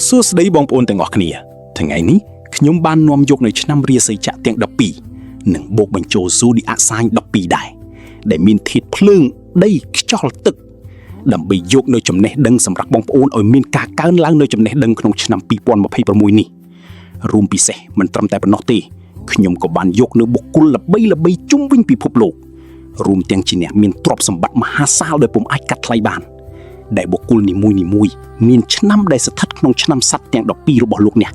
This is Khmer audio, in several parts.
សួស្តីបងប្អូនទាំងអស់គ្នាថ្ងៃនេះខ្ញុំបាននាំយកនៅឆ្នាំរាសីចក្រទាំង12និងបូកបញ្ចូល Zodiac Sign 12ដែរដែលមានធាតុភ្លើងដីខ្យល់ទឹកដើម្បីយកនៅចំណេះដឹងសម្រាប់បងប្អូនឲ្យមានការកើនឡើងនៅចំណេះដឹងក្នុងឆ្នាំ2026នេះរួមពិសេសមិនត្រឹមតែប៉ុណ្ណោះទេខ្ញុំក៏បានយកនៅបុគ្គលល្បីៗជុំវិញពិភពលោករួមទាំងជាអ្នកមានទ្រព្យសម្បត្តិមហាសាលដែលពុំអាចកាត់ថ្លៃបានដែលបុគ្គលនីមួយៗមានឆ្នាំដែលស្ថិតក្នុងឆ្នាំស័ក្តិទាំង12របស់លោកអ្នក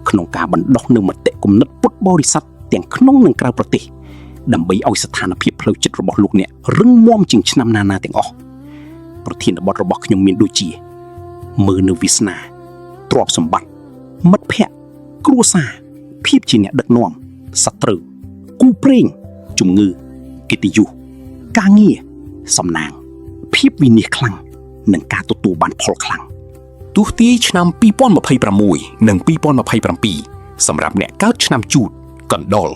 ក្នុងការបណ្ដុះនៅមតិគំនិតពុទ្ធបរិស័ទទាំងក្នុងនិងក្រៅប្រទេសដើម្បីឲ្យស្ថានភាពផ្លូវចិត្តរបស់លោកអ្នករឹងមាំជាងឆ្នាំណាៗទាំងអស់ប្រធានបទរបស់ខ្ញុំមានដូចជាមើលនៅវាសនាទ្រព្យសម្បត្តិមិត្តភ័ក្តិគ្រួសារភាពជាអ្នកដឹកនាំសត្រូវគូព្រេងជំងឺកិត្តិយសការងារសំណាងភាពវិនិច្ឆ័យខ្លាំងនិងការទទួលបានផលខ្លាំងទស្សទាយឆ្នាំ2026និង2027សម្រាប់អ្នកកើតឆ្នាំជូតកណ្ដុរ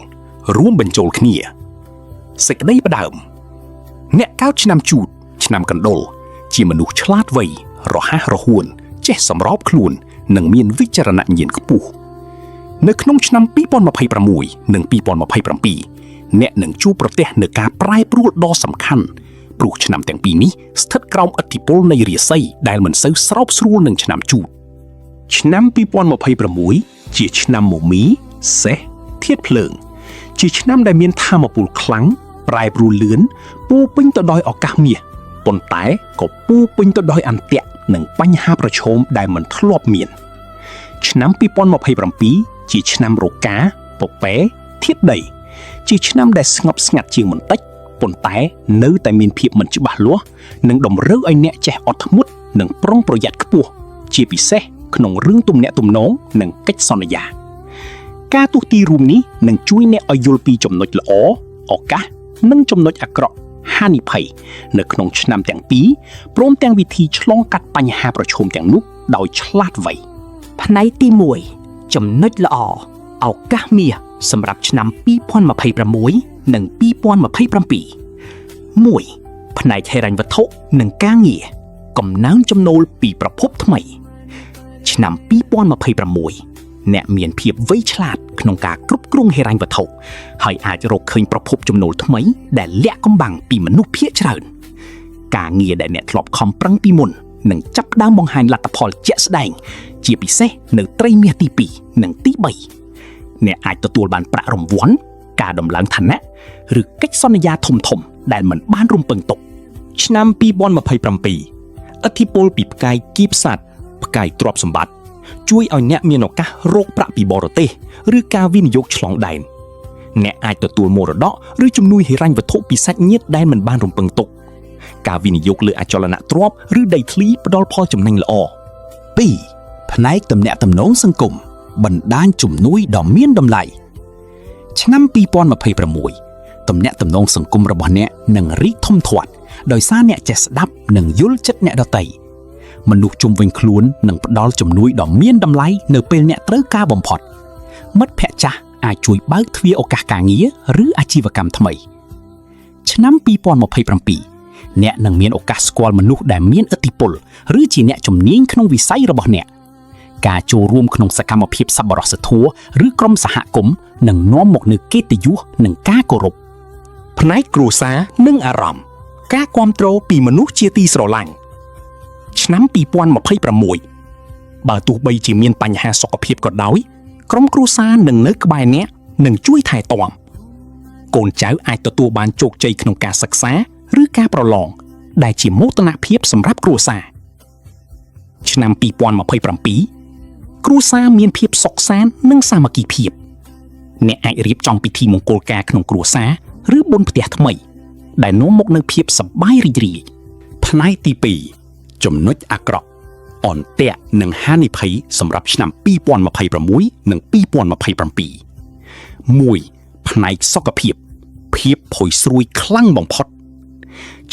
រួមបញ្ចូលគ្នាសេចក្តីផ្ដើមអ្នកកើតឆ្នាំជូតឆ្នាំកណ្ដុរជាមនុស្សឆ្លាតវៃរហ័សរហួនចេះសម្របខ្លួននិងមានវិចារណញ្ញាណខ្ពស់នៅក្នុងឆ្នាំ2026និង2027អ្នកនឹងជួបប្រទះនូវការប្រែប្រួលដ៏សំខាន់ព្រោះឆ្នាំទាំងពីរនេះស្ថិតក្រោមឥទ្ធិពលនៃរាសីដែលមិនសូវស្របស្រួលនឹងឆ្នាំជូតឆ្នាំ2026ជាឆ្នាំមមីសេះធាតុភ្លើងជាឆ្នាំដែលមានថាមពលខ្លាំងប្រែប្រួលលឿនពោពេញទៅដោយឱកាសមាសប៉ុន្តែក៏ពោពេញទៅដោយអន្ទាក់និងបញ្ហាប្រឈមដែលមិនធ្លាប់មានឆ្នាំ2027ជាឆ្នាំរកា ពពែធាតុដីជាឆ្នាំដែលស្ងប់ស្ងាត់ជាងបន្តិចប៉ុន្តែនៅតែមានភាពមិនច្បាស់លាស់និងតម្រូវឲ្យអ្នកចេះអត់ធ្មត់និងប្រុងប្រយ័ត្នខ្ពស់ជាពិសេសក្នុងរឿងទំនាក់ទំនងនិងកិច្ចសន្យាការទស្សន៍ទាយរួមនេះនឹងជួយអ្នកឲ្យយល់ពីចំណុចល្អឱកាសនិងចំណុចអាក្រក់ហានិភ័យនៅក្នុងឆ្នាំទាំងពីរព្រមទាំងវិធីឆ្លងកាត់បញ្ហាប្រឈមទាំងនោះដោយឆ្លាតវៃផ្នែកទី1ចំណុចល្អឱកាសមាសសម្រាប់ឆ្នាំ2026និង2027 1. ផ្នែកហិរញ្ញវត្ថុនិងការងារកំណើនចំណូលពីប្រភពថ្មីឆ្នាំ2026អ្នកមានភាពវៃឆ្លាតក្នុងការគ្រប់គ្រងហិរញ្ញវត្ថុហើយអាចរកឃើញប្រភពចំណូលថ្មីដែលលាក់កំបាំងពីមនុស្សភាគច្រើនការងារដែលអ្នកធ្លាប់ខំប្រឹងពីមុននឹងចាប់ផ្ដើមបង្ហាញលទ្ធផលជាក់ស្ដែងជាពិសេសនៅត្រីមាសទី2និងទី3អ្នកអាចទទួលបានប្រាក់រង្វាន់ការដំឡើងឋានៈឬកិច្ចសន្យាធំៗដែលមិនបានរំពឹងទុកឆ្នាំ2027ឥទ្ធិពលពីផ្កាយគីបសត្វផ្កាយទ្រព្យសម្បត្តិជួយឲ្យអ្នកមានឱកាសរកប្រាក់ពីបរទេសឬការវិនិយោគឆ្លងដែនអ្នកអាចទទួលមរតកឬជំនួយហិរញ្ញវត្ថុពីសាច់ញាតិដែលមិនបានរំពឹងទុកការវិនិយោគលើអចលនទ្រព្យឬដីធ្លីផ្ដល់ផលចំណេញល្អ 2. ផ្នែកទំនាក់ទំនងសង្គមបណ្ដាញជំនួយដ៏មានតម្លៃឆ្នាំ2026ទំនាក់ទំនងសង្គមរបស់អ្នកនឹងរីកធំធាត់ដោយសារអ្នកចេះស្ដាប់និងយល់ចិត្តអ្នកដទៃមនុស្សជុំវិញខ្លួននឹងផ្ដល់ជំនួយដ៏មានតម្លៃនៅពេលអ្នកត្រូវការបំផុតមិត្តភ័ក្តិចាស់អាចជួយបើកទ្វារឱកាសការងារឬអាជីវកម្មថ្មីឆ្នាំ2027អ្នកនឹងមានឱកាសស្គាល់មនុស្សដែលមានឥទ្ធិពលឬជាអ្នកជំនាញក្នុងវិស័យរបស់អ្នកការចូលរួមក្នុងសកម្មភាពសប្បុរសធម៌ឬក្រុមសហគមន៍នឹងនាំមកនូវកិត្តិយសនិងការគោរពផ្នែកគ្រួសារនិងអារម្មណ៍ការគាំទ្រពីមនុស្សជាទីស្រឡាញ់ឆ្នាំ2026បើទោះបីជាមានបញ្ហាសុខភាពក៏ដោយក្រុមគ្រួសារនឹងនៅក្បែរអ្នកនិងជួយថែទាំកូនចៅអាចទទួលបានជោគជ័យក្នុងការសិក្សាឬការប្រឡងដែលជាមោទនភាពសម្រាប់គ្រួសារឆ្នាំ2027គ្រួសារមានភាពសុខសាន្តនិងសាមគ្គីភាពអ្នកអាចរៀបចំពិធីមង្គលការក្នុងគ្រួសារឬបុណ្យផ្ទះថ្មីដែលនាំមកនូវភាពសប្បាយរីករាយផ្នែកទី2ចំណុចអាក្រក់អន្ទាក់និងហានិភ័យសម្រាប់ឆ្នាំ2026និង2027 1. ផ្នែកសុខភាពភាពផុយស្រួយខ្លាំងបំផុត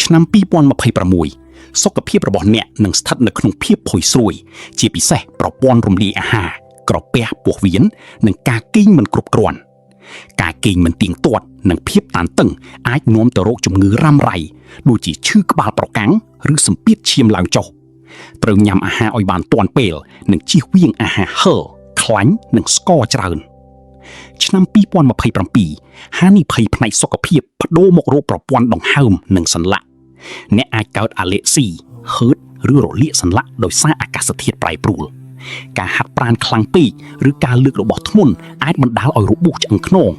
ឆ្នាំ2026សុខភាពរបស់អ្នកនឹងស្ថិតនៅក្នុងភាពផុយស្រួយជាពិសេសប្រព័ន្ធរំលាយអាហារក្រពះពោះវៀននិងការគេងមិនគ្រប់គ្រាន់ការគេងមិនទៀងទាត់និងភាពតានតឹងអាចនាំទៅរកជំងឺរ៉ាំរ៉ៃដូចជាឈឺក្បាលប្រកាំងឬសម្ពាធឈាមឡើងចុះ ត្រូវញ៉ាំអាហារឲ្យបានទាន់ពេលនិងជៀសវាងអាហារហឹរខ្លាញ់និងស្ករច្រើនឆ្នាំ2027ហានិភ័យផ្នែកសុខភាពបដូរមករោគប្រព័ន្ធដង្ហើមនិងសន្លាក់អ្នកអាចកើតអាឡែស៊ីហឺតឬរលាកសន្លាក់ដោយសារអាកាសធាតុប្រែប្រួលការហាត់ប្រាណខ្លាំងពេកឬការលើករបស់ធ្ងន់អាចបណ្ដាលឲ្យរបួសឆ្អឹងខ្នង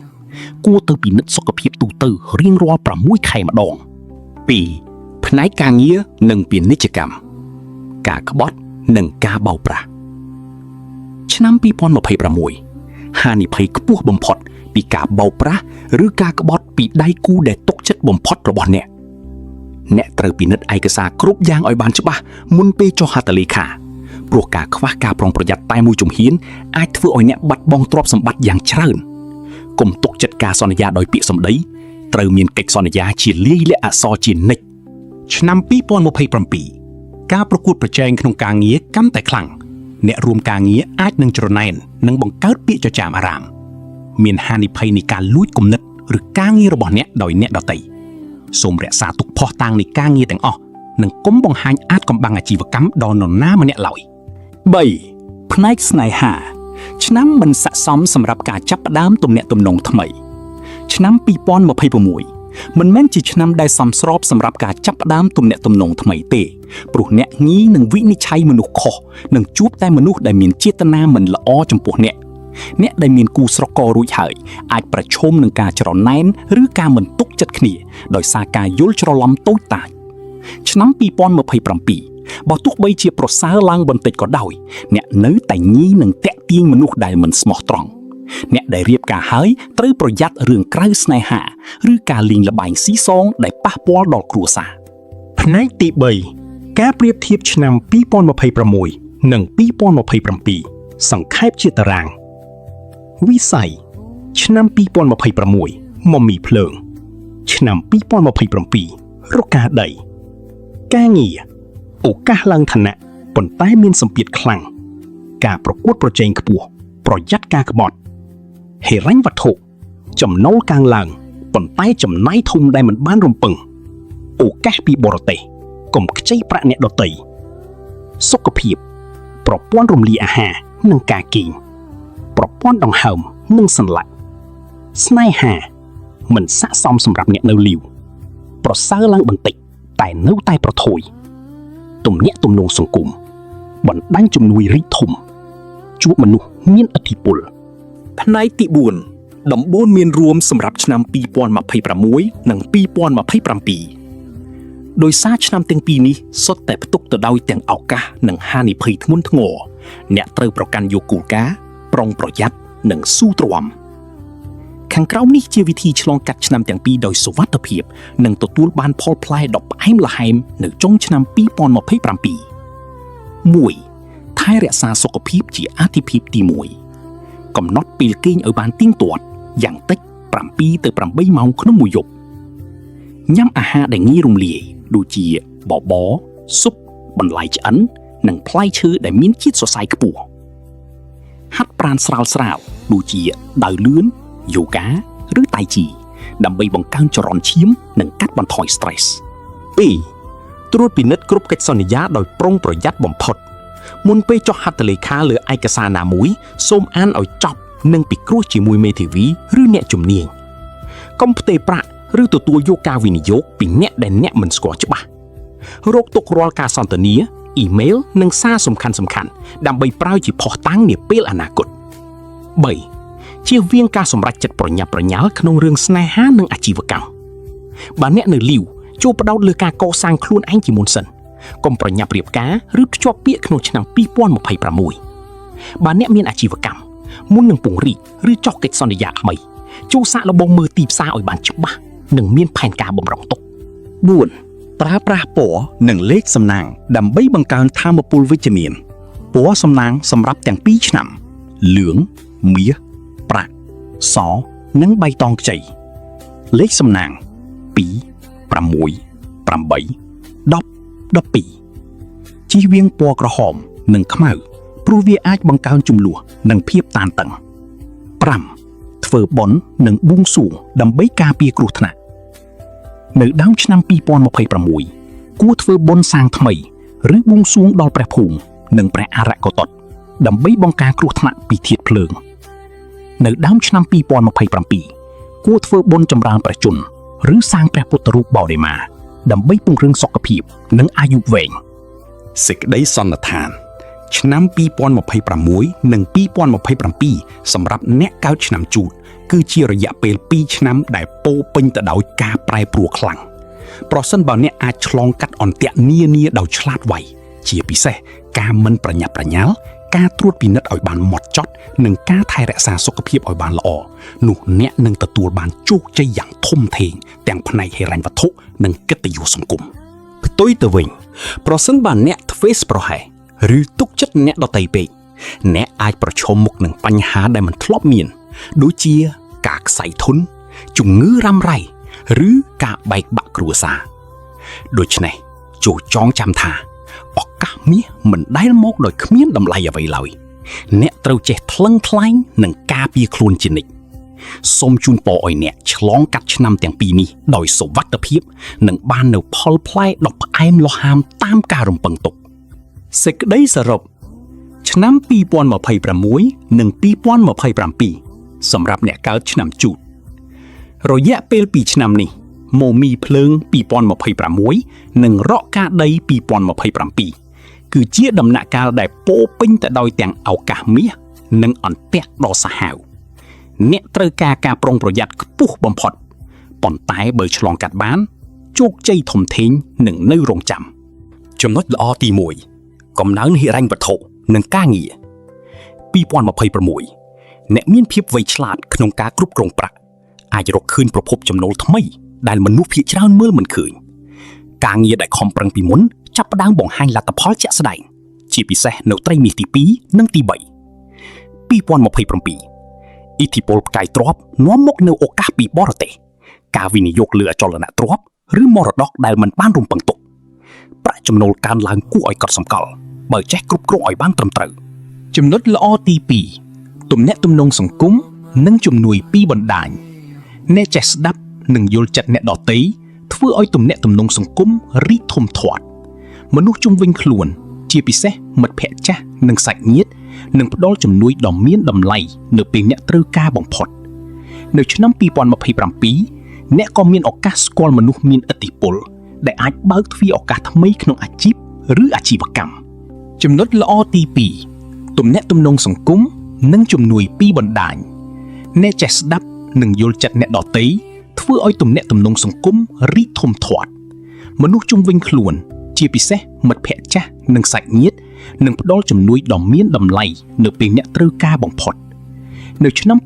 គួរទៅពិនិត្យសុខភាពទូទៅរៀងរាល់6ខែម្ដង 2. ផ្នែកការងារនិងពាណិជ្ជកម្មការក្បត់និងការបោកប្រាស់ឆ្នាំ2026ហានិភ័យខ្ពស់បំផុតពីការបោកប្រាស់ឬការក្បត់ពីដៃគូដែលទុកចិត្តបំផុតរបស់អ្នកត្រូវពិនិត្យឯកសារគ្រប់យ៉ាងឲ្យបានច្បាស់មុនពេលចុះហត្ថលេខាព្រោះការខ្វះការប្រុងប្រយ័ត្នតែមួយជំហានអាចធ្វើឲ្យអ្នកបាត់បង់ទ្រព្យសម្បត្តិយ៉ាងច្រើនកុំទុកចិត្តការសន្យាដោយពាក្យសម្ដីត្រូវមានកិច្ចសន្យាជាលាយលក្ខណ៍អក្សរជានិច្ចឆ្នាំ2027ការប្រកួតប្រជែងក្នុងការងារកាន់តែខ្លាំងអ្នករួមការងារអាចនឹងច្រណែននិងបង្កើតពាក្យចចាមអារ៉ាមមានហានិភ័យនៃការលួចគំនិតឬការងាររបស់អ្នកដោយអ្នកដទៃសូមរក្សាទុកភស្តុតាងនៃការងារទាំងអស់និងកុំបង្ហាញអាចកំបាំងអាជីវកម្មដល់នរណាម្នាក់ឡើយ 3. ផ្នែកស្នេហាឆ្នាំមិនស័ក្តិសមសម្រាប់ការចាប់ផ្ដើមទំនាក់ទំនងថ្មីឆ្នាំ2026មិនមែនជាឆ្នាំដែលសមស្របសម្រាប់ការចាប់ផ្ដើមទំនាក់ទំនងថ្មីទេព្រោះអ្នកងាយនឹងវិនិច្ឆ័យមនុស្សខុសនិងជួបតែមនុស្សដែលមានចេតនាមិនល្អចំពោះអ្នកដែលមានគូស្រកររួចហើយអាចប្រឈមនឹងការច្រណែនឬការមិនទុកចិត្តគ្នាដោយសារការយល់ច្រឡំតូចតាចឆ្នាំ2027បើទោះបីជាប្រសើរឡើងបន្តិចក៏ដោយអ្នកនៅតែងាយនឹងតាក់ទាញមនុស្សដែលមិនស្មោះត្រង់អ្នកដែលរៀបការហើយត្រូវប្រយ័ត្នរឿងក្រៅស្នេហាឬការលេងល្បែងស៊ីសងដែលប៉ះពាល់ដល់គ្រួសារផ្នែកទី3ការប្រៀបធៀបឆ្នាំ2026និង2027សង្ខេបជាតារាងវិស័យឆ្នាំ2026មមីភ្លើងឆ្នាំ2027រកាដីការងារឱកាសឡើងឋានៈប៉ុន្តែមានសម្ពាធខ្លាំងការប្រកួតប្រជែងខ្ពស់ប្រយ័ត្នការក្បត់ហិរញ្ញវត្ថុចំណូលកើនឡើងប៉ុន្តែចំណាយធំដែលមិនបានរំពឹងឱកាសពីបរទេសកុំខ្ចីប្រាក់អ្នកដទៃសុខភាពប្រព័ន្ធរំលាយអាហារនិងការគេងប្រព័ន្ធដង្ហើមនិងសន្លាក់ស្នេហាមិនស័ក្តិសមសម្រាប់អ្នកនៅលីវប្រសើរឡើងបន្តិចតែនៅតែប្រថុយទំនាក់ទំនងសង្គមបណ្ដាញជំនួយរីកធំជួបមនុស្សមានឥទ្ធិពលផ្នែកទី4ដំបូន្មានរួមសម្រាប់ឆ្នាំ2026និង2027ដោយសារឆ្នាំទាំងពីរនេះសុទ្ធតែផ្ទុកទៅដោយទាំងឱកាសនិងហានិភ័យធ្ងន់ធ្ងរអ្នកត្រូវប្រកាន់យកគោលការណ៍ប្រុងប្រយ័ត្ននិងស៊ូទ្រាំខាងក្រោមនេះជាវិធីឆ្លងកាត់ឆ្នាំទាំងពីរដោយសុវត្ថិភាពនិងទទួលបានផលផ្លែដ៏ផ្អែមល្ហែមនៅចុងឆ្នាំ2027 1. ថែរក្សាសុខភាពជាអាទិភាពទី1កំណត់ពេលគេងឲ្យបានទៀងទាត់យ៉ាងតិច7 ទៅ 8 ម៉ោងក្នុងមួយយប់ញ៉ាំអាហារដែលងាយរំលាយដូចជាបបរស៊ុបបន្លែឆ្អិននិងផ្លែឈើដែលមានជាតិសរសៃខ្ពស់ហាត់ប្រាណស្រាលៗដូចជាដើរលឿនយូហ្គាឬតៃជីដើម្បីបង្កើនចរន្តឈាមនិងកាត់បន្ថយ stress 2. ត្រួតពិនិត្យគ្រប់កិច្ចសន្យាដោយប្រុងប្រយ័ត្នបំផុតមុនពេលចុះហត្ថលេខាលើឯកសារណាមួយសូមអានឲ្យចប់និងពិគ្រោះជាមួយមេធាវីឬអ្នកជំនាញកុំផ្ទេរប្រាក់ឬទទួលយកការវិនិយោគពីអ្នកដែលអ្នកមិនស្គាល់ច្បាស់រកទុករាល់ការសន្ទនាអ៊ីមែលនិងសារសំខាន់ៗដើម្បីប្រើជាភស្តុតាងនាពេលអនាគត 3. ជៀសវាងការសម្រេចចិត្តប្រញាប់ប្រញាល់ក្នុងរឿងស្នេហានិងអាជីវកម្មបើអ្នកនៅលីវជួបផ្ដោតលើការកសាងខ្លួនឯងជាមុនសិនកុំប្រញាប់រៀបការឬភ្ជាប់ពាក្យក្នុងឆ្នាំ2026បើអ្នកមានអាជីវកម្មមុននឹងពង្រីកឬចុះកិច្ចសន្យាថ្មីចូលសាកល្បងមើលទីផ្សារឲ្យបានច្បាស់និងមានផែនការបម្រុងទុក 4. ប្រើប្រាស់ពណ៌និងលេខសំណាងដើម្បីបង្កើនថាមពលវិជ្ជមានពណ៌សំណាងសម្រាប់ទាំងពីរឆ្នាំលឿងមាសប្រាក់សនិងបៃតងខ្ចីលេខសំណាង2 6 8 10 12ជៀសវាងពណ៌ក្រហមនិងខ្មៅព្រោះវាអាចបង្កើនជម្លោះនិងភាពតានតឹង 5. ធ្វើបុណ្យនិងបួងសួងដើម្បីការពារគ្រោះថ្នាក់នៅដើមឆ្នាំ2026គួរធ្វើបុណ្យសាងថ្មី ឬបួងសួងដល់ព្រះភូមិនិងព្រះអរិយកតត្រដើម្បីបង្ការគ្រោះថ្នាក់ពីធាតុភ្លើងនៅដើមឆ្នាំ2027គួរធ្វើបុណ្យចម្រើនព្រះជន្មឬសាងព្រះពុទ្ធរូបបោដិមាដើម្បីពង្រឹងសុខភាពនិងអាយុវែងសេចក្តីសន្និដ្ឋានឆ្នាំ2026និង2027សម្រាប់អ្នកកើតឆ្នាំជូតគឺជារយៈពេល2ឆ្នាំដែលពោពេញទៅដោយការប្រែប្រួលខ្លាំងប្រសិនបើអ្នកអាចឆ្លងកាត់អន្ទាក់នានាដោយឆ្លាតវៃជាពិសេសការមិនប្រញាប់ប្រញាល់ការត្រួតពិនិត្យឲ្យបានហ្មត់ចត់និងការថែរក្សាសុខភាពឲ្យបានល្អនោះអ្នកនឹងទទួលបានជោគជ័យយ៉ាងធំធេងទាំងផ្នែកហិរញ្ញវត្ថុនិងកិត្តិយសសង្គមផ្ទុយទៅវិញប្រសិនបើអ្នកធ្វេសប្រហែសឬទុកចិត្តអ្នកដទៃពេកអ្នកអាចប្រឈមមុខនឹងបញ្ហាដែលមិនធ្លាប់មានដូចជាការខ្សែធនជំងឺរ៉ាំរ៉ៃឬការបែកបាក់គ្រួសារដូច្នេះចូលចងចាំថាឱកាសមាសមិនដែលមកដោយគ្មានតម្លៃអ្វីឡើយអ្នកត្រូវចេះថ្លឹងថ្លែងនិងការពារខ្លួនជានិច្ចសូមជូនពរឲ្យអ្នកឆ្លងកាត់ឆ្នាំទាំងពីរនេះដោយសុវត្ថិភាពនិងបាននូវផលផ្លែដ៏ផ្អែមល្ហាមតាមការរំពឹងទុកសេចក្តីសរុបឆ្នាំ2026និង2027សម្រាប់អ្នកកើតឆ្នាំជូតរយៈពេល2ឆ្នាំនេះម៉ូមីភ្លើង2026និងរកកាដី2027គឺជាដំណាក់កាលដែលពោពេញទៅដោយទាំងឱកាសមាសនិងអន្ទាក់ដ៏សាហាវអ្នកត្រូវការការប្រុងប្រយ័ត្នខ្ពស់បំផុតប៉ុន្តែបើឆ្លងកាត់បានជោគជ័យធំធេងនឹងនៅរងចាំចំណុចល្អទី1កំណើនហិរញ្ញវត្ថុនិងការងារ2026អ្នកមានភាពវៃឆ្លាតក្នុងការគ្រប់គ្រងប្រាក់អាចរកឃើញប្រភពចំណូលថ្មីដែលមនុស្សភាគច្រើនមើលមិនឃើញការងារដែលខំប្រឹងពីមុនចាប់ផ្ដើមបង្ហាញលទ្ធផលជាក់ស្ដែងជាពិសេសនៅត្រីមាសទី2និងទី3 2027ឥទ្ធិពលផ្កាយទ្រព្យនាំមកនូវឱកាសពីបរទេសការវិនិយោគលើអចលនទ្រព្យឬមរតកដែលមិនបានរំពឹងទុកប្រាក់ចំណូលកើនឡើងគួរឲ្យកត់សម្គាល់បើចេះគ្រប់គ្រងឲ្យបានត្រឹមត្រូវចំណុចល្អទី2ទំនាក់ទំនងសង្គមនិងជំនួយពីបណ្ដាញអ្នកចេះស្ដាប់និងយល់ចិត្តអ្នកដទៃធ្វើឲ្យទំនាក់ទំនងសង្គមរីកធំធាត់មនុស្សជុំវិញខ្លួនជាពិសេសមិត្តភក្តិចាស់និងសាច់ញាតិនឹងផ្ដល់ជំនួយដ៏មានតម្លៃនៅពេលអ្នកត្រូវការបំផុតនៅឆ្នាំ2027អ្នកក៏មានឱកាសស្គាល់មនុស្សមានឥទ្ធិពលដែលអាចបើកទ្វារឱកាសថ្មីក្នុងអាជីពឬអាជីវកម្មចំណុចល្អទី2ទំនាក់ទំនងសង្គមនិងជំនួយពីបណ្ដាញអ្នកចេះស្ដាប់និងយល់ចិត្តអ្នកដទៃធ្វើឲ្យទំនាក់ទំនងសង្គមរីកធំធាត់មនុស្សជុំវិញខ្លួនជាពិសេសមិត្តភក្តិចាស់និងសាច់ញាតិនឹងផ្ដល់ជំនួយដ៏មានតម្លៃនៅពេលអ្នកត្រូវការបំផុតនៅឆ្នាំ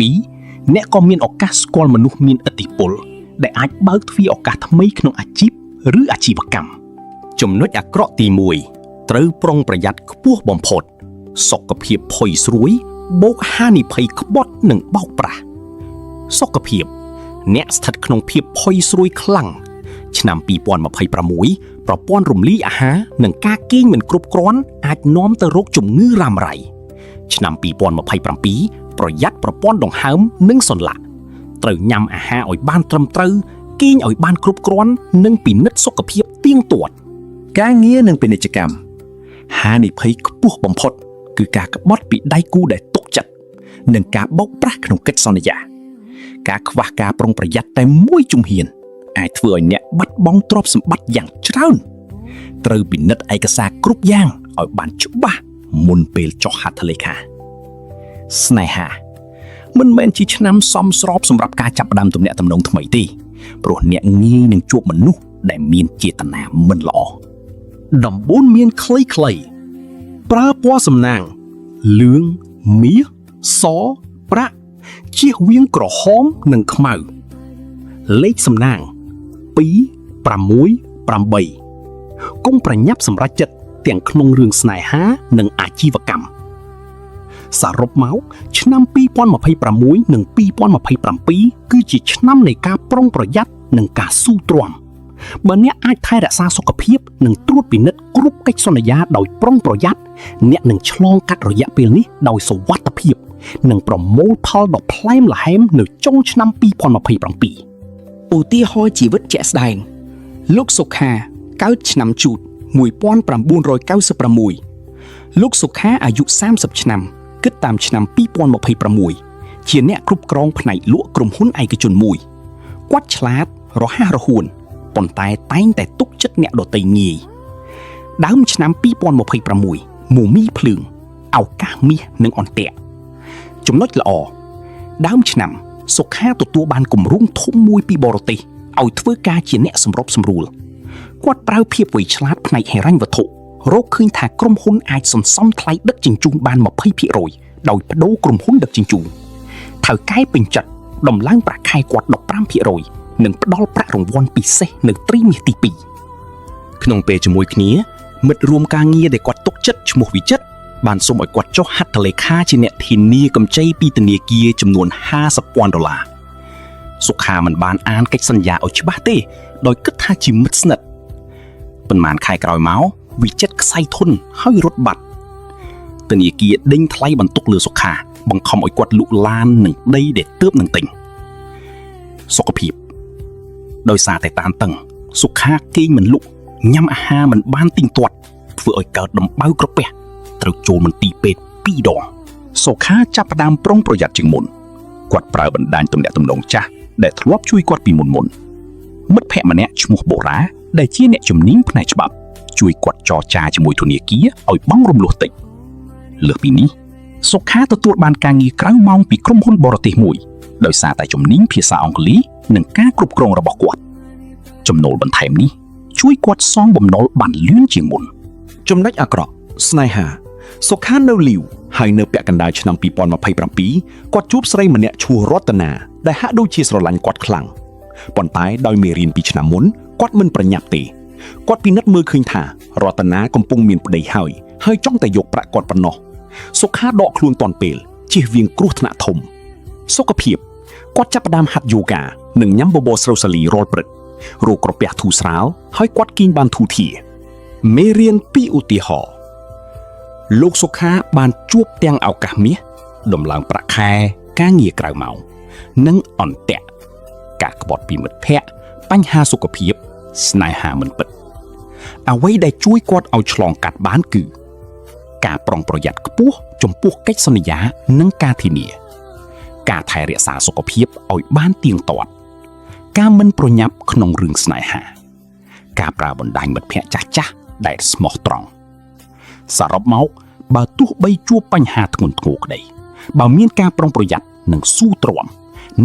2027អ្នកក៏មានឱកាសស្គាល់មនុស្សមានឥទ្ធិពលដែលអាចបើកទ្វារឱកាសថ្មីក្នុងអាជីពឬអាជីវកម្មចំណុចអាក្រក់ទី1ត្រូវប្រុងប្រយ័ត្នខ្ពស់បំផុតសុខភាពផុយស្រួយបូកហានិភ័យក្បត់និងបោកប្រាស់សុខភាពអ្នកស្ថិតក្នុងភាពផុយស្រួយខ្លាំងឆ្នាំ2026ប្រព័ន្ធរំលាយអាហារនិងការគេងមិនគ្រប់គ្រាន់អាចនាំទៅរោគជំងឺរ៉ាំរ៉ៃឆ្នាំ2027ប្រយ័ត្នប្រព័ន្ធដង្ហើមនិងសន្លាក់ត្រូវញ៉ាំអាហារឲ្យបានត្រឹមត្រូវគេងឲ្យបានគ្រប់គ្រាន់និងពិនិត្យសុខភាពទៀងទាត់ការងារនិងពាណិជ្ជកម្មហានិភ័យខ្ពស់បំផុតគឺការក្បត់ពីដៃគូដែលទុកចិត្តនិងការបោកប្រាស់ក្នុងកិច្ចសន្យាការខ្វះការប្រុងប្រយ័ត្នតែមួយជំហានអាចធ្វើឲ្យអ្នកបាត់បង់ទ្រព្យសម្បត្តិយ៉ាងច្រើនត្រូវពិនិត្យឯកសារគ្រប់យ៉ាងឲ្យបានច្បាស់មុនពេលចុះហត្ថលេខាស្នេហាមិនមែនជាឆ្នាំសមស្របសម្រាប់ការចាប់ផ្ដើមទំនាក់ទំនងថ្មីទេព្រោះអ្នកងាយនឹងជួបមនុស្សដែលមានចេតនាមិនល្អដំបូន្មានខ្លីៗប្រើពណ៌សំណាងលឿងមាសសប្រាក់ជៀសវាងក្រហមនិងខ្មៅលេខសំណាង2 6 8កុំប្រញាប់សម្រេចចិត្តទាំងក្នុងរឿងស្នេហានិងអាជីវកម្មសរុបមកឆ្នាំ2026និង2027គឺជាឆ្នាំនៃការប្រុងប្រយ័ត្ននិងការស៊ូទ្រាំបើអ្នកអាចថែរក្សាសុខភាពនិងត្រួតពិនិត្យគ្រប់កិច្ចសន្យាដោយប្រុងប្រយ័ត្នអ្នកនឹងឆ្លងកាត់រយៈពេលនេះដោយសុវត្ថិភាពនិងប្រមូលផលដ៏ផ្លែមល្ហែមនៅចុងឆ្នាំ2027ឧទាហរណ៍ជីវិតជាក់ស្ដែងលោកសុខាកើតឆ្នាំជូត លោកសុខាអាយុ30ឆ្នាំគិតតាមឆ្នាំ2026ជាអ្នកគ្រប់គ្រងផ្នែកលក់ក្រុមហ៊ុនឯកជនមួយគាត់ឆ្លាតរហ័សរហួនប៉ុន្តែតែងតែទុកចិត្តអ្នកដទៃងាយដើមឆ្នាំ2026មូមីភ្លើងឱកាសមាសនិងអន្ទាក់ចំណុចល្អដើមឆ្នាំសុខាទទួលបានគម្រោងធំមួយពីបរទេសឲ្យធ្វើការជាអ្នកសម្របសម្រួលគាត់ប្រើភាពវៃឆ្លាតផ្នែកហិរញ្ញវត្ថុរកឃើញថាក្រុមហ៊ុនអាចសន្សំថ្លៃដឹកជញ្ជូនបាន 20% ដោយបដូរក្រុមហ៊ុនដឹកជញ្ជូនថៅកែពេញចិត្តដំឡើងប្រាក់ខែគាត់ 15% និងផ្ដល់ប្រាក់រង្វាន់ពិសេសនៅត្រីមាសទី2ក្នុងពេលជាមួយគ្នាមិត្តរួមការងារដែលគាត់ទុកចិត្តឈ្មោះវិចិត្របានសូមឲ្យគាត់ចុះហត្ថលេខាជាអ្នកធានាកម្ចីពីធនាគារចំនួន$50,000សុខាមិនបានអានកិច្ចសន្យាឲ្យច្បាស់ទេដោយគិតថាជាមិត្តស្និទ្ធប៉ុន្មានខែក្រោយមកវិចិត្រខ្សែធនហើយរត់បាត់ធនាគារដេញថ្លៃបន្ទុកលើសុខាបង្ខំឲ្យគាត់លក់ឡាននិងដីដែលទើបនឹងទិញសុខភាពដោយសារតែតានតឹងសុខាគេងមិនលក់ញ៉ាំអាហារមិនបានទៀងទាត់ធ្វើឲ្យកើតដំបៅក្រពះត្រូវចូលមន្ទីរពេទ្យ2 ដងសុខាចាប់ផ្ដើមប្រុងប្រយ័ត្នជាងមុនគាត់ប្រើបណ្ដាញទំនាក់ទំនងចាស់ដែលធ្លាប់ជួយគាត់ពីមុនមិត្តភក្តិម្នាក់ឈ្មោះបូរ៉ាដែលជាអ្នកជំនាញផ្នែកច្បាប់ជួយគាត់ចរចាជាមួយធនាគារឲ្យបង់រំលោះតិចលើសពីនេះសុខាទទួលបានការងារក្រៅម៉ោងពីក្រុមហ៊ុនបរទេសមួយដោយសារតែជំនាញភាសាអង់គ្លេសនិងការគ្រប់គ្រងរបស់គាត់ចំណូលបន្ថែមនេះជួយគាត់សងបំណុលបានលឿនជាងមុនចំណុចអាក្រក់ស្នេហាសុខានៅលីវហើយនៅពាក់កណ្ដាលឆ្នាំ2027គាត់ជួបស្រីម្នាក់ឈ្មោះរតនាដែលហាក់ដូចជាស្រឡាញ់គាត់ខ្លាំងប៉ុន្តែដោយមេរៀនពីឆ្នាំមុនគាត់មិនប្រញាប់ទេគាត់ពិនិត្យមើលឃើញថារតនាកំពុងមានប្តីហើយចង់តែយកប្រាក់គាត់ប៉ុណ្ណោះសុខាដកខ្លួនទាន់ពេលជៀសវាងគ្រោះថ្នាក់ធំសុខភាពគាត់ចាប់ផ្ដើមហាត់យូហ្គានិងញ៉ាំបបរស្រូវសាលីរាល់ព្រឹករោគក្រពះធូរស្រាលហើយគាត់គេងបានធូរធារមេរៀនពីឧទាហរណ៍លោកសុខាបានជួបទាំងឱកាសមាសដំឡើងប្រាក់ខែការងារក្រៅម៉ោងនិងអន្ទាក់ការក្បត់ពីមិត្តភ័ក្តិបញ្ហាសុខភាពស្នេហាមិនពិតអ្វីដែលជួយគាត់ឲ្យឆ្លងកាត់បានគឺការប្រុងប្រយ័ត្នខ្ពស់ចំពោះកិច្ចសន្យានិងការធានាការថែរក្សាសុខភាពឲ្យបានទៀងទាត់ការមិនប្រញាប់ក្នុងរឿងស្នេហាការប្រើបណ្ដាញមិត្តភ័ក្តិចាស់ៗដែលស្មោះត្រង់សរុបមកបើទោះបីជួបបញ្ហាធ្ងន់ធ្ងរក្តីបើមានការប្រុងប្រយ័ត្ននិងស៊ូទ្រាំ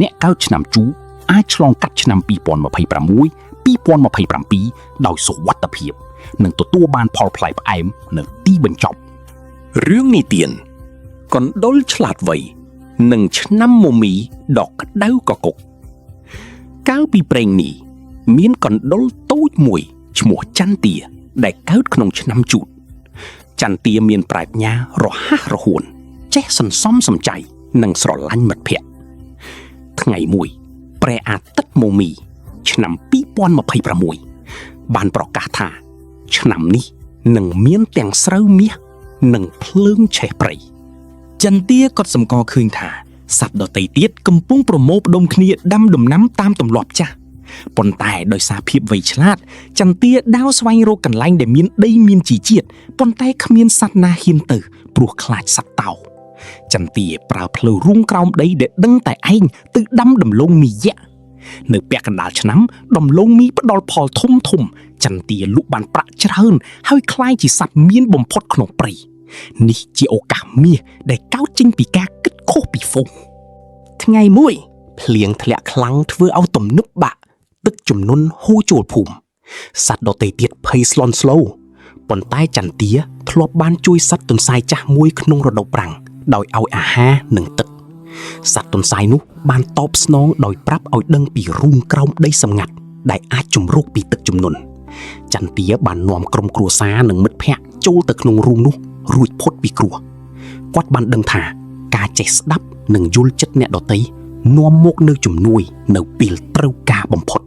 អ្នកកើតឆ្នាំជូរអាចឆ្លងកាត់ឆ្នាំ2026-2027ដោយសុវត្ថិភាពនិងទទួលបានផលផ្លែផ្អែមនៅទីបញ្ចប់រឿងនិទានកណ្ដុរឆ្លាតវៃនិងឆ្នាំមមីដកក្ដៅកកុកកាលពីព្រេងនេះមានកណ្ដុរតូចមួយឈ្មោះចន្ទាដែលកើតក្នុងឆ្នាំជូតចន្ទាមានប្រាជ្ញារហ័សរហួនចេះសន្សំសំចៃនិងស្រឡាញ់មិត្តភក្តិថ្ងៃមួយព្រះអាទិត្យមមីឆ្នាំ2026បានប្រកាសថាឆ្នាំនេះនឹងមានទាំងស្រូវមាសនិងភ្លើងឆេះព្រៃចន្ទាក៏សម្គាល់ឃើញថាសត្វដទៃទៀតកំពុងប្រមូលផ្ដុំគ្នាដាំដំណាំតាមទម្លាប់ចាស់ប៉ុន្តែដោយសារភាពវៃឆ្លាតចន្ទាដើរស្វែងរកកន្លែងដែលមានដីមានជីជាតិប៉ុន្តែគ្មានសត្វណាហ៊ានទៅព្រោះខ្លាចសត្វតោចន្ទាប្រើផ្លូវរូងក្រោមដីដែលដឹងតែឯងទៅដាំដំឡូងមីយក្សនៅពាក់កណ្ដាលឆ្នាំដំឡូងមីផ្ដល់ផលធំចន្ទាលក់បានប្រាក់ច្រើនហើយក្លាយជាសត្វមានបំផុតក្នុងព្រៃនេះជាឱកាសមាសដែលកើតចេញពីការគិតខុសពីហ្វូងថ្ងៃមួយភ្លៀងធ្លាក់ខ្លាំងធ្វើឲ្យទំនប់បាក់ទឹកជំនន់ហូរចូលភូមិសត្វដទៃទៀតភ័យស្លន់ស្លោប៉ុន្តែចន្ទាធ្លាប់បានជួយសត្វទន្សាយចាស់មួយក្នុងរដូវប្រាំងដោយឲ្យអាហារនិងទឹកសត្វទន្សាយនោះបានតបស្នងដោយប្រាប់ឲ្យដឹងពីរូងក្រោមដីសម្ងាត់ដែលអាចជំរុកពីទឹកជំនន់ចន្ទាបាននាំក្រុមគ្រួសារនិងមិត្តភ័ក្តិចូលទៅក្នុងរូងនោះរួចផុតពីគ្រោះគាត់បានដឹងថាការចេះស្ដាប់និងយល់ចិត្តអ្នកដទៃនាំមកនូវជំនួយនៅពេលត្រូវការបំផុត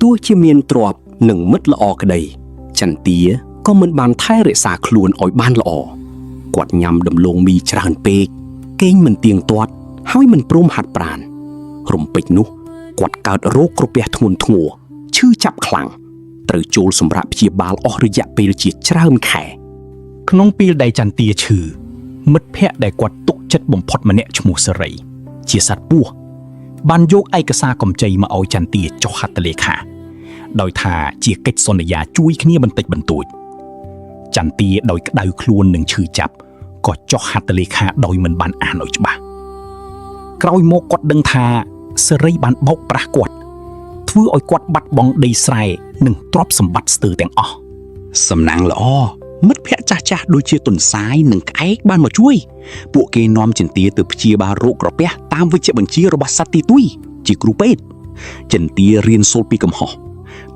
ទោះជាមានទ្រព្យនិងមិត្តល្អក្តីចន្ទាក៏មិនបានថែរក្សាខ្លួនឲ្យបានល្អគាត់ញ៉ាំដំឡូងមីច្រើនពេកគេងមិនទៀងទាត់ហើយមិនព្រមហាត់ប្រាណរំពេចនោះគាត់កើតរោគក្រពះធ្ងន់ធ្ងរឈឺចាប់ខ្លាំង ត្រូវចូលសម្រាប់ព្យាបាលអស់រយៈពេលជាច្រើនខែ ក្នុងពេលដែលចន្ទាឈឺមិត្តភ័ក្តិដែលគាត់ទុកចិត្តបំផុតម្នាក់ឈ្មោះសេរីជាសត្វពស់បានយកឯកសារកម្ចីមកឲ្យចន្ទាចុះហត្ថលេខាដោយថាជាកិច្ចសន្យាជួយគ្នាបន្តិចបន្តួចចន្ទាដោយក្តៅខ្លួននឹងឈឺចាប់ក៏ចុះហត្ថលេខាដោយមិនបានអានឲ្យច្បាស់ក្រោយមកគាត់ដឹងថាសេរីបានបោកប្រាស់គាត់ធ្វើឲ្យគាត់បាត់បង់ដីស្រែនិងទ្រព្យសម្បត្តិស្ទើរទាំងអស់ សំណាងល្អមិត្តភ័ក្តិចាស់ៗដូចជាទុនសាយនិងក្អែកបានមកជួយពួកគេនាំចន្ទាទៅព្យាបាលរោគក្រពះតាមវិជ្ជាបញ្ជារបស់សត្វទីទុយជាគ្រូពេទ្យចន្ទារៀនសូត្រពីកំហុស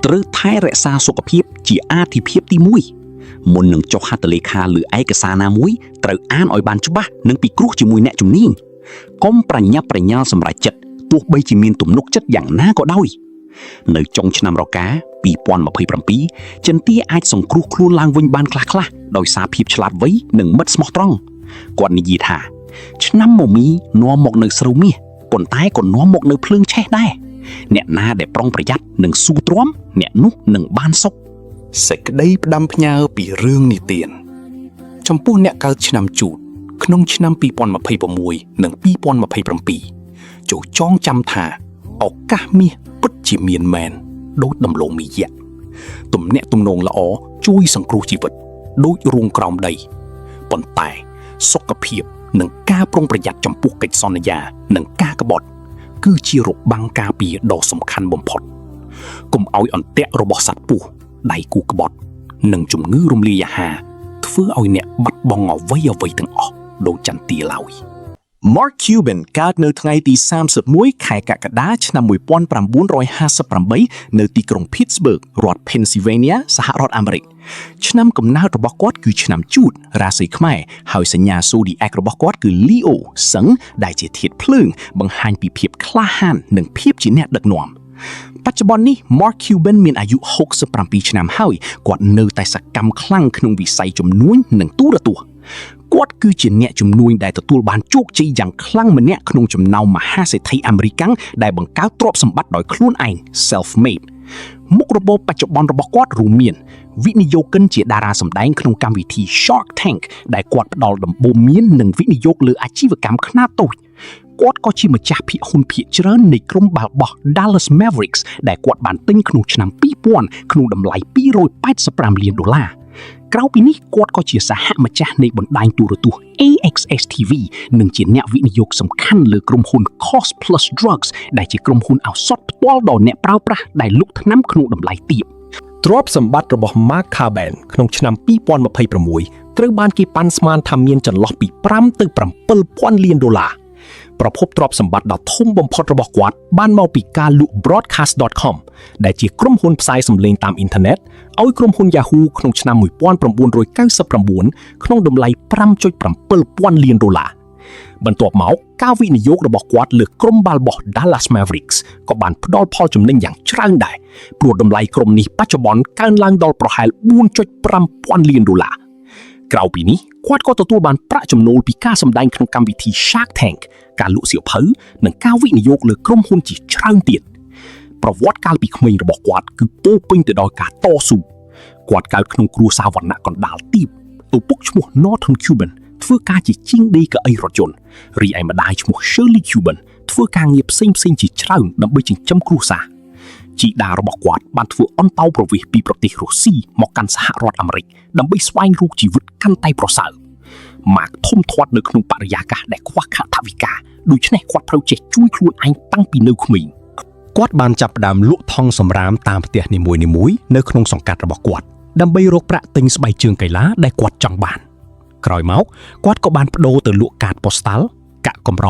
ត្រូវថែរក្សាសុខភាពជាអាទិភាពទី1មុននឹងចុះហត្ថលេខាលើឯកសារណាមួយត្រូវអានឲ្យបានច្បាស់និងពិគ្រោះជាមួយអ្នកជំនាញកុំប្រញាប់ប្រញាល់សម្រេចចិត្តទោះបីជាមានទំនុកចិត្តយ៉ាងណាក៏ដោយនៅចុងឆ្នាំរកា2027ចន្ទាអាចសង្គ្រោះខ្លួនឡើងវិញបានខ្លះៗដោយសារភាពឆ្លាតវៃនិងមិត្តស្មោះត្រង់គាត់និយាយថាឆ្នាំមមីនាំមកនៅស្រូវមាសប៉ុន្តែក៏នាំមកនៅភ្លើងឆេះដែរអ្នកណាដែលប្រុងប្រយ័ត្ននិងស៊ូទ្រាំអ្នកនោះនឹងបានសុខ សេចក្តីផ្ដាំផ្ញើពីរឿងនិទានចំពោះអ្នកកើតឆ្នាំជូតក្នុងឆ្នាំ2026និង2027ចូលចងចាំថាឱកាសមាសពិតជាមានមែនដូចដំឡូងមីយក្សទំនាក់ទំនងល្អជួយសង្គ្រោះជីវិតដូចរូងក្រោមដីប៉ុន្តែសុខភាពនិងការប្រុងប្រយ័ត្នចំពោះកិច្ចសន្យានិងការក្បត់គឺជារបាំងការពារដ៏សំខាន់បំផុតកុំឲ្យអន្ទាក់របស់សត្វពស់ដៃគូក្បត់និងជំងឺរំលាយអាហារធ្វើឲ្យអ្នកបាត់បង់អ្វីៗទាំងអស់ដូចចន្ទាឡើយ Mark Cuban កើតនៅថ្ងៃទី31ខែកក្កដាឆ្នាំ1958នៅទីក្រុង Pittsburgh រដ្ឋ Pennsylvania សហរដ្ឋអាមេរិកឆ្នាំកំណើតរបស់គាត់គឺឆ្នាំជូតរាសីខ្មែរហើយសញ្ញា Zodiac របស់គាត់គឺ Leo សឹងដែលជាធាតុភ្លើងបង្ហាញពីភាពក្លាហាននិងភាពជាអ្នកដឹកនាំបច្ចុប្បន្ននេះ Mark Cuban មានអាយុ67ឆ្នាំហើយគាត់នៅតែសកម្មខ្លាំងក្នុងវិស័យជំនួញនិងទូរទស្សន៍គាត់គឺជាអ្នកជំនួញដែលទទួលបានជោគជ័យយ៉ាងខ្លាំងម្នាក់ក្នុងចំណោមមហាសេដ្ឋីអាមេរិកាំងដែលបង្កើតទ្រព្យសម្បត្តិដោយខ្លួនឯង self-made មុខរបរបច្ចុប្បន្នរបស់គាត់រួមមានវិនិយោគិនជាតារាសម្ដែងក្នុងកម្មវិធី Shark Tank ដែលគាត់ផ្ដល់ដំបូន្មាននិងវិនិយោគលើអាជីវកម្មខ្នាតតូចគាត់ក៏ជាម្ចាស់ភាគហ៊ុនភាគច្រើននៃក្រុមបាល់បោះ Dallas Mavericks ដែលគាត់បានទិញក្នុងឆ្នាំ2000ក្នុងតម្លៃ$285 លានក្រៅពីនេះគាត់ក៏ជាសហម្ចាស់នៃបណ្ដាញទូរទស្សន៍ AXS TV និងជាអ្នកវិនិយោគសំខាន់លើក្រុមហ៊ុន Cost Plus Drugs ដែលជាក្រុមហ៊ុនឱសថផ្ទាល់ដល់អ្នកប្រើប្រាស់ដែលលក់ថ្នាំក្នុងតម្លៃទាបទ្រព្យសម្បត្តិរបស់ Mark Cuban ក្នុងឆ្នាំ2026ត្រូវបានគេប៉ាន់ស្មានថាមានចន្លោះពី5ទៅ$7,000 លានប្រភពទ្រព្យសម្បត្តិដ៏ធំបំផុតរបស់គាត់បានមកពីការលក់ Broadcast.com ដែលជាក្រុមហ៊ុនផ្សាយសម្លេងតាមអ៊ីនធឺណិតឲ្យក្រុមហ៊ុន Yahoo ក្នុងឆ្នាំ1999ក្នុងតម្លៃ$5.7,000 លានបន្ទាប់មកការវិនិយោគរបស់គាត់លើក្រុមបាល់បោះ Dallas Mavericks ក៏បានផ្ដល់ផលចំណេញយ៉ាងច្រើនដែរព្រោះតម្លៃក្រុមនេះបច្ចុប្បន្នកើនឡើងដល់ប្រហែល$4.5,000 លានក្រៅពីនេះគាត់ក៏ទទួលបានប្រាក់ចំណូលពីការសម្ដែងក្នុងកម្មវិធី Shark Tank ការលក់សៀវភៅនិងការវិនិយោគលើក្រុមហ៊ុនជាច្រើនទៀតប្រវត្តិកាលពីក្មេងរបស់គាត់គឺពោរពេញទៅដោយការតស៊ូគាត់កើតក្នុងគ្រួសារវណ្ណៈកណ្ដាលទាបឪពុកឈ្មោះ Norton Cuban ធ្វើការជាជាងដេរកៅអីរថយន្តរីឯម្ដាយឈ្មោះ Shirley Cuban ធ្វើការងារផ្សេងៗជាច្រើនដើម្បីចិញ្ចឹមគ្រួសារជីតារបស់គាត់បានធ្វើអន្តោប្រវេសន៍ពីប្រទេសរុស្ស៊ីមកកាន់សហរដ្ឋអាមេរិកដើម្បីស្វែងរកជីវិតកាន់តែប្រសើរម៉ាកធំធាត់នៅក្នុងបរិយាកាសដែលខ្វះខាតថវិកាដូច្នេះគាត់ត្រូវចេះជួយខ្លួនឯងតាំងពីនៅក្មេងគាត់បានចាប់ផ្ដើមលក់ថង់សម្រាមតាមផ្ទះនីមួយៗនៅក្នុងសង្កាត់របស់គាត់ដើម្បីរកប្រាក់ទិញស្បែកជើងកីឡាដែលគាត់ចង់បានក្រោយមកគាត់ក៏បានប្ដូរទៅលក់កាតប៉ូស្តាល់កាក់កម្រ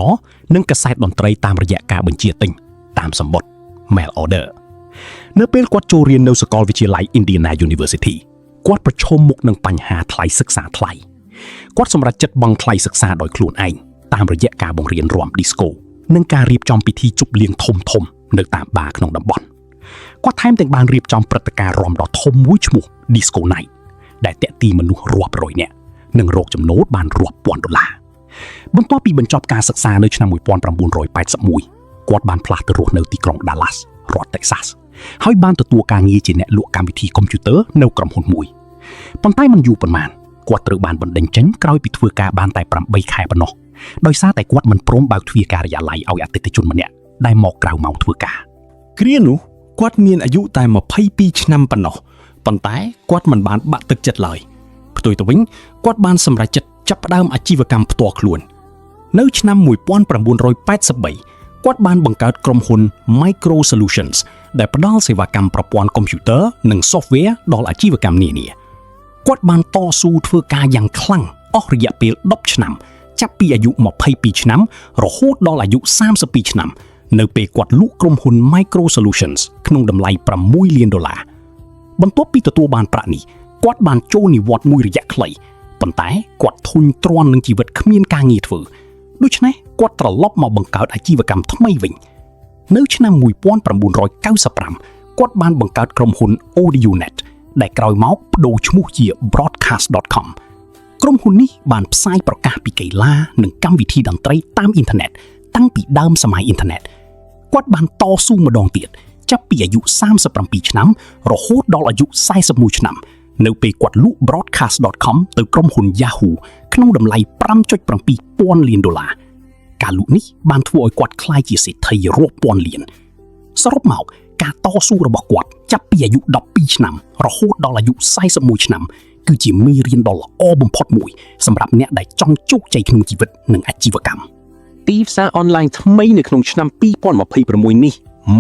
និងកាសែតតន្ត្រីតាមរយៈការបញ្ជាទិញតាមសំបុត្រ mail order នៅពេលគាត់ចូលរៀននៅសាកលវិទ្យាល័យ Indiana University គាត់ប្រឈមមុខនឹងបញ្ហាថ្លៃសិក្សាថ្លៃគាត់សម្រេចចិត្តបង់ថ្លៃសិក្សាដោយខ្លួនឯងតាមរយៈការបង្រៀនរាំ disco និងការរៀបចំពិធីជប់លៀងធំៗនៅតាមបារក្នុងតំបន់គាត់ថែមទាំងបានរៀបចំព្រឹត្តិការណ៍រាំដ៏ធំមួយឈ្មោះ Disco Night ដែលទាក់ទាញមនុស្សរាប់រយនាក់និងរកចំណូលបានរាប់ពាន់ដុល្លារបន្ទាប់ពីបញ្ចប់ការសិក្សានៅឆ្នាំ1981គាត់បានផ្លាស់ទៅរស់នៅទីក្រុង Dallas រដ្ឋ Texas ហើយបានទទួលការងារជាអ្នកលក់កម្មវិធីកុំព្យូទ័រនៅក្រុមហ៊ុនមួយប៉ុន្តែมันយូរប៉ុន្មានគាត់ត្រូវបានបណ្តេញចេញក្រោយពីធ្វើការបានតែ8ខែប៉ុណ្ណោះដោយសារតែគាត់មិនព្រមបើកទ្វារការិយាល័យឲ្យអតិថិជនម្នាក់ដែលមកក្រៅម៉ោងធ្វើការគ្រានោះគាត់មានអាយុតែ22ឆ្នាំប៉ុណ្ណោះប៉ុន្តែគាត់មិនបានបាក់ទឹកចិត្តឡើយផ្ទុយទៅវិញគាត់បានសម្រេចចិត្តចាប់ផ្ដើមអាជីវកម្មផ្ទាល់ខ្លួននៅឆ្នាំ1983គាត់បានបង្កើតក្រុមហ៊ុន Micro Solutions ដែលផ្ដល់សេវាកម្មប្រព័ន្ធកុំព្យូទ័រនិង software ដល់អាជីវកម្មនានាគាត់បានតស៊ូធ្វើការយ៉ាងខ្លាំងអស់រយៈពេល10ឆ្នាំចាប់ពីអាយុ22ឆ្នាំរហូតដល់អាយុ32ឆ្នាំនៅពេលគាត់លក់ក្រុមហ៊ុន Micro Solutions ក្នុងតម្លៃ$6 លានបន្ទាប់ពីទទួលបានប្រាក់នេះគាត់បានចូលនិវត្តន៍មួយរយៈខ្លីប៉ុន្តែគាត់ធុញទ្រាន់នឹងជីវិតគ្មានការងារធ្វើដូច្នេះគាត់ត្រឡប់មកបង្កើតអាជីវកម្មថ្មីវិញនៅឆ្នាំ1995គាត់បានបង្កើតក្រុមហ៊ុន AudioNet ដែលក្រោយមកប្តូរឈ្មោះជា Broadcast.com ក្រុមហ៊ុននេះបានផ្សាយប្រកាសពីកីឡានិងកម្មវិធីតន្ត្រីតាមអ៊ីនធឺណិតតាំងពីដើមសម័យអ៊ីនធឺណិតគាត់បានតស៊ូម្ដងទៀតចាប់ពីអាយុ37ឆ្នាំរហូតដល់អាយុ41ឆ្នាំនៅពេលគាត់លក់ Broadcast.com ទៅក្រុមហ៊ុន Yahoo ក្នុងតម្លៃ$5.7 លានការលក់នេះបានធ្វើឲ្យគាត់ក្លាយជាសេដ្ឋីរាប់ពាន់លានសរុបមកការតស៊ូរបស់គាត់ចាប់ពីអាយុ12ឆ្នាំរហូតដល់អាយុ41ឆ្នាំគឺជាមេរៀនដ៏ល្អបំផុតមួយសម្រាប់អ្នកដែលចង់ជោគជ័យក្នុងជីវិតនិងអាជីវកម្មទីផ្សារអនឡាញថ្មីនៅក្នុងឆ្នាំ2026នេះ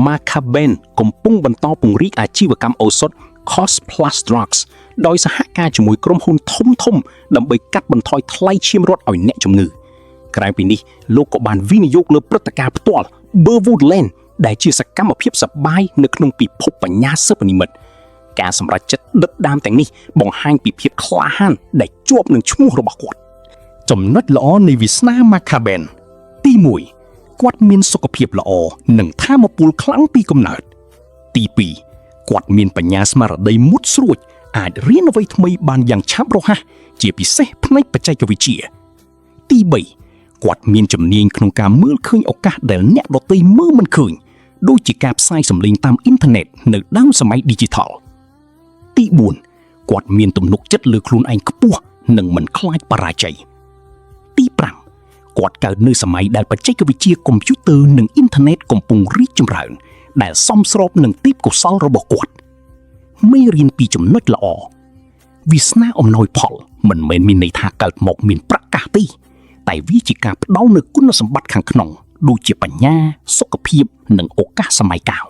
Macaben កំពុងបន្តពង្រីកអាជីវកម្មឱសថ Cost Plus Drugs ដោយសហការជាមួយក្រុមហ៊ុនធំៗដើម្បីកាត់បន្ថយថ្លៃឈាមរត់ឲ្យអ្នកជំងឺក្រៅពីនេះលោកក៏បានវិនិយោគលើព្រឹត្តិការណ៍ផ្ទាល់ Burwoodland ដែលជាសកម្មភាពសប្បាយនៅក្នុងពិភពបញ្ញាសិប្បនិម្មិតការសម្រេចចិត្តដិតដាមទាំងនេះបង្ហាញពីភាពក្លាហានដែលជាប់នឹងឈ្មោះរបស់គាត់ចំណុចល្អនៃវាសនា Macaben ទី1គាត់មានសុខភាពល្អនិងថាមពលខ្លាំងពីកំណើតទី2គាត់មានបញ្ញាស្មារតីមុតស្រួចអាចរៀនអ្វីថ្មីបានយ៉ាងឆាប់រហ័សជាពិសេសផ្នែកបច្ចេកវិទ្យាទី3គាត់មានជំនាញក្នុងការមើលឃើញឱកាសដែលអ្នកដទៃមើលមិនឃើញដូចជាការផ្សាយសម្លេងតាមអ៊ីនធឺណិតនៅដើមសម័យ Digital ទី4គាត់មានទំនុកចិត្តលើខ្លួនឯងខ្ពស់និងមិនខ្លាចបរាជ័យទី5គាត់កើតនៅសម័យដែលបច្ចេកវិទ្យាកុំព្យូទ័រនិងអ៊ីនធឺណិតកំពុងរីកចម្រើនដែលសមស្របនឹងទេពកោសល្យរបស់គាត់មេរៀនពីចំណុចល្អវាសនាអំណោយផលមិនមែនមានន័យថាកើតមកមានប្រកាសទេតែវាជាការផ្ដល់នូវគុណសម្បត្តិខាងក្នុងដូចជាបញ្ញាសុខភាពនិងឱកាសសម័យកាល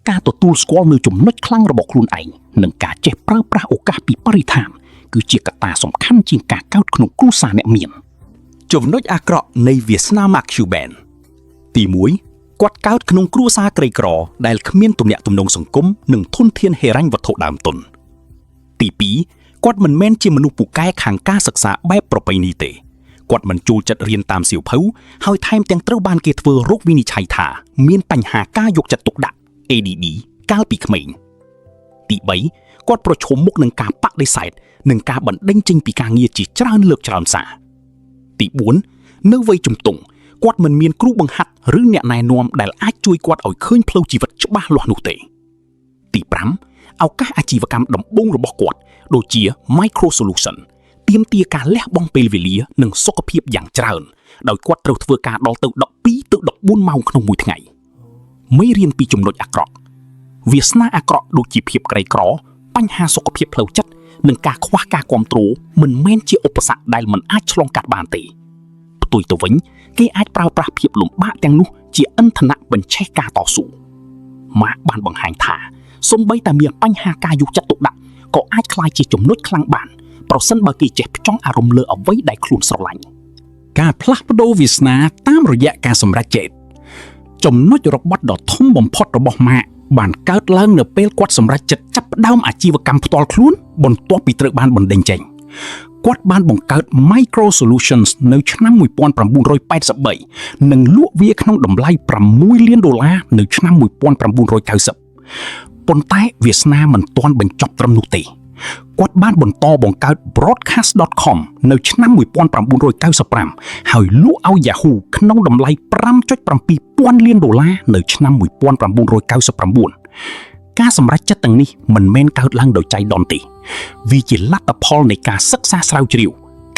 ការទទួលស្គាល់នូវចំណុចខ្លាំងរបស់ខ្លួនឯងនិងការចេះប្រើប្រាស់ឱកាសពីបរិស្ថានគឺជាកត្តាសំខាន់ជាងការកោតក្នុងគ្រួសារអ្នកមានចំណុចអាក្រក់នៃវាសនា Macaben ទី1គាត់កើតក្នុងគ្រួសារក្រីក្រដែលគ្មានទំនាក់ទំនងសង្គមនិងធនធានហិរញ្ញវត្ថុដើមទុនទី2គាត់មិនមែនជាមនុស្សពូកែខាងការសិក្សាបែបប្រពៃណីទេគាត់មិនចូលចិត្តរៀនតាមសៀវភៅហើយថែមទាំងត្រូវបានគេធ្វើរោគវិនិច្ឆ័យថាមានបញ្ហាការយកចិត្តទុកដាក់ ADD កាលពីក្មេងទី3គាត់ប្រឈមមុខនឹងការបដិសេធនិងការបណ្តេញចេញពីការងារជាច្រើនលើកច្រើនសារទី4នៅវ័យជំទង់គាត់មិនមានគ្រូបង្ហាត់ឬអ្នកណែនាំដែលអាចជួយគាត់ឲ្យឃើញផ្លូវជីវិតច្បាស់លាស់នោះទេទី5ឱកាសអាជីវកម្មដំបូងរបស់គាត់ដូចជា Micro Solution ទាមទារការលះបង់ពេលវេលានិងសុខភាពយ៉ាងច្រើនដោយគាត់ត្រូវធ្វើការដល់ទៅ12ទៅ14ម៉ោងក្នុងមួយថ្ងៃមេរៀនពីចំណុចអាក្រក់វាសនាអាក្រក់ដូចជាភាពក្រីក្របញ្ហាសុខភាពផ្លូវចិត្តនិងការខ្វះការគាំទ្រមិនមែនជាឧបសគ្គដែលមិនអាចឆ្លងកាត់បានទេផ្ទុយទៅវិញគេអាចប្រើប្រាស់ភាពលំបាកទាំងនោះជាឥន្ធនៈបញ្ឆេះការតស៊ូម៉ាក់បានបង្ហាញថាសូម្បីតែមានបញ្ហាការយកចិត្តទុកដាក់ក៏អាចក្លាយជាចំណុចខ្លាំងបានប្រសិនបើគេចេះផ្ចង់អារម្មណ៍លើអ្វីដែលខ្លួនស្រឡាញ់ការផ្លាស់ប្ដូរវាសនាតាមរយៈការសម្រេចចិត្តចំណុចរបត់ដ៏ធំបំផុតរបស់ម៉ាក់បានកើតឡើងនៅពេលគាត់សម្រេចចិត្តចាប់ផ្ដើមអាជីវកម្មផ្ទាល់ខ្លួនបន្ទាប់ពីត្រូវបានបណ្តេញចេញគាត់បានបង្កើត Micro Solutions នៅឆ្នាំ1983និងលក់វាក្នុងតម្លៃ$6 លាននៅឆ្នាំ1990ប៉ុន្តែវាសនាមិនទាន់បញ្ចប់ត្រឹមនោះទេគាត់បានបន្តបង្កើត Broadcast.com នៅឆ្នាំ1995ហើយលក់ឲ្យ Yahoo ក្នុងតម្លៃ$5.7 ពាន់លាននៅឆ្នាំ1999 ការសម្រេចចិត្តទាំងនេះមិនមែនកើតឡើងដោយចៃដន្យទេវាជាលទ្ធផលនៃការសិក្សាស្រាវជ្រាវ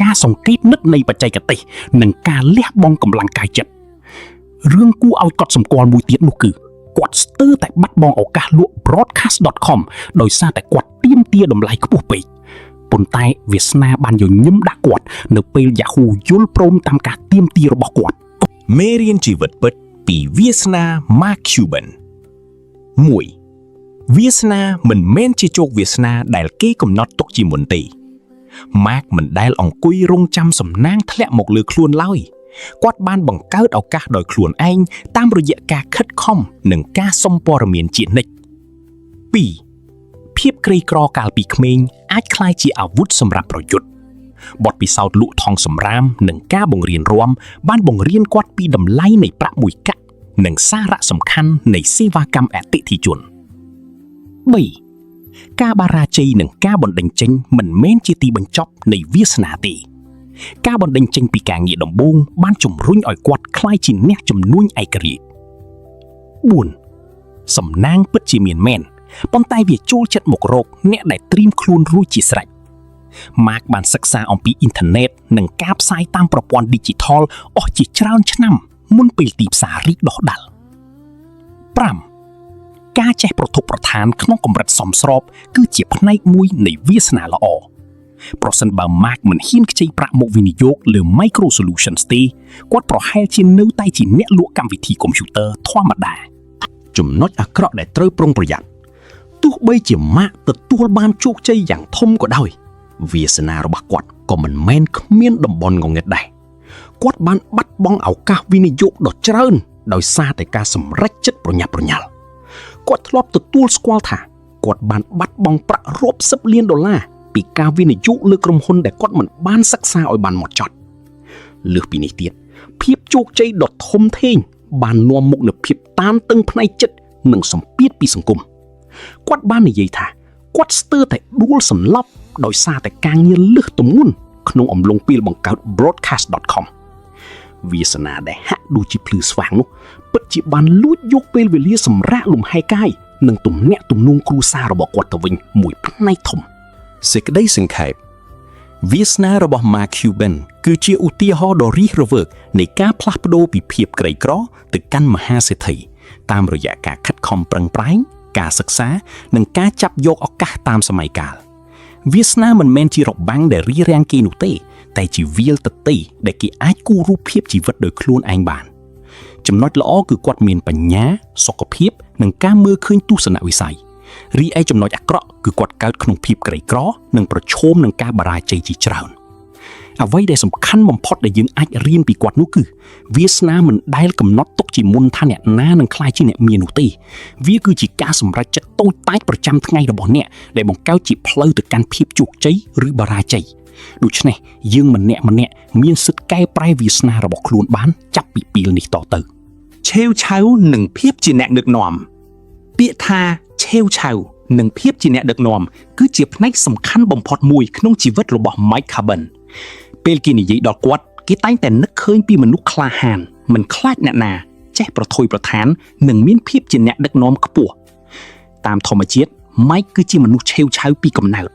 ការសង្កេតនិតនៃបច្ចេកទេសនិងការលះបង់កម្លាំងកាយចិត្តរឿងគួរឲ្យកត់សម្គាល់មួយទៀតនោះគឺគាត់ស្ទើរតែបាត់បង់ឱកាសលក់ broadcast.com ដោយសារតែគាត់ទាមទារតម្លៃខ្ពស់ពេកប៉ុន្តែវាសនាបានញញឹមដាក់គាត់នៅពេល Yahoo យល់ព្រមតាមការទាមទាររបស់គាត់មេរៀនជីវិតពិតពីវាសនា Mark Cuban 1. វាសនាមិនមែនជាជោគវាសនាដែលគេកំណត់ទុកជាមុនទេ Mark មិនដែលអង្គុយរង់ចាំសំណាងធ្លាក់មកលើខ្លួនឡើយគាត់បានបង្កើតឱកាសដោយខ្លួនឯងតាមរយៈការខិតខំនិងការសុំព័ត៌មានជានិច្ច 2. ភាពក្រីក្រកាលពីក្មេងអាចក្លាយជាអាវុធសម្រាប់ប្រយុទ្ធបទពិសោធន៍លក់ថងសម្រាមនិងការបង្រៀនរាំបានបង្រៀនគាត់ពីតម្លៃនៃប្រាក់មួយកាក់និងសារៈសំខាន់នៃសេវាកម្មអតិថិជន 3. ការបរាជ័យនិងការបណ្ដេញចេញមិនមែនជាទីបញ្ចប់នៃវាសនាទេការបណ្ដេញចេញពីការងារដំបូងបានជំរុញឲ្យគាត់ក្លាយជាអ្នកជំនួញឯករាជ្យ 4. សំណាងពិតជាមានមែនប៉ុន្តែវាចូលចិត្តមករកអ្នកដែលត្រៀមខ្លួនរួចជាស្រេច Mark បានសិក្សាអំពីអ៊ីនធឺណិតនិងការផ្សាយតាមប្រព័ន្ធ Digital អស់ជាច្រើនឆ្នាំមុនពេលទីផ្សាររីកដុះដាល 5. ការចេះប្រទប់ប្រធានក្នុងកម្រិតសមស្របគឺជាផ្នែកមួយនៃវាសនាល្អប្រសិនបើ Mark មិនហ៊ានខ្ចីប្រាក់មកវិនិយោគលើ Micro Solutions ទេគាត់ប្រហែលជានៅតែជាអ្នកលក់កម្មវិធីកុំព្យូទ័រធម្មតាចំណុចអាក្រក់ដែលត្រូវប្រុងប្រយ័ត្នទោះបីជា Mark ទទួលបានជោគជ័យយ៉ាងធំក៏ដោយវាសនារបស់គាត់ក៏មិនមែនគ្មានតំបន់ងងឹតដែរគាត់បានបាត់បង់ឱកាសវិនិយោគដ៏ច្រើនដោយសារតែការសម្រេចចិត្តប្រញាប់ប្រញាល់គាត់ធ្លាប់ទទួលស្គាល់ថាគាត់បានបាត់បង់ប្រាក់រាប់សិបលានដុល្លារពីការវិនិយោគលើក្រុមហ៊ុនដែលគាត់មិនបានសិក្សាឲ្យបានហ្មត់ចត់លើសពីនេះទៀតភាពជោគជ័យដ៏ធំធេងបាននាំមកនូវភាពតានតឹងផ្នែកចិត្តនិងសម្ពាធពីសង្គមគាត់បាននិយាយថាគាត់ស្ទើរតែដួលសន្លប់ដោយសារតែការងារលើសទម្ងន់ក្នុងអំឡុងពេលបង្កើត broadcast.com វាសនាដែលហាក់ដូចជាភ្លឺស្វាងនោះពិតជាបានលួចយកពេលវេលាសម្រាកលំហែកាយនិងទំនាក់ទំនងគ្រួសាររបស់គាត់ទៅវិញមួយផ្នែកធំសេចក្តីសង្ខេបវាសនារបស់ Mark Cuban គឺជាឧទាហរណ៍ដ៏រស់រវើកនៃការផ្លាស់ប្ដូរពីភាពក្រីក្រទៅកាន់មហាសេដ្ឋីតាមរយៈការខិតខំប្រឹងប្រែងការសិក្សានិងការចាប់យកឱកាសតាមសម័យកាលវាសនាមិនមែនជារបាំងដែលរារាំងគេនោះទេតែជាវាលទទេដែលគេអាចគូររូបភាពជីវិតដោយខ្លួនឯងបានចំណុចល្អគឺគាត់មានបញ្ញាសុខភាពនិងការមើលឃើញទស្សនវិស័យរីឯចំណុចអាក្រក់គឺគាត់កើតក្នុងភាពក្រីក្រនិងប្រឈមនឹងការបរាជ័យជាច្រើនអ្វីដែលសំខាន់បំផុតដែលយើងអាចរៀនពីគាត់នោះគឺវាសនាមិនដែលកំណត់ទុកជាមុនថាអ្នកណានឹងក្លាយជាអ្នកមាននោះទេវាគឺជាការសម្រេចចិត្តតូចតាចប្រចាំថ្ងៃរបស់អ្នកដែលបង្កើតជាផ្លូវទៅកាន់ភាពជោគជ័យឬបរាជ័យដូច្នេះយើងម្នាក់មានសិទ្ធិកែប្រែវាសនារបស់ខ្លួនបានចាប់ពីពេលនេះតទៅឆេវឆៅនិងភាពជាអ្នកដឹកនាំពាក្យថាឆេវឆៅនិងភាពជាអ្នកដឹកនាំគឺជាផ្នែកសំខាន់បំផុតមួយក្នុងជីវិតរបស់ Mike Cuban ពេលគេនិយាយដល់គាត់គេតែងតែនឹកឃើញពីមនុស្សក្លាហានមិនខ្លាចអ្នកណាចេះប្រថុយប្រឋាននិងមានភាពជាអ្នកដឹកនាំខ្ពស់តាមធម្មជាតិ Mike គឺជាមនុស្សឆេវឆៅពីកំណើត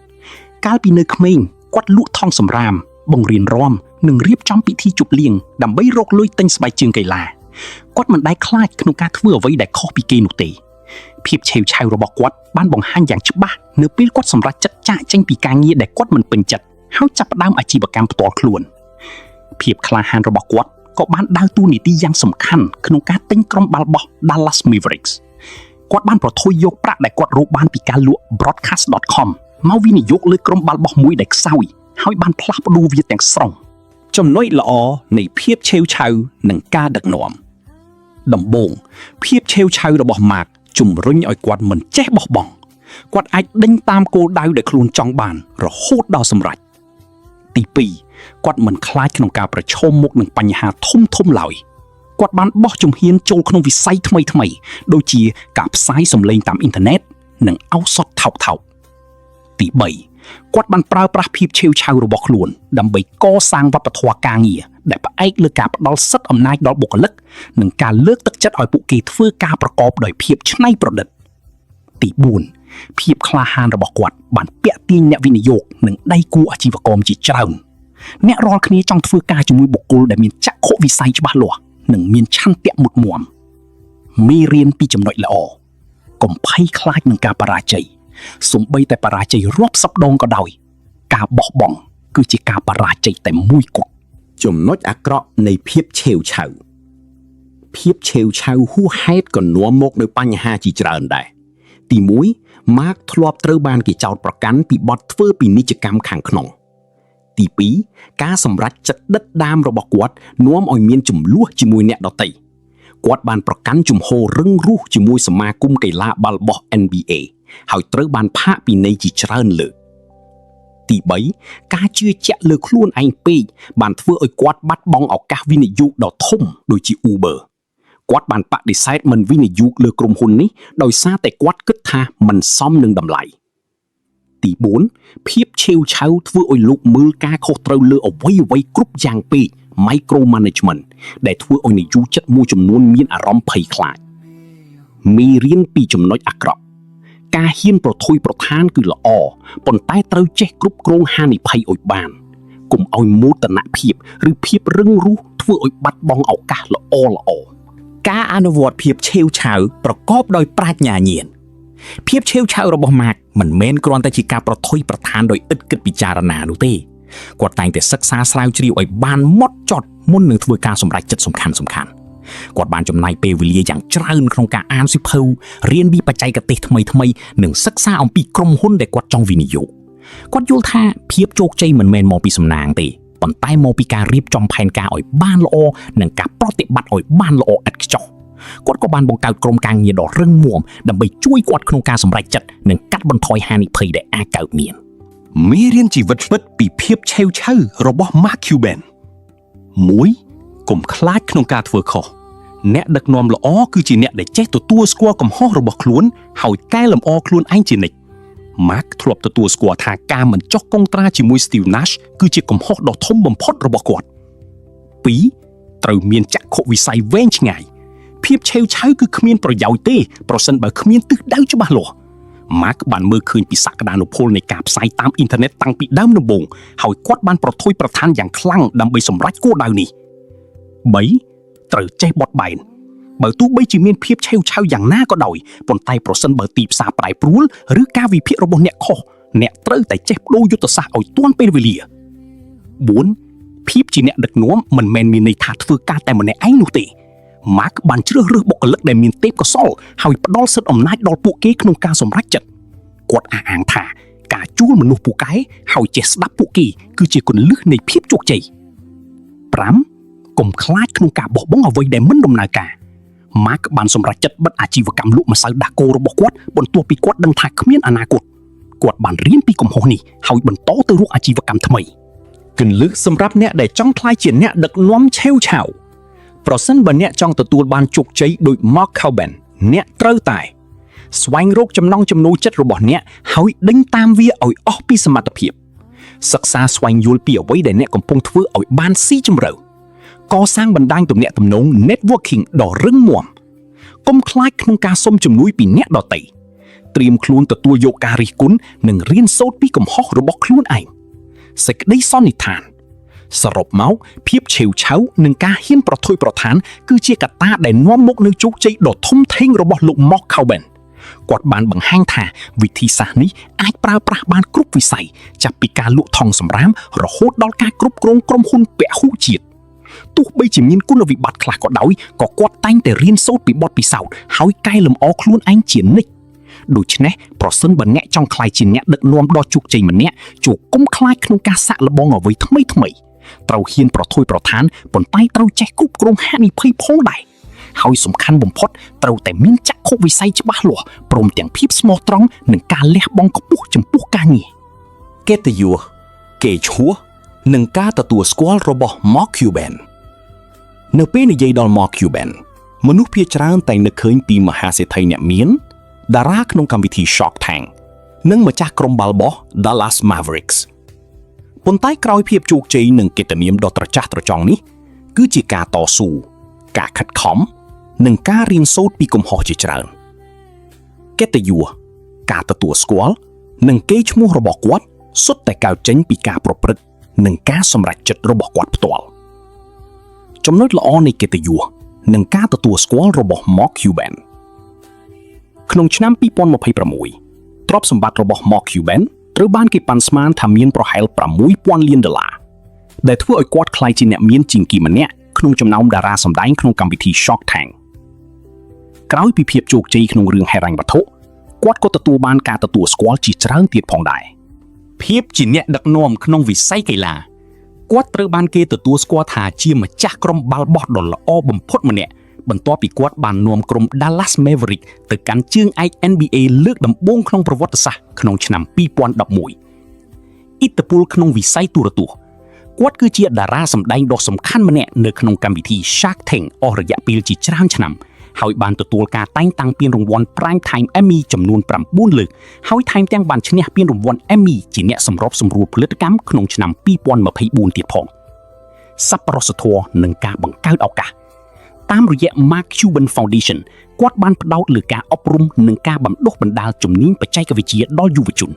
កាលពីនៅក្មេងគាត់លក់ថង់សម្រាមបង្រៀនរាំនិងរៀបចំពិធីជប់លៀងដើម្បីរកលុយទិញស្បែកជើងកីឡាគាត់មិនដែលខ្លាចក្នុងការធ្វើអ្វីដែលខុសពីគេនោះទេភាពឆេវឆៅរបស់គាត់បានបង្ហាញយ៉ាងច្បាស់នៅពេលគាត់សម្រេចចិត្តចាកចេញពីការងារដែលគាត់មិនពេញចិត្តហើយចាប់ផ្ដើមអាជីវកម្មផ្ទាល់ខ្លួនភាពក្លាហានរបស់គាត់ក៏បានដើរតួនាទីយ៉ាងសំខាន់ក្នុងការទិញក្រុមបាល់បោះ Dallas Mavericks គាត់បានប្រថុយយកប្រាក់ដែលគាត់រកបានពីការលក់ broadcast.com មកវិនិយោគលើក្រុមបាល់បោះមួយដែលខ្សោយហើយបានផ្លាស់ប្ដូរវាទាំងស្រុងចំណុចល្អនៃភាពឆេវឆៅនិងការដឹកនាំដំបូងភាពឆេវឆៅរបស់ Mark ជំរុញឲ្យគាត់មិនចេះបោះបង់គាត់អាចដេញតាមគោលដៅដែលខ្លួនចង់បានរហូតដល់សម្រេចទី2គាត់មិនខ្លាចក្នុងការប្រឈមមុខនឹងបញ្ហាធំឡើយគាត់បានបោះជំហានចូលក្នុងវិស័យថ្មីដូចជាការផ្សាយសម្លេងតាមអ៊ីនធឺណិតនិងឱសថថោកទី3គាត់បានប្រើប្រាស់ភាពឆេវឆៅរបស់ខ្លួនដើម្បីកសាងវប្បធម៌ការងារដែលផ្អែកលើការផ្ដល់សិទ្ធិអំណាចដល់បុគ្គលិកនិងការលើកទឹកចិត្តឲ្យពួកគេធ្វើការប្រកបដោយភាពច្នៃប្រឌិត ទី4ភាពក្លាហានរបស់គាត់បានពាក់ទាញអ្នកវិនិយោគនិងដៃគូអាជីវកម្មជាច្រើនអ្នករាល់គ្នាចង់ធ្វើការជាមួយបុគ្គលដែលមានចក្ខុវិស័យច្បាស់លាស់និងមានឆន្ទៈមុតមមមេរៀនពីចំណុចល្អកុំភ័យខ្លាចនឹងការបរាជ័យសូម្បីតែបរាជ័យរាប់សិបដងក៏ដោយការបោះបង់គឺជាការបរាជ័យតែមួយគត់ចំណុចអាក្រក់នៃភាពឆេវឆាវភាពឆេវឆាវហួសហេតុក៏នាំមកនៅបញ្ហាជាច្រើនដែរទី1 Mark ធ្លាប់ត្រូវបានគេចោទប្រកាន់ពីបទធ្វើពាណិជ្ជកម្មខាងក្នុងទី2ការសម្រេចចិត្តដិតដាមរបស់គាត់នាំឲ្យមានចំនួនជាមួយអ្នកដទៃគាត់បានប្រកាន់ជំហររឹងរូសជាមួយសមាគមកីឡាបាល់បោះ NBA ហើយត្រូវបានផាកពិន័យជាច្រើនលើកទី3ការជឿជាក់លើខ្លួនឯងពេកបានធ្វើឲ្យគាត់បាត់បង់ឱកាសវិនិយោគដ៏ធំដូចជា Uber គាត់បានបដិសេធមិនវិនិយោគលើក្រុមហ៊ុននេះដោយសារតែគាត់គិតថាមិនសមនឹងតម្លៃទី4ភាពឆេវឆាវធ្វើឲ្យលោកមើលការខុសត្រូវលើអ្វីៗគ្រប់យ៉ាងពេក micro management ដែលធ្វើឲ្យនិយោជិតមួយចំនួនមានអារម្មណ៍ភ័យខ្លាចមេរៀនពីចំណុចអាក្រក់ការហ៊ានប្រថុយប្រថានគឺល្អប៉ុន្តែត្រូវចេះគ្រប់គ្រងហានិភ័យឲ្យបានកុំឲ្យមោទនភាពឬភាពរឹងរូសធ្វើឲ្យបាត់បង់ឱកាសល្អការអនុវត្តភាពឆេវឆាវប្រកបដោយប្រាជ្ញាញាណភាពឆេវឆាវរបស់ Mark មិនមែនគ្រាន់តែជាការប្រថុយប្រថានដោយឥតគិតពិចារណានោះទេគាត់តែងតែសិក្សាស្រាវជ្រាវឲ្យបានម៉ត់ចត់មុននឹងធ្វើការសម្រេចចិត្តសំខាន់គាត់បានចំណាយពេលវេលាយ៉ាងច្រើនក្នុងការអានសៀវភៅរៀនពីបច្ចេកទេសថ្មីៗនិងសិក្សាអំពីក្រុមហ៊ុនដែលគាត់ចង់វិនិយោគគាត់យល់ថាភាពជោគជ័យមិនមែនមកពីសំណាងទេប៉ុន្តែមកពីការរៀបចំផែនការឲ្យបានល្អនិងការប្រតិបត្តិឲ្យបានល្អឥតខ្ចោះគាត់ក៏បានបង្កើតក្រុមការងារដ៏រឹងមាំដើម្បីជួយគាត់ក្នុងការសម្រេចចិត្តនិងកាត់បន្ថយហានិភ័យដែលអាចកើតមានមេរៀនជីវិតពិតពីភាពឆេវឆាវរបស់ Mark Cuban 1. កុំខ្លាចក្នុងការធ្វើខុសអ្នកដឹកនាំល្អគឺជាអ្នកដែលចេះទទួលស្គាល់កំហុសរបស់ខ្លួនហើយកែលម្អខ្លួនឯងជានិច្ច Mark ធ្លាប់ទទួលស្គាល់ថាការមិនចុះកុងត្រាជាមួយ Steve Nash គឺជាកំហុសដ៏ធំបំផុតរបស់គាត់ 2. ត្រូវមានចក្ខុវិស័យវែងឆ្ងាយភាពឆេវឆាវគឺគ្មានប្រយោជន៍ទេប្រសិនបើគ្មានទិសដៅច្បាស់លាស់ Mark បានមើលឃើញពីសក្តានុពលនៃការផ្សាយតាមអ៊ីនធឺណិតតាំងពីដើមដំបូងហើយគាត់បានប្រថុយប្រថានយ៉ាងខ្លាំងដើម្បីសម្រេចគោលដៅនេះ 3. ត្រូវចេះបត់បែនបើទោះបីជាមានភាពឆេវឆាវយ៉ាងណាក៏ដោយប៉ុន្តែប្រសិនបើទីផ្សារប្រែប្រួលឬការវិភាគរបស់អ្នកខុសអ្នកត្រូវតែចេះបដូរយុទ្ធសាស្ត្រឲ្យទាន់ពេលវេលា 4. ភាពជាអ្នកដឹកនាំមិនមែនមានន័យថាធ្វើការតែម្នាក់ឯងនោះទេ Mark បានជ្រើសរើសបុគ្គលិកដែលមានទេពកោសល្យហើយផ្ដល់សិទ្ធិអំណាចដល់ពួកគេក្នុងការសម្រេចចិត្តគាត់អះអាងថាការជួលមនុស្សពូកែហើយចេះស្ដាប់ពួកគេគឺជាគន្លឹះនៃភាពជោគជ័យ 5. កុំខ្លាចក្នុងការបោះបង់អ្វីដែលមិនដំណើរការ Mark បានសម្រេចចិត្តបិទអាជីវកម្មលក់ម្សៅដាកូរបស់គាត់បន្ទាប់ពីគាត់ដឹងថាគ្មានអនាគតគាត់បានរៀនពីកំហុសនេះហើយបន្តទៅរកអាជីវកម្មថ្មីគន្លឹះសម្រាប់អ្នកដែលចង់ក្លាយជាអ្នកដឹកនាំឆេវឆាវប្រសិនបើអ្នកចង់ទទួលបានជោគជ័យដូច Mark Cuban អ្នកត្រូវតែស្វែងរកចំណង់ចំណូលចិត្តរបស់អ្នកហើយដេញតាមវាឲ្យអស់ពីសមត្ថភាពសិក្សាស្វែងយល់ពីអ្វីដែលអ្នកកំពុងធ្វើឲ្យបានស៊ីជម្រៅកសាងបណ្ដាញទំនាក់ទំនង networking ដ៏រឹងមាំកុំខ្លាចក្នុងការសុំជំនួយពីអ្នកដទៃត្រៀមខ្លួនទទួលយកការរិះគន់និងរៀនសូត្រពីកំហុសរបស់ខ្លួនឯងសេចក្តីសន្និដ្ឋានសរុបមកភាពឆេវឆាវនិងការហ៊ានប្រថុយប្រថានគឺជាកត្តាដែលនាំមកនូវជោគជ័យដ៏ធំធេងរបស់លោក Mark Cuban គាត់បានបង្ហាញថាវិធីសាស្ត្រនេះអាចប្រើប្រាស់បានគ្រប់វិស័យចាប់ពីការលក់ថង់សម្រាមរហូតដល់ការគ្រប់គ្រងក្រុមហ៊ុនពហុជាតិទោះបីជាមានគុណវិបត្តិខ្លះក៏ដោយក៏គាត់តែងតែរៀនសូត្រពីបទពិសោធន៍ហើយកែលម្អខ្លួនឯងជានិច្ចដូច្នេះប្រសិនបើអ្នកចង់ក្លាយជាអ្នកដឹកនាំដ៏ជោគជ័យម្នាក់ជួកុំខ្លាចក្នុងការសាក់លបងអ្វីថ្មីត្រូវហ៊ានប្រថុយប្រថានប៉ុន្តែត្រូវចេះគ្រប់គ្រងហានិភ័យផងដែរហើយសំខាន់បំផុតត្រូវតែមានចក្ខុវិស័យច្បាស់លាស់ព្រមទាំងភាពស្មោះត្រង់និងការលះបង់ខ្ពស់ចំពោះការងារកិត្តិយសកេរ្តិ៍ឈ្មោះនិងការទទួលស្គាល់របស់ Mark Cuban នៅពេលនិយាយដល់ Mark Cuban មនុស្សភាគច្រើនតែងនឹកឃើញពីមហាសេដ្ឋីអ្នកមានតារាក្នុងកម្មវិធី Shark Tank និងម្ចាស់ក្រុមបាល់បោះ Dallas Mavericks ប៉ុន្តែក្រោយភាពជោគជ័យនិងកិត្តិនាមដ៏ត្រចះត្រចង់នេះគឺជាការតស៊ូការខិតខំនិងការរៀនសូត្រពីកំហុសជាច្រើនកិត្តិយស ការទទួលស្គាល់និងកេរ្តិ៍ឈ្មោះរបស់គាត់សុទ្ធតែកើតចេញពីការប្រព្រឹត្តនិងការសម្រេចចិត្តរបស់គាត់ផ្ទាល់ចំណុចល្អនៃកិត្តិយសនិងការទទួលស្គាល់របស់ Mark Cuban ក្នុងឆ្នាំ2026ទ្រព្យសម្បត្តិរបស់ Mark Cuban ត្រូវបានគេប៉ាន់ស្មានថាមានប្រហែល$6,000 លានដែលធ្វើឲ្យគាត់ក្លាយជាអ្នកមានជាងគេម្នាក់ក្នុងចំណោមតារាសម្ដែងក្នុងកម្មវិធី Shark Tank ក្រោយពីភាពជោគជ័យក្នុងរឿងហិរញ្ញវត្ថុគាត់ក៏ទទួលបានការទទួលស្គាល់ជាច្រើនទៀតផងដែរភាពជាអ្នកដឹកនាំក្នុងវិស័យកីឡាគាត់ត្រូវបានគេទទួលស្គាល់ថាជាម្ចាស់ក្រុមបាល់បោះដ៏ល្អបំផុតម្នាក់បន្ទាប់ពីគាត់បាននាំក្រុម Dallas Mavericks ទៅកាន់ជើងឯក NBA លើកដំបូងក្នុងប្រវត្តិសាស្ត្រក្នុងឆ្នាំ2011ឥទ្ធិពលក្នុងវិស័យទូរទស្សន៍គាត់គឺជាតារាសម្ដែងដ៏សំខាន់ម្នាក់នៅក្នុងកម្មវិធី Shark Tank អស់រយៈពេលជាច្រើនឆ្នាំហើយបានទទួលការតែងតាំងពានរង្វាន់ Prime Time Emmy ចំនួន9លើកហើយថែមទាំងបានឈ្នះពានរង្វាន់ Emmy ជាអ្នកសម្របសម្រួលផលិតកម្មក្នុងឆ្នាំ2024ទៀតផងសប្បុរសធម៌និងការបង្កើតឱកាសតាមរយៈ Mark Cuban Foundation គាត់បានផ្ដោតលើការអប់រំនិងការបណ្ដុះបណ្ដាលជំនាញបច្ចេកវិទ្យាដល់យុវជន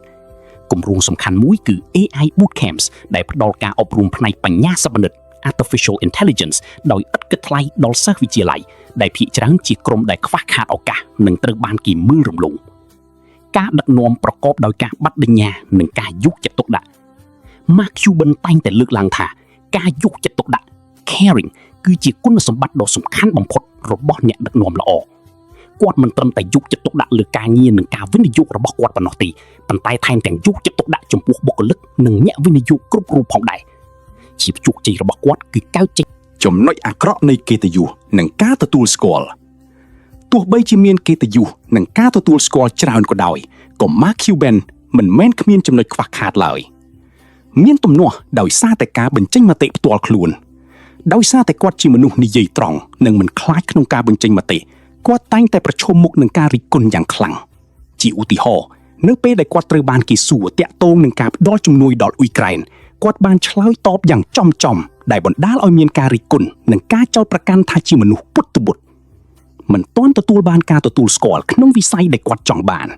គម្រោងសំខាន់មួយគឺ AI Bootcamps ដែលផ្ដល់ការអប់រំផ្នែកបញ្ញាសិប្បនិត Artificial Intelligence ដោយឥតគិតថ្លៃដល់សិស្សវិទ្យាល័យដែលភាគច្រើនជាក្រុមដែលខ្វះខាតឱកាសនិងត្រូវបានគេមើលរំលងការដឹកនាំប្រកបដោយការបដិញ្ញានិងការយកចិត្តទុកដាក់ Mark Cuban តែងតែលើកឡើងថាការយកចិត្តទុកដាក់ caring គឺជាគុណសម្បត្តិដ៏សំខាន់បំផុតរបស់អ្នកដឹកនាំល្អគាត់មិនត្រឹមតែយកចិត្តទុកដាក់លើការងារនិងការវិនិយោគរបស់គាត់ប៉ុណ្ណោះទេប៉ុន្តែថែមទាំងយកចិត្តទុកដាក់ចំពោះបុគ្គលិកនិងអ្នកវិនិយោគគ្រប់រូបផងដែរជាជោគជ័យរបស់គាត់គឺកើតចេញចំណុចអាក្រក់នៃកិត្តិយសនិងការទទួលស្គាល់ទោះបីជាមានកិត្តិយសនិងការទទួលស្គាល់ច្រើនក៏ដោយក៏ Mark Cuban មិនមែនគ្មានចំណុចខ្វះខាតឡើយមានទំនាស់ដោយសារតែការបញ្ចេញមតិផ្ទាល់ខ្លួនដោយសារតែគាត់ជាមនុស្សនិយាយត្រង់និងមិនខ្លាចក្នុងការបញ្ចេញមតិគាត់តែងតែប្រឈមមុខនឹងការរិះគន់យ៉ាងខ្លាំងជាឧទាហរណ៍នៅពេលដែលគាត់ត្រូវបានគេសួរតាក់ទងនឹងការផ្ដល់ជំនួយដល់អ៊ុយក្រែនគាត់បានឆ្លើយតបយ៉ាងចំដែលបណ្ដាលឲ្យមានការរិះគន់និងការចោទប្រកាន់ថាជាមនុស្សពុតបុត្រមិនទាន់ទទួលបានការទទួលស្គាល់ក្នុងវិស័យដែលគាត់ចង់បាន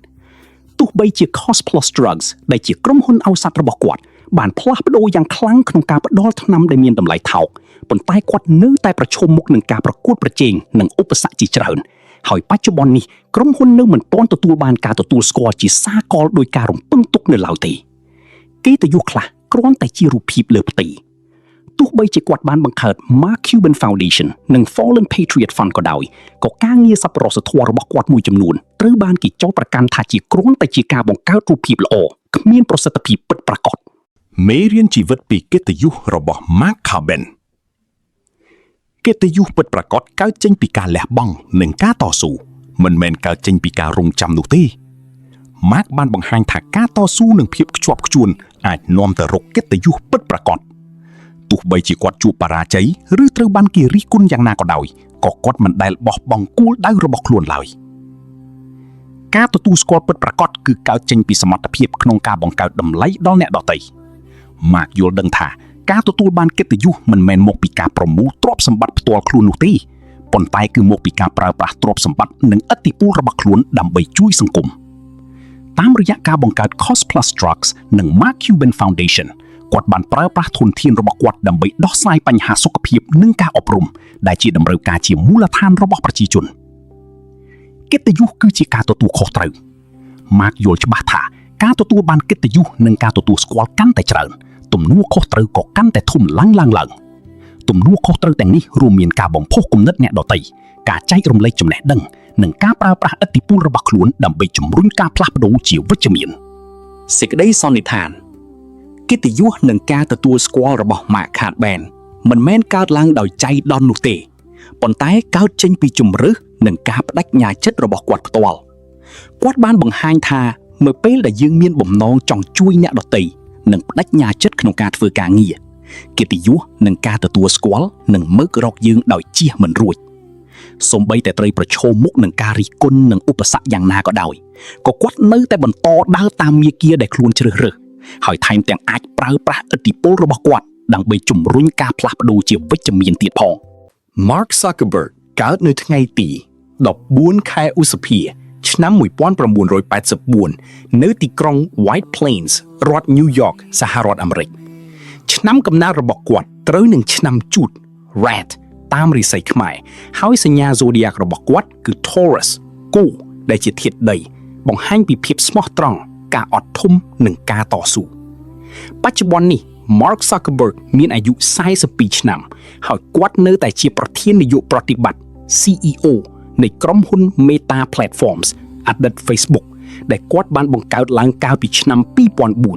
ទោះបីជា Cost Plus Drugs ដែលជាក្រុមហ៊ុនឱសថរបស់គាត់បានផ្លាស់ប្ដូរយ៉ាងខ្លាំងក្នុងការផ្ដល់ថ្នាំដែលមានតម្លៃថោកប៉ុន្តែគាត់នៅតែប្រឈមមុខនឹងការប្រកួតប្រជែងនិងឧបសគ្គជាច្រើនហើយបច្ចុប្បន្ននេះក្រុមហ៊ុននៅមិនទាន់ទទួលបានការទទួលស្គាល់ជាសាកលដោយការរំពឹងទុកនៅឡើយទេកិត្តិយសខ្លះគ្រាន់តែជារូបភាពលើផ្ទៃទោះបីជាគាត់បានបង្កើត Mark Cuban Foundation និង Fallen Patriot Fund ក៏ដោយក៏ការងារសប្បុរសធម៌របស់គាត់មួយចំនួនត្រូវបានគេចោទប្រកាន់ថាជាគ្រាន់តែជាការបង្កើតរូបភាពល្អគ្មានប្រសិទ្ធភាពពិតប្រាកដមេរៀនជីវិតពីកិត្តិយសរបស់ Mark Cuban កិត្តិយសពិតប្រាកដកើតចេញពីការលះបង់និងការតស៊ូមិនមែនកើតចេញពីការរង់ចាំនោះទេ Mark បានបង្ហាញថាការតស៊ូនិងភាពខ្ជាប់ខ្ជួនអាចនាំទៅរកកិត្តិយសពិតប្រាកដទោះបីជាគាត់ជួបបរាជ័យឬត្រូវបានគេរិះគន់យ៉ាងណាក៏ដោយក៏គាត់មិនដែលបោះបង់គោលដៅរបស់ខ្លួនឡើយការទទួលស្គាល់ពិតប្រាកដគឺកើតចេញពីសមត្ថភាពក្នុងការបង្កើតតម្លៃដល់អ្នកដទៃ Mark យល់ដឹងថាការទទួលបានកិត្តិយសមិនមែនមកពីការប្រមូលទ្រព្យសម្បត្តិផ្ទាល់ខ្លួននោះទេប៉ុន្តែគឺមកពីការប្រើប្រាស់ទ្រព្យសម្បត្តិនិងឥទ្ធិពលរបស់ខ្លួនដើម្បីជួយសង្គមតាមរយៈការបង្កើត Cost Plus Drugs និង Mark Cuban Foundation គាត់បានប្រើប្រាស់ធនធានរបស់គាត់ដើម្បីដោះស្រាយបញ្ហាសុខភាពនិងការអប់រំដែលជាតម្រូវការជាមូលដ្ឋានរបស់ប្រជាជនកិត្តិយសគឺជាការទទួលខុសត្រូវ Mark យល់ច្បាស់ថាការទទួលបានកិត្តិយសនិងការទទួលស្គាល់កាន់តែច្រើនទំនួលខុសត្រូវក៏កាន់តែធំឡើងទំនួលខុសត្រូវទាំងនេះរួមមានការបំផុសគំនិតអ្នកដទៃការចែករំលែកចំណេះដឹងនិងការប្រើប្រាស់ឥទ្ធិពលរបស់ខ្លួនដើម្បីជំរុញការផ្លាស់ប្ដូរជាវិជ្ជមានសេចក្តីសន្និដ្ឋានកិត្តិយសនិងការទទួលស្គាល់របស់ Mark Cuban មិនមែនកើតឡើងដោយចៃដន្យនោះទេប៉ុន្តែកើតចេញពីជំរឿសនិងការបដិញ្ញាចិត្តរបស់គាត់ផ្ទាល់គាត់បានបង្ហាញថានៅពេលដែលយើងមានបំណងចង់ជួយអ្នកដទៃនិងបដិញ្ញាចិត្តក្នុងការធ្វើការងារកិត្តិយសនិងការទទួលស្គាល់នឹងមើលរកយើងដោយជៀសមិនរួចសូម្បីតែត្រូវប្រឈមមុខនឹងការរិះគន់និងឧបសគ្គយ៉ាងណាក៏ដោយក៏គាត់នៅតែបន្តដើរតាមមាគ៌ាដែលខ្លួនជ្រើសរើសហើយថែមទាំងអាចប្រើប្រាស់ឥទ្ធិពលរបស់គាត់ដើម្បីជំរុញការផ្លាស់ប្ដូរជាវិជ្ជមានទៀតផង Mark Zuckerberg កើតនៅថ្ងៃទី14 ខែឧសភា ឆ ឆ្នាំ1984នៅទីក្រុង White Plains រដ្ឋ New York សហរដ្ឋអាមេរិកឆ្នាំកំណើតរបស់គាត់ត្រូវនឹងឆ្នាំជូត Rat តាមរាសីខ្មែរហើយសញ្ញា zodiac របស់គាត់គឺ Taurus គោដែលជាធាតុដីបង្ហាញពីភាពស្មោះត្រង់ការអត់ធំនិងការតស៊ូបច្ចុប្បន្ននេះ Mark Zuckerberg មានអាយុ42ឆ្នាំហើយគាត់នៅតែជាប្រធាននាយកប្រតិបត្តិ CEO នៃក្រុមហ៊ុន Meta Platforms អតីត Facebook ដែលគាត់បានបង្កើតឡើងកាលពីឆ្នាំ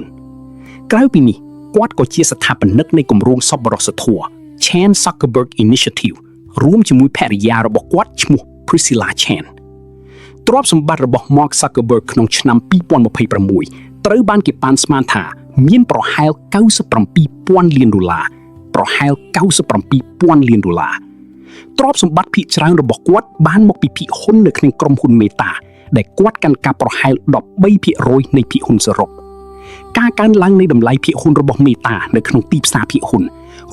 2004ក្រៅពីនេះគាត់ក៏ជាស្ថាបនិកនៃគម្រោងសប្បុរសធម៌ Chan Zuckerberg Initiative រួមជាមួយភរិយារបស់គាត់ឈ្មោះ Priscilla Chan ទ្រព្យសម្បត្តិរបស់ Mark Zuckerberg ក្នុងឆ្នាំ2026ត្រូវបានគេប៉ាន់ស្មានថាមានប្រហែល$97,000 លានប្រហែល$97,000 លានទ្រព្យសម្បត្តិភាគច្រើនរបស់គាត់បានមកពីភាគហ៊ុននៅក្នុងក្រុមហ៊ុន Meta ដែលគាត់កាន់កាប់ប្រហែល 13% នៃភាគហ៊ុនសរុបការកើនឡើងនៃតម្លៃភាគហ៊ុនរបស់ Meta នៅក្នុងទីផ្សារភាគហ៊ុន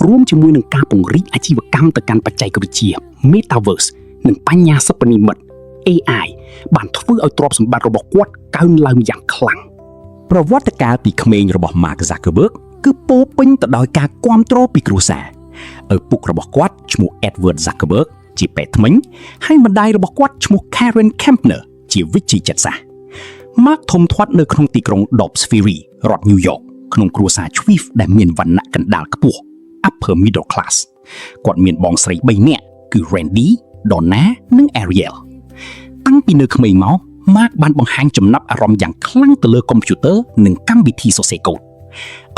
រួមជាមួយនឹងការពង្រីកអាជីវកម្មទៅកាន់បច្ចេកវិទ្យា Metaverse និងបញ្ញាសិប្បនិម្មិត AI បានធ្វើឲ្យទ្រព្យសម្បត្តិរបស់គាត់កើនឡើងយ៉ាងខ្លាំងប្រវត្តិកាលពីក្មេងរបស់ Mark Zuckerberg គឺពោរពេញទៅដោយការគាំទ្រពីគ្រួសារឪពុករបស់គាត់ឈ្មោះ Edward Zuckerberg ជាពេទ្យធ្មេញហើយម្ដាយរបស់គាត់ឈ្មោះ Karen Kempner ជាវិទ្យាចិត្តសាស្ត្រ Mark ធំធាត់នៅក្នុងទីក្រុង Dobbs Ferry រដ្ឋ New York ក្នុងគ្រួសារជ្វីហ្វដែលមានវណ្ណៈកណ្ដាលខ្ពស់ Upper Middle Class គាត់មានបងស្រី3នាក់គឺ Randy, Donna និង Ariel តាំងពីនៅក្មេងមក Mark បានបង្ហាញចំណាប់អារម្មណ៍យ៉ាងខ្លាំងទៅលើកុំព្យូទ័រនិងកម្មវិធីសរសេរកូដ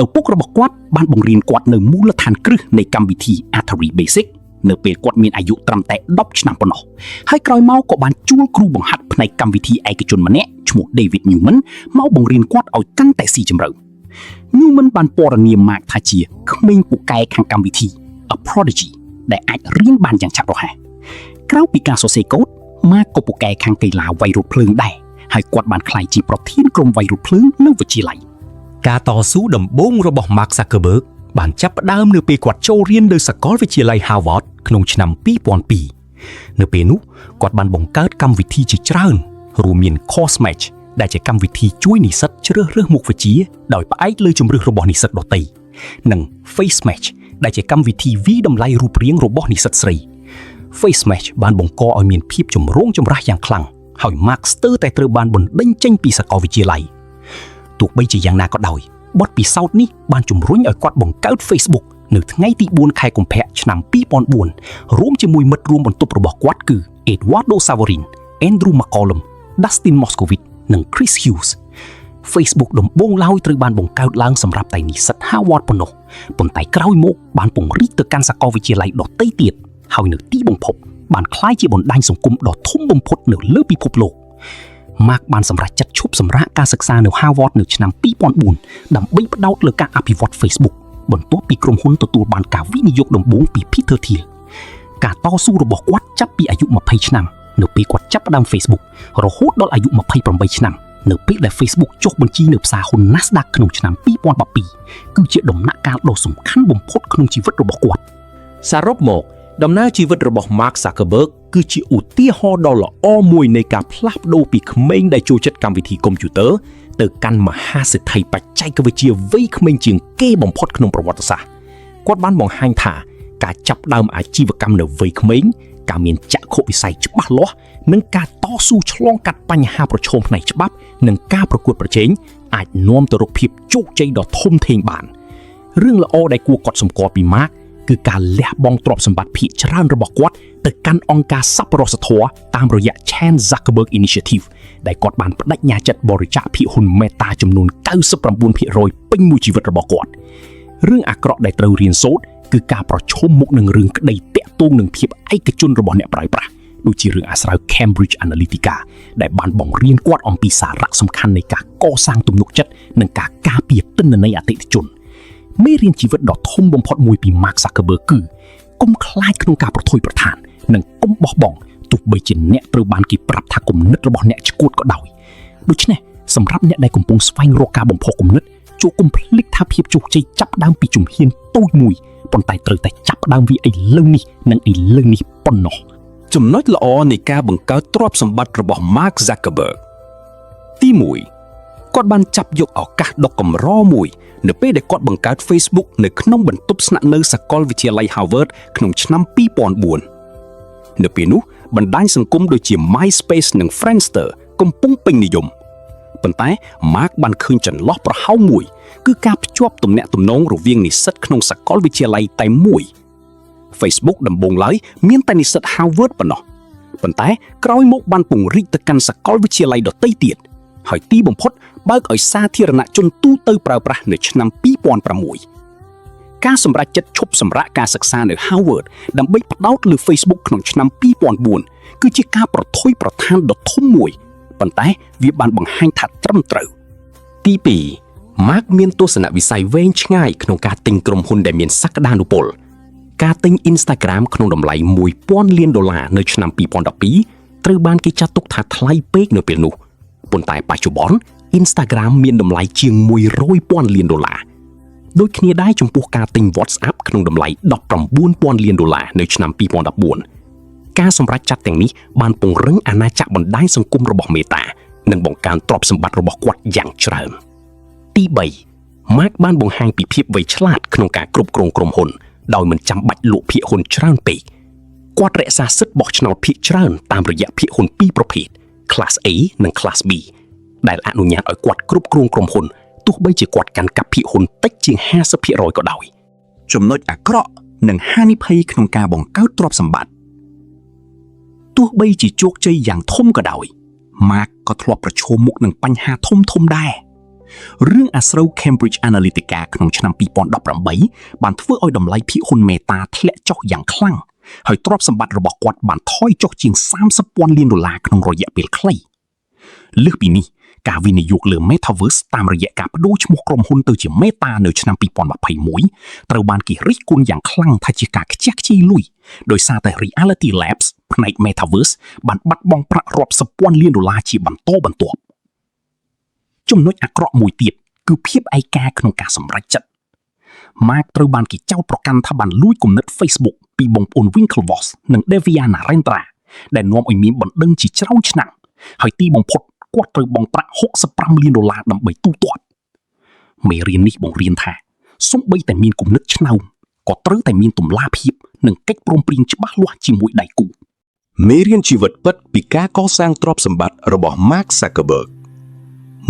ឪពុករបស់គាត់បានបង្រៀនគាត់នៅមូលដ្ឋានគ្រឹះនៃកម្មវិធី Atari Basic នៅពេលគាត់មានអាយុត្រឹមតែ10ឆ្នាំប៉ុណ្ណោះហើយក្រោយមកក៏បានជួលគ្រូបង្ហាត់ផ្នែកកម្មវិធីឯកជនម្នាក់ឈ្មោះ David Newman មកបង្រៀនគាត់ឲ្យកាន់តែស៊ីជម្រៅ Newman បានពណ៌នាម Mark ថាជាក្មេងពូកែខាងកម្មវិធី A Prodigy ដែលអាចរៀនបានយ៉ាងឆាប់រហ័សក្រៅពីការសរសេរកូដ Mark ក៏ពូកែខាងកីឡាវាយរថភ្លើងដែរហើយគាត់បានក្លាយជាប្រធានក្រុមវាយរថភ្លើងនៅវិទ្យាល័យការតស៊ូដំបូងរបស់ Mark Zuckerberg បានចាប់ផ្ដើមនៅពេលគាត់ចូលរៀននៅសាកលវិទ្យាល័យ Harvard ក្នុងឆ្នាំ2002នៅពេលនោះគាត់បានបង្កើតកម្មវិធីជាច្រើនរួមមាន Course Match ដែលជាកម្មវិធីជួយនិស្សិតជ្រើសរើសមុខវិជ្ជាដោយផ្អែកលើជម្រើសរបស់និស្សិតដទៃនិង Face Match ដែលជាកម្មវិធីវាយតម្លៃរូបរាងរបស់និស្សិតស្រី Face Match បានបង្កឲ្យមានភាពចម្រូងចម្រាសយ៉ាងខ្លាំងហើយ Mark ស្ទើរតែត្រូវបានបណ្ដេញចេញពីសាកលវិទ្យាល័យទោះបីជាយ៉ាងណាក៏ដោយបទពិសោធន៍នេះបានជំរុញឲ្យគាត់បង្កើត Facebook នៅថ្ងៃទី4ខែកុម្ភៈឆ្នាំ2004រួមជាមួយមិត្តរួមបន្ទប់របស់គាត់គឺ Eduardo Saverin, Andrew McCollum, Dustin Moskovitz និង Chris Hughes Facebook ដំបូងឡើយត្រូវបានបង្កើតឡើងសម្រាប់តែនិស្សិត Harvard ប៉ុណ្ណោះប៉ុន្តែក្រោយមកបានពង្រីកទៅកាន់សាកលវិទ្យាល័យដទៃទៀតហើយនៅទីបំផុតបានក្លាយជាបណ្ដាញសង្គមដ៏ធំបំផុតនៅលើពិភពលោក Mark បានសម្រេចចាត់ឈប់សម្រាកការសិក្សានៅ Harvard នៅឆ្នាំ2004ដើម្បីផ្ដោតលើការអភិវឌ្ឍ Facebook បន្ទាប់ពីក្រុមហ៊ុនទទួលបានការវិនិយោគដំបូងពី Peter Thiel ការតស៊ូរបស់គាត់ចាប់ពីអាយុ20ឆ្នាំនៅពេលគាត់ចាប់ផ្ដើម Facebook រហូតដល់អាយុ28ឆ្នាំនៅពេលដែល Facebook ចុះបញ្ជីនៅផ្សារហ៊ុន Nasdaq ក្នុងឆ្នាំ2012គឺជាដំណាក់កាលដ៏សំខាន់បំផុតក្នុងជីវិតរបស់គាត់សរុបមកដំណើរជីវិតរបស់ Mark Zuckerberg គឺជាឧទាហរណ៍ដ៏ល្អមួយនៃការផ្លាស់ប្ដូរពីក្មេងដែលចូលចិត្តកម្មវិធីកុំព្យូទ័រទៅកាន់មហាសេដ្ឋីបច្ចេកវិទ្យាវ័យក្មេងជាងគេបំផុតក្នុងប្រវត្តិសាស្ត្រគាត់បានបង្ហាញថាការចាប់ផ្ដើមអាជីវកម្មនៅវ័យក្មេងការមានចក្ខុវិស័យច្បាស់លាស់និងការតស៊ូឆ្លងកាត់បញ្ហាប្រឈមផ្នែកច្បាប់និងការប្រកួតប្រជែងអាចនាំទៅរកភាពជោគជ័យដ៏ធំធេងបានរឿងល្អដែលគួរកត់សម្គាល់ពី Mark គឺការលះបង់ទ្រព្យសម្បត្តិភាគច្រើនរបស់គាត់ទៅកាន់អង្គការសប្បុរសធម៌តាមរយៈ Chan Zuckerberg Initiative ដែលគាត់បានបដិញ្ញាចិត្តបរិច្ចាគភាគហ៊ុន Meta ចំនួន 99% ពេញមួយជីវិតរបស់គាត់រឿងអាក្រក់ដែលត្រូវរៀនសូត្រគឺការប្រឈមមុខនឹងរឿងក្តីតាក់ទងនឹងភាពឯកជនរបស់អ្នកប្រើប្រាស់ដូចជារឿងអាស្រាវ Cambridge Analytica ដែលបានបង្រៀនគាត់អំពីសារៈសំខាន់នៃការកសាងទំនុកចិត្តនិងការការពារទិន្នន័យអតិថិជនមេរៀនជីវិតដ៏ធំបំផុតមួយពី Mark Zuckerberg គឺកុំខ្លាចក្នុងការប្រថុយប្រថាននិងកុំបោះបង់ទោះបីជាអ្នកត្រូវបានគេប្រាប់ថាគំនិតរបស់អ្នកឆ្កួតក៏ដោយដូច្នេះសម្រាប់អ្នកដែលកំពុងស្វែងរកការបំផុសគំនិតចូលកុំភ្លេចថាភាពជោគជ័យចាប់ផ្ដើមពីជំហានតូចមួយប៉ុន្តែត្រូវតែចាប់ផ្ដើមវាឥឡូវនេះនិងឥឡូវនេះប៉ុណ្ណោះ ចំណុចល្អនៃការបង្កើតទ្រព្យសម្បត្តិរបស់ Mark Zuckerberg ទី1គាត់បានចាប់យកឱកាសដ៏កម្រមួយនៅពេលដែលគាត់បង្កើត Facebook នៅក្នុងបន្ទប់ស្នាក់នៅសាកលវិទ្យាល័យ Harvard ក្នុងឆ្នាំ2004នៅពេលនោះបណ្ដាញសង្គមដូចជា MySpace និង Friendster កំពុងពេញនិយមប៉ុន្តែ Mark បានឃើញចន្លោះប្រហោងមួយគឺការភ្ជាប់ទំនាក់ទំនងរវាងនិស្សិតក្នុងសាកលវិទ្យាល័យតែមួយ Facebook ដំបូងឡើយមានតែនិស្សិត Harvard ប៉ុណ្ណោះប៉ុន្តែក្រោយមកបានពង្រីកទៅកាន់សាកលវិទ្យាល័យដទៃទៀតហើយទីបំផុតបើកឲ្យសាធារណជនទូទៅប្រើប្រាស់នៅឆ្នាំ2006ការសម្រេចចិត្តឈប់សម្រាកការសិក្សានៅ Harvard ដើម្បីផ្ដោតលើ Facebook ក្នុងឆ្នាំ2004គឺជាការប្រថុយប្រថានដ៏ធំមួយប៉ុន្តែវាបានបង្ហាញថាត្រឹមត្រូវទី2 Mark មានទស្សនវិស័យវែងឆ្ងាយក្នុងការទិញក្រុមហ៊ុនដែលមានសក្តានុពលការទិញ Instagram ក្នុងតម្លៃ$1000 លាននៅឆ្នាំ2012ត្រូវបានគេចាត់ទុកថាថ្លៃពេកនៅពេលនោះប៉ុន្តែបច្ចុប្បន្ន Instagram មានតម្លៃជាង$100,000 លានដូចគ្នាដែរចំពោះការទិញ WhatsApp ក្នុងតម្លៃ$19,000 លាននៅឆ្នាំ2014ការសម្រេចចិត្តទាំងនេះបានពង្រឹងអាណាចក្របណ្ដាញសង្គមរបស់ Meta និងបង្កើនទ្រព្យសម្បត្តិរបស់គាត់យ៉ាងច្រើនទី3 Mark បានបង្ហាញពីភាពវៃឆ្លាតក្នុងការគ្រប់គ្រងក្រុមហ៊ុនដោយមិនចាំបាច់លក់ភាគហ៊ុនច្រើនពេកគាត់រក្សាសិទ្ធិបោះឆ្នោតភាគច្រើនតាមរយៈភាគហ៊ុនពីរប្រភេទ Class A និង Class B ដែលអនុញ្ញាតឲ្យគាត់គ្រប់គ្រងក្រុមហ៊ុនទោះបីជាគាត់កាន់កាប់ភាគហ៊ុនតិចជាង 50% ក៏ដោយចំណុចអាក្រក់និងហានិភ័យក្នុងការបង្កើតទ្រព្យសម្បត្តិទោះបីជាជោគជ័យយ៉ាងធំក៏ដោយ Mark ក៏ធ្លាប់ប្រឈមមុខនឹងបញ្ហាធំដែររឿងអាស្រូវ Cambridge Analytica ក្នុងឆ្នាំ2018បានធ្វើឲ្យតម្លៃភាគហ៊ុន Meta ធ្លាក់ចុះយ៉ាងខ្លាំងហើយទ្រព្យសម្បត្តិរបស់គាត់បានថយចុះជាង$30,000 លានក្នុងរយៈពេលខ្លីលើសពីនេះការវិនិយោគលើ Metaverse តាមរយៈការបដូរឈ្មោះក្រុមហ៊ុនទៅជា Meta នៅឆ្នាំ2021ត្រូវបានគេរិះគន់យ៉ាងខ្លាំងថាជាការខ្ជះខ្ជាយលុយដោយសារតែ Reality Labs ផ្នែក Metaverse បានបាត់បង់ប្រាក់រាប់សិបពាន់លាន$ជាបន្តបន្ទាប់ចំណុចអាក្រក់មួយទៀតគឺភាពឯកាក្នុងការសម្រេចចិត្ត Mark ត្រូវបានគេចោទប្រកាន់ថាបានលួចគំនិត Facebook ពីបងប្អូន Winklevoss និង Deviana Narendra ដែលនាំឲ្យមានបណ្ដឹងជាច្រើនឆ្នាំហើយទីបំផុតគាត់ត្រូវបង់ប្រាក់$65 លានដើម្បីទូទាត់មេរៀននេះបង្រៀនថាសូម្បីតែមានគំនិតឆ្នើមក៏ត្រូវតែមានតម្លាភាពនិងកិច្ចព្រមព្រៀងច្បាស់លាស់ជាមួយដៃគូមេរៀនជីវិតពិតពីការកសាងទ្រព្យសម្បត្តិរបស់ Mark Zuckerberg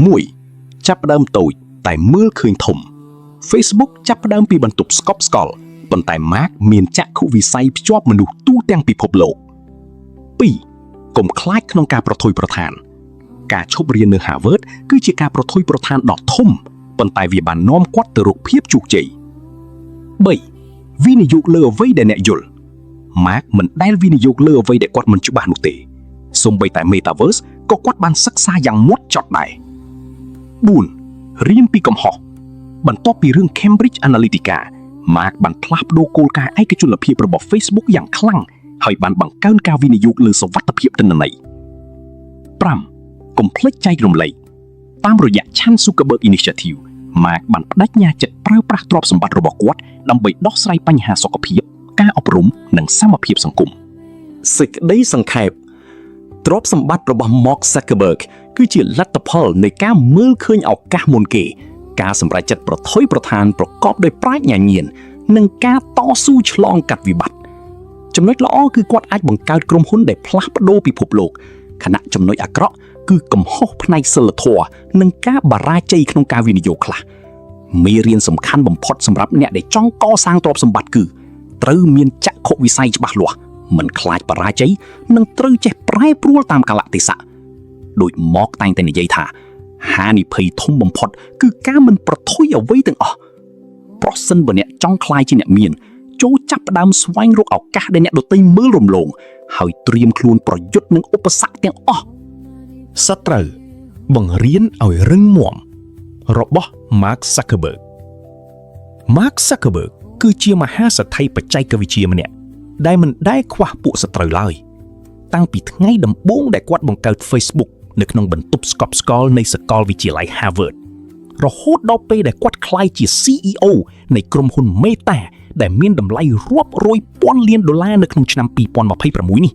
1. ចាប់ផ្ដើមតូចតែមើលឃើញធំ Facebook ចាប់ផ្ដើមពីបន្ទប់ស្កប់ស្កល់ប៉ុន្តែ Mark មានចក្ខុវិស័យភ្ជាប់មនុស្សទូទាំងពិភពលោក 2. កុំខ្លាចក្នុងការប្រថុយប្រថានការឈប់រៀននៅ Harvard គឺជាការប្រថុយប្រថានដ៏ធំប៉ុន្តែវាបាននាំគាត់ទៅរកភាពជោគជ័យ 3. វិនិយោគលើអ្វីដែលអ្នកយល់ Mark មិនដែលវិនិយោគលើអ្វីដែលគាត់មិនច្បាស់នោះទេសូម្បីតែ Metaverse ក៏គាត់បានសិក្សាយ៉ាងម៉ត់ចត់ដែរ 4. រៀនពីកំហុសបន្ទាប់ពីរឿង Cambridge Analytica Mark បានផ្លាស់ប្ដូរគោលការណ៍ឯកជនភាពរបស់ Facebook យ៉ាងខ្លាំងហើយបានបង្កើនការវិនិយោគលើសុវត្ថិភាពទិន្នន័យ 5. កុំភ្លេចចែករំលែកតាមរយៈ Chan Zuckerberg Initiative Mark បានបដិញ្ញាចិត្តប្រើប្រាស់ទ្រព្យសម្បត្តិរបស់គាត់ដើម្បីដោះស្រាយបញ្ហាសុខភាពការអប់រំនិងសមភាពសង្គមសេចក្តីសង្ខេបទ្រព្យសម្បត្តិរបស់ Mark Zuckerberg គឺជាលទ្ធផលនៃការមើលឃើញឱកាសមុនគេការសម្រេចចិត្តប្រថុយប្រថានប្រកបដោយប្រាជ្ញាញាណនិងការតស៊ូឆ្លងកាត់វិបត្តិចំណុចល្អគឺគាត់អាចបង្កើតក្រុមហ៊ុនដែលផ្លាស់ប្ដូរពិភពលោកខណៈចំណុចអាក្រក់គឺកំហុសផ្នែកសីលធម៌និងការបរាជ័យក្នុងការវិនិយោគខ្លះមេរៀនសំខាន់បំផុតសម្រាប់អ្នកដែលចង់កសាងទ្រព្យសម្បត្តិគឺត្រូវមានចក្ខុវិស័យច្បាស់លាស់មិនខ្លាចបរាជ័យនិងត្រូវចេះប្រែប្រួលតាមកាលៈទេសៈដោយមកតែងតែនិយាយថាហានិភ័យធំបំផុតគឺការមិនប្រថុយអ្វីទាំងអស់ប្រសិនបើអ្នកចង់ក្លាយជាអ្នកមានចូលចាប់ផ្ដើមស្វែងរកឱកាសដែលអ្នកដទៃមើលរំលងហើយត្រៀមខ្លួនប្រយុទ្ធនឹងឧបសគ្គទាំងអស់សត្រូវបង្រៀនឲ្យរឹងមាំរបស់ Mark Zuckerberg Mark Zuckerberg គឺជាមហាសេដ្ឋីបច្ចេកវិទ្យាម្នាក់ដែលមិនដែលខ្វះពួកសត្រូវឡើយតាំងពីថ្ងៃដំបូងដែលគាត់បង្កើត Facebook នៅក្នុងបន្ទប់ស្កប់ស្កល់នៃសាកលវិទ្យាល័យ Harvard រហូតដល់ពេលដែលគាត់ក្លាយជា CEO នៃក្រុមហ៊ុន Meta ដែលមានតម្លៃរាប់រយពាន់លាន$នៅក្នុងឆ្នាំ2026នេះ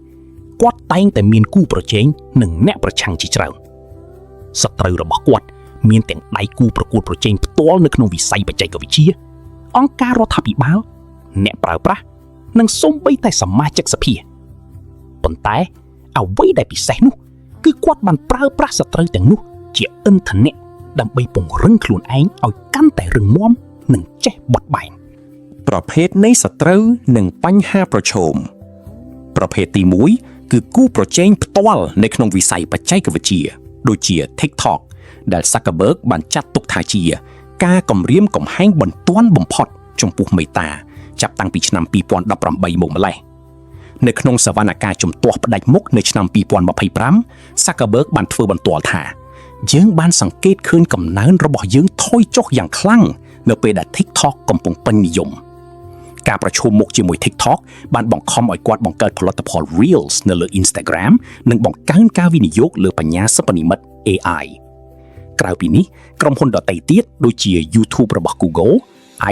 គាត់តែងតែមានគូប្រជែងនិងអ្នកប្រឆាំងជាច្រើនសត្រូវរបស់គាត់មានទាំងដៃគូប្រកួតប្រជែងផ្ទាល់នៅក្នុងវិស័យបច្ចេកវិទ្យាអង្គការរដ្ឋាភិបាលអ្នកប្រើប្រាស់និងសូម្បីតែសមាជិកសភាប៉ុន្តែអ្វីដែលពិសេសនោះគឺគាត់បានប្រើប្រាស់សត្រូវទាំងនោះជាឥន្ធនៈដើម្បីពង្រឹងខ្លួនឯងឲ្យកាន់តែរឹងមាំនិងចេះបត់បែនប្រភេទនៃសត្រូវនិងបញ្ហាប្រឈមប្រភេទទី1គឺគូប្រជែងផ្ទាល់នៅក្នុងវិស័យបច្ចេកវិទ្យាដូចជា TikTok ដែល Zuckerberg បានចាត់ទុកថាជាការគំរាមកំហែងបន្ទាន់បំផុតចំពោះ Meta ចាប់តាំងពីឆ្នាំ2018មកម្លេះនៅក្នុងសវនកម្មជំទាស់ផ្ដាច់មុខនៅឆ្នាំ2025 Zuckerberg បានធ្វើបន្ទាល់ថាយើងបានសង្កេតឃើញកំណើនរបស់យើងថយចុះយ៉ាងខ្លាំងនៅពេលដែល TikTok កំពុងពេញនិយមការប្រឈមមុខជាមួយ TikTok បានបង្ខំឲ្យគាត់បង្កើតផលិតផល Reels នៅលើ Instagram និងបង្កើនការវិនិយោគលើបញ្ញាសិប្បនិម្មិត AI ក្រៅពីនេះក្រុមហ៊ុនដទៃទៀតដូចជា YouTube របស់ Google,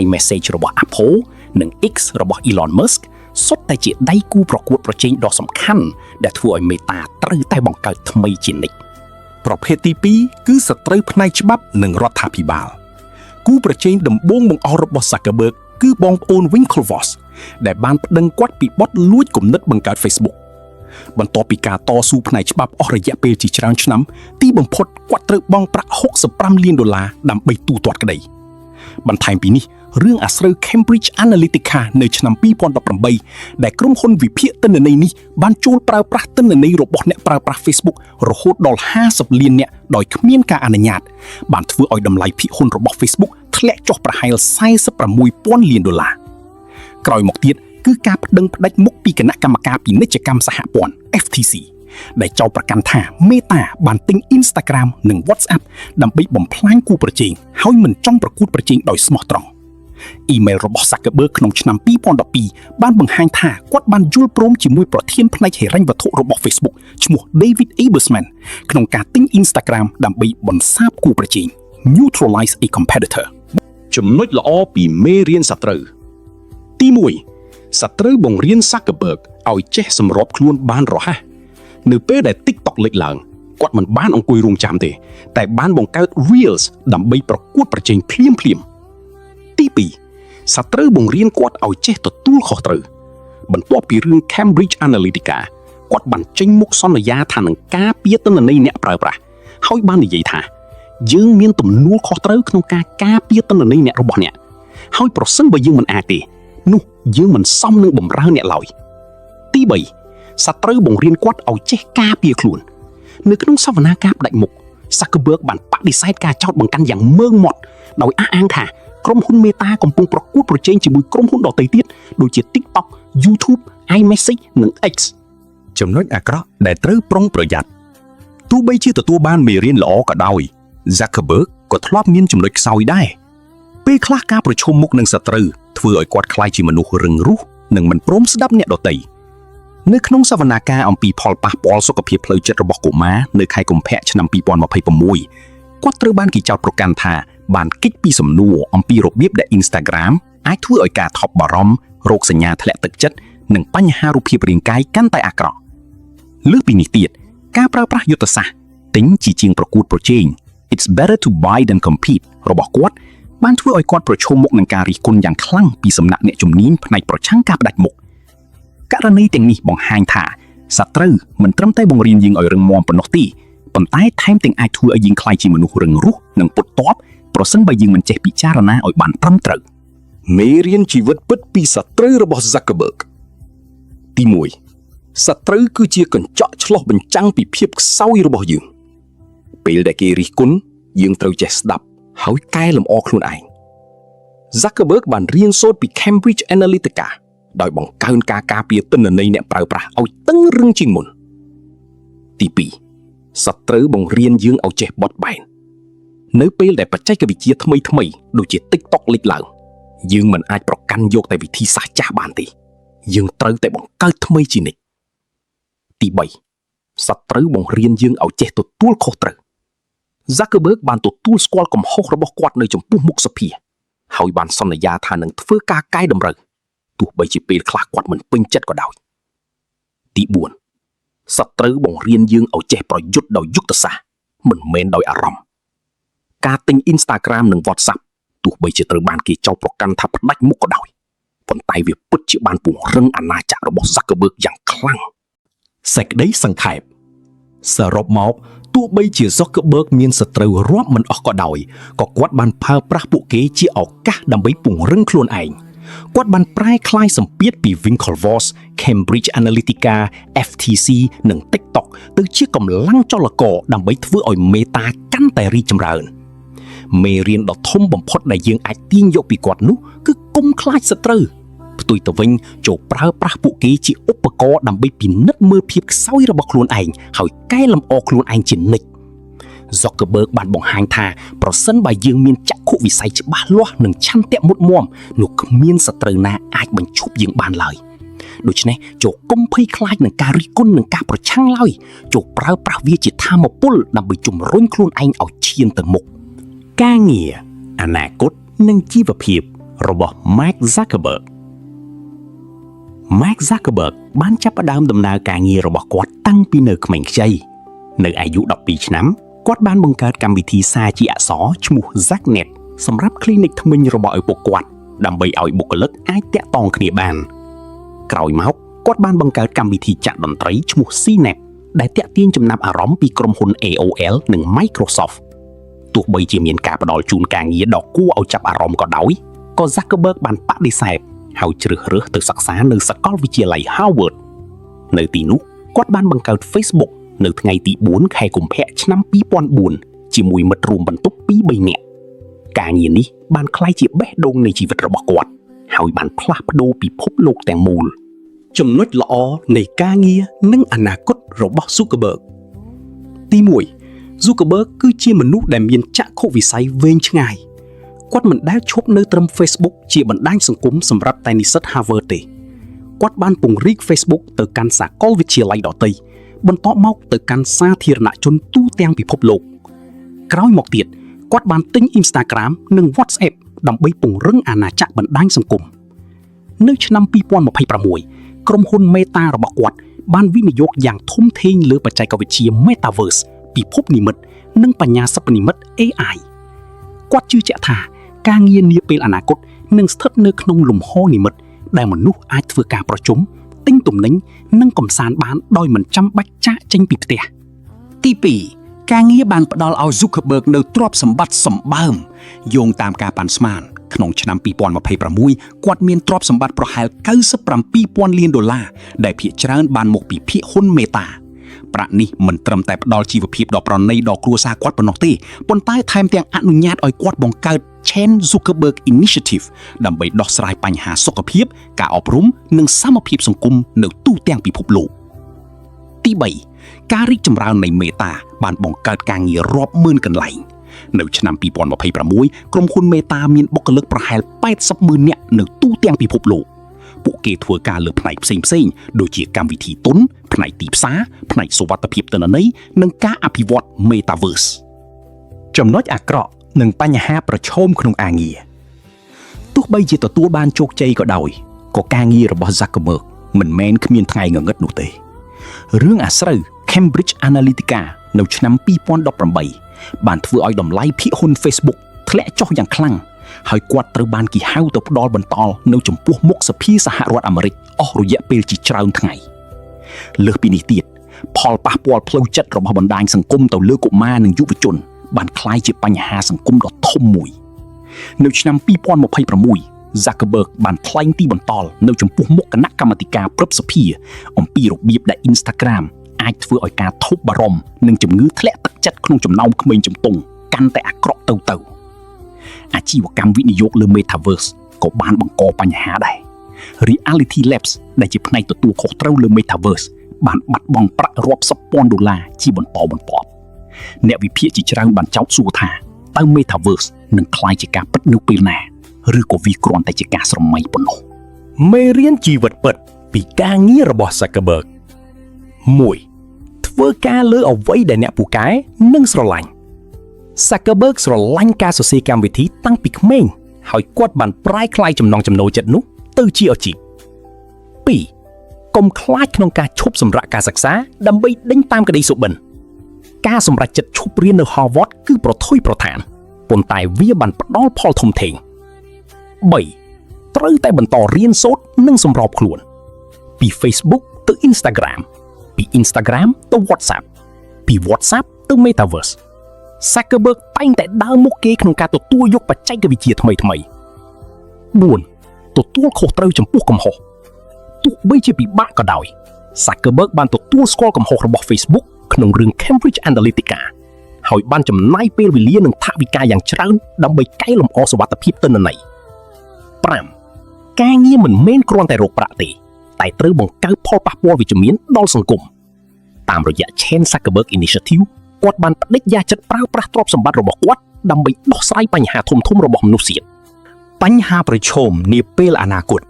iMessage របស់ Apple និង X របស់ Elon Musk សុទ្ធតែជាដៃគូប្រកួតប្រជែងដ៏សំខាន់ដែលធ្វើឲ្យ Meta ត្រូវតែបង្កើតថ្មីជានិច្ចប្រភេទទី2គឺសត្រូវផ្នែកច្បាប់និងរដ្ឋាភិបាលគូប្រជែងដំបូងបង្អស់របស់ Zuckerberg គឺបងប្អូន Winklevoss ដែលបានប្តឹងគាត់ពីបទលួចគំនិតបង្កើត Facebook បន្ទាប់ពីការតស៊ូផ្នែកច្បាប់អស់រយៈពេលជាច្រើនឆ្នាំទីបំផុតគាត់ត្រូវបង់ប្រាក់$65 លានដើម្បីទូទាត់ក្តីបន្ថែមពីនេះរឿងអាស្រូវ Cambridge Analytica នៅឆ្នាំ2018ដែលក្រុមហ៊ុនវិភាគទិន្នន័យនេះបានចូលប្រើប្រាស់ទិន្នន័យរបស់អ្នកប្រើប្រាស់ Facebook រហូតដល់50 លាននាក់ដោយគ្មានការអនុញ្ញាតបានធ្វើឲ្យតម្លៃភាគហ៊ុនរបស់ Facebook ធ្លាក់ចុះប្រហែល$46,000 លានក្រោយមកទៀតគឺការប្តឹងផ្តាច់មុខពីគណៈកម្មការពាណិជ្ជកម្មសហព័ន្ធ FTC ដែលចោទប្រកាន់ថា Meta បានទិញ Instagram និង WhatsApp ដើម្បីបំផ្លាញគូប្រជែងហើយមិនចង់ប្រកួតប្រជែងដោយស្មោះត្រង់អ៊ីមែលរបស់ Zuckerberg ក្នុងឆ្នាំ2012បានបង្ហាញថាគាត់បានយល់ព្រមជាមួយប្រធានផ្នែកហិរញ្ញវត្ថុរបស់ Facebook ឈ្មោះ David Ebersman ក្នុងការទិញ Instagram ដើម្បីបន្សាបគូប្រជែង neutralize a competitor ចំណុចល្អពីមេរៀនសត្រូវទី1សត្រូវបង្រៀន Zuckerberg ឲ្យចេះសម្របខ្លួនបានរហ័សនៅពេលដែល TikTok លេចឡើងគាត់មិនបានអង្គុយរង់ចាំទេតែបានបង្កើត Reels ដើម្បីប្រកួតប្រជែងភ្លាមទី2សត្រូវបង្រៀនគាត់ឲ្យចេះទទួលខុសត្រូវបន្ទាប់ពីរឿង Cambridge Analytica គាត់បានចេញមុខសន្យាថានឹងការពារទិន្នន័យអ្នកប្រើប្រាស់ហើយបាននិយាយថាយើងមានទំនួលខុសត្រូវក្នុងការការពារទិន្នន័យអ្នករបស់អ្នកហើយប្រសិនបើយើងមិនអាចទេនោះយើងមិនសមនឹងបម្រើអ្នកឡើយទី3សត្រូវបង្រៀនគាត់ឲ្យចេះការពារខ្លួននៅក្នុងសវនាការផ្ដាច់មុខ Zuckerberg បានបដិសេធការចោទបង្កាន់យ៉ាងម៉ឺងម៉ត់ដោយអះអាងថាក្រុមហ៊ុន Meta កំពុងប្រកួតប្រជែងជាមួយក្រុមហ៊ុនដទៃទៀតដូចជា TikTok, YouTube, iMessage និង X ចំណុចអាក្រក់ដែលត្រូវប្រុងប្រយ័ត្នទោះបីជាទទួលបានមេរៀនល្អក៏ដោយ Zuckerberg ក៏ធ្លាប់មានចំណុចខ្សោយដែរពេលខ្លះការប្រឈមមុខនឹងសត្រូវធ្វើឲ្យគាត់ក្លាយជាមនុស្សរឹងរូសនិងមិនព្រមស្ដាប់អ្នកដទៃនៅក្នុងសវនាការអំពីផលប៉ះពាល់សុខភាពផ្លូវចិត្តរបស់កុមារនៅខែកុម្ភៈឆ្នាំ2026គាត់ត្រូវបានគេចោទប្រកាន់ថាបានគេចពីសំណួរអំពីរបៀបដែល Instagram អាចធ្វើឲ្យការថប់បារម្ភរោគសញ្ញាធ្លាក់ទឹកចិត្តនិងបញ្ហារូបភាពរាងកាយកាន់តែអាក្រក់លើសពីនេះទៀតការប្រើប្រាស់យុទ្ធសាស្ត្រទិញជាងប្រកួតប្រជែង It's better to buy than compete របស់គាត់បានធ្វើឲ្យគាត់ប្រឈមមុខនឹងការរិះគន់យ៉ាងខ្លាំងពីសំណាក់អ្នកជំនាញផ្នែកប្រឆាំងការផ្ដាច់មុខករណីទាំងនេះបង្ហាញថាសត្រូវមិនត្រឹមតែបង្រៀនយើងឲ្យរឹងមាំប៉ុណ្ណោះទេប៉ុន្តែថែមទាំងអាចធ្វើឲ្យយើងក្លាយជាមនុស្សរឹងរូសនិងពុតតបប្រសិនបើយើងមិនចេះពិចារណាឲ្យបានត្រឹមត្រូវមេរៀនជីវិតពិតពីសត្រូវរបស់ Zuckerberg ទី1សត្រូវគឺជាកញ្ចក់ឆ្លុះបញ្ចាំងពីភាពខ្សោយរបស់យើងពេលដែលគេរិះគន់យើងត្រូវចេះស្ដាប់ហើយកែលម្អខ្លួនឯង Zuckerberg បានរៀនសូត្រពី Cambridge Analytica ដោយបង្កើនការការពារទិន្នន័យអ្នកប្រើប្រាស់ឲ្យតឹងរឹងជាងមុនទី2សត្រូវបង្រៀនយើងឲ្យចេះបត់បែននៅពេលដែលបច្ចេកវិទ្យាថ្មីដូចជា TikTok លេចឡើងយើងមិនអាចប្រកាន់យកតែវិធីសាស្ត្រចាស់បានទេយើងត្រូវតែបង្កើតថ្មីជានិច្ចទី3សត្រូវបង្រៀនយើងឲ្យចេះទទួលខុសត្រូវ Zuckerberg បានទទួលស្គាល់កំហុសរបស់គាត់នៅចំពោះមុខសភាហើយបានសន្យាថានឹងធ្វើការកែតម្រូវទោះបីជាពេលខ្លះគាត់មិនពេញចិត្តក៏ដោយទី4 សត្រូវបង្រៀនយើងឲ្យចេះប្រយុទ្ធដោយយុទ្ធសាស្ត្រមិនមែនដោយអារម្មណ៍ការទិញ Instagram និង WhatsApp ទោះបីជាត្រូវបានគេចោទប្រកាន់ថាផ្ដាច់មុខក៏ដោយប៉ុន្តែវាពិតជាបានពង្រឹងអាណាចក្ររបស់ Zuckerberg យ៉ាងខ្លាំងសេចក្តីសង្ខេបសរុបមកទោះបីជា Zuckerberg មានសត្រូវរាប់មិនអស់ក៏ដោយក៏គាត់បានប្រើប្រាស់ពួកគេជាឱកាសដើម្បីពង្រឹងខ្លួនឯងគាត់បានប្រែក្លាយសម្ពាធពី Winklevoss, Cambridge Analytica, FTC និង TikTok ទៅជាកម្លាំងចលករដើម្បីធ្វើឲ្យ Meta កាន់តែរីកចម្រើនមេរៀនដ៏ធំបំផុតដែលយើងអាចទាញយកពីគាត់នោះគឺកុំខ្លាចសត្រូវផ្ទុយទៅវិញចូលប្រើប្រាស់ពួកគេជាឧបករណ៍ដើម្បីពិនិត្យមើលភាពខ្សោយរបស់ខ្លួនឯងហើយកែលម្អខ្លួនឯងជានិច្ច Zuckerberg បានបង្ហាញថាប្រសិនបើយើងមានចក្ខុវិស័យច្បាស់លាស់និងឆន្ទៈមុតមាំនោះគ្មានសត្រូវណាអាចបញ្ឈប់យើងបានឡើយដូច្នេះចូលកុំភ័យខ្លាចនឹងការរិះគន់និងការប្រឆាំងឡើយចូលប្រើប្រាស់វាជាថាមពលដើម្បីជំរុញខ្លួនឯងឲ្យឈានទៅមុខការងារអនាគតនិងជីវភាពរបស់ Mark Zuckerberg Mark Zuckerberg បានចាប់ផ្ដើមដំណើរការងាររបស់គាត់តាំងពីនៅក្មេងខ្ចីនៅអាយុ12ឆ្នាំគាត់បានបង្កើតកម្មវិធីសារជាអក្សរឈ្មោះ Zacknet សម្រាប់ clinic ធ្មេញរបស់ឪពុកគាត់ដើម្បីឲ្យបុគ្គលិកអាចតាក់ទងគ្នាបានក្រោយមកគាត់បានបង្កើតកម្មវិធីចាក់តន្ត្រីឈ្មោះ CNET ដែលតាក់ទាញចំណាប់អារម្មណ៍ពីក្រុមហ៊ុន AOL និង Microsoft ទោះបីជាមានការផ្ដល់ជូនការងារដ៏គួរឲ្យចាប់អារម្មណ៍ក៏ដោយក៏ Zuckerberg បានបដិសេធហើយជ្រើសរើសទៅសិក្សានៅសាកលវិទ្យាល័យ Harvard នៅទីនោះគាត់បានបង្កើត Facebook នៅថ្ងៃទី4ខែកុម្ភៈឆ្នាំ2004ជាមួយមិត្តរួមបន្ទប់ 2-3 នាក់ការងារនេះបានក្លាយជាបេះដូងនៃជីវិតរបស់គាត់ហើយបានផ្លាស់ប្ដូរពិភពលោកទាំងមូលចំណុចល្អនៃការងារនិងអនាគតរបស់ Zuckerberg ទី1 Zuckerberg គឺជាមនុស្សដែលមានចក្ខុវិស័យវែងឆ្ងាយគាត់មិនដែលឈប់នៅត្រឹម Facebook ជាបណ្ដាញសង្គមសម្រាប់តែនិស្សិត Harvard ទេគាត់បានពង្រីក Facebook ទៅកាន់សាកលវិទ្យាល័យដទៃបន្ទាប់មកទៅកាន់សាធារណជនទូទាំងពិភពលោកក្រោយមកទៀតគាត់បានទិញ Instagram និង WhatsApp ដើម្បីពង្រឹងអាណាចក្របណ្ដាញសង្គមនៅឆ្នាំ2026ក្រុមហ៊ុន Meta របស់គាត់បានវិនិយោគយ៉ាងធំធេងលើបច្ចេកវិទ្យា Metaverse ពិភពនិម្មិតនិងបញ្ញាសិប្បនិម្មិត AI គាត់ជឿជាក់ថាការងារនាពេលអនាគតនឹងស្ថិតនៅក្នុងលំហនិម្មិតដែលមនុស្សអាចធ្វើការប្រជុំទិញទំនិញនិងកម្សាន្តបានដោយមិនចាំបាច់ចាកចេញពីផ្ទះទី2ការងារបានផ្ដល់ឲ្យ Zuckerberg នៅទ្រព្យសម្បត្តិសម្បើមយោងតាមការប៉ាន់ស្មានក្នុងឆ្នាំ2026គាត់មានទ្រព្យសម្បត្តិប្រហែល$97,000 លានដែលភាគច្រើនបានមកពីភាគហ៊ុន Metaប្រាក់នេះមិនត្រឹមតែផ្ដល់ជីវភាពដ៏ប្រណីដល់គ្រួសារគាត់ប៉ុណ្ណោះទេប៉ុន្តែថែមទាំងអនុញ្ញាតឲ្យគាត់បង្កើត Chan Zuckerberg Initiative ដើម្បីដោះស្រាយបញ្ហាសុខភាពការអប់រំនិងសមភាពសង្គមនៅទូទាំងពិភពលោកទី3ការរីកចម្រើននៃ Meta បានបង្កើតការងាររាប់ម៉ឺនកន្លែងនៅឆ្នាំ2026ក្រុមហ៊ុន Meta មានបុគ្គលិកប្រហែល80,000 នាក់នៅទូទាំងពិភពលោកពួកគេធ្វើការលើផ្នែកផ្សេងៗដូចជាកម្មវិធីទុនផ្នែកទីផ្សារផ្នែកសុវត្ថិភាពទិន្នន័យនិងការអភិវឌ្ឍ Metaverse ចំណុចអាក្រក់និងបញ្ហាប្រឈមក្នុងការងារទោះបីជាទទួលបានជោគជ័យក៏ដោយក៏ការងាររបស់ Zuckerberg មិនមែនគ្មានថ្ងៃងងឹតនោះទេរឿងអាស្រូវ Cambridge Analytica នៅឆ្នាំ2018បានធ្វើឲ្យតម្លៃភាគហ៊ុន Facebook ធ្លាក់ចុះយ៉ាងខ្លាំងហើយគាត់ត្រូវបានគេហៅទៅផ្ដាល់បន្តល់នៅចំពោះមុខសភាសហរដ្ឋអាមេរិកអស់រយៈពេលជាច្រើនថ្ងៃលើសពីនេះទៀតផលប៉ះពាល់ផ្លូវចិត្តរបស់បណ្ដាញសង្គមទៅលើកុមារនិងយុវជនបានក្លាយជាបញ្ហាសង្គមដ៏ធំមួយនៅឆ្នាំ2026 Zuckerberg បានថ្លែងទីបន្ទាល់នៅចំពោះមុខគណៈកម្មាធិការព្រឹទ្ធសភាអំពីរបៀបដែល Instagram អាចធ្វើឲ្យការថប់បារម្ភនិងជំងឺធ្លាក់ទឹកចិត្តក្នុងចំណោមក្មេងជំទង់កាន់តែអាក្រក់ទៅអាជីវកម្មវិនិយោគលើ Metaverse ក៏បានបង្កបញ្ហាដែរ Reality Labs ដែលជាផ្នែកទទួលខុសត្រូវលើ Metaverse បានបាត់បង់ប្រាក់រាប់សិបពាន់ដុល្លារជាបន្តបន្ទាប់អ្នកវិភាគជាច្រើនបានចោទសួរថាតើ Metaverse នឹងក្លាយជាការពិតនៅពេលណាឬក៏វាគ្រាន់តែជាការស្រមៃប៉ុណ្ណោះមេរៀនជីវិតពិតពីការងាររបស់ Zuckerberg 1. ធ្វើការលើអ្វីដែលអ្នកពូកែនិងស្រឡាញ់ Zuckerberg ស្រឡាញ់ការសរសេរកម្មវិធីតាំងពីក្មេងហើយគាត់បានប្រែក្លាយចំណង់ចំណូលចិត្តនោះទៅជាអាជីព 2. កុំខ្លាចក្នុងការឈប់សម្រាកការសិក្សាដើម្បីដេញតាមក្តីសុបិនការសម្រេចចិត្តឈប់រៀននៅ Harvard គឺប្រថុយប្រថានប៉ុន្តែវាបានផ្ដល់ផលធំធេង 3. ត្រូវតែបន្តរៀនសូត្រនិងសម្របខ្លួនពី Facebook ទៅ Instagram ពី Instagram ទៅ WhatsApp ពី WhatsApp ទៅ Metaverse Zuckerberg តែងតែដើរមុខគេក្នុងការទទួលយកបច្ចេកវិទ្យាថ្មីៗ 4. ទទួលខុសត្រូវចំពោះកំហុសទោះបីជាពិបាកក៏ដោយ Zuckerberg បានទទួលស្គាល់កំហុសរបស់ Facebook ក្នុងរឿង Cambridge Analytica ហើយបានចំណាយពេលវេលានិងថវិកាយ៉ាងច្រើនដើម្បីកែលម្អសុវត្ថិភាពទិន្នន័យ 5. ការងារមិនមែនគ្រាន់តែរកប្រាក់ទេតែត្រូវបង្កើតផលប៉ះពាល់វិជ្ជមានដល់សង្គមតាមរយៈ Chan Zuckerberg Initiative គាត់បានបដិញ្ញាចិត្តប្រើប្រាស់ទ្រព្យសម្បត្តិរបស់គាត់ដើម្បីដោះស្រាយបញ្ហាធំៗរបស់មនុស្សជាតិបញ្ហាប្រឈមនាពេលអនាគត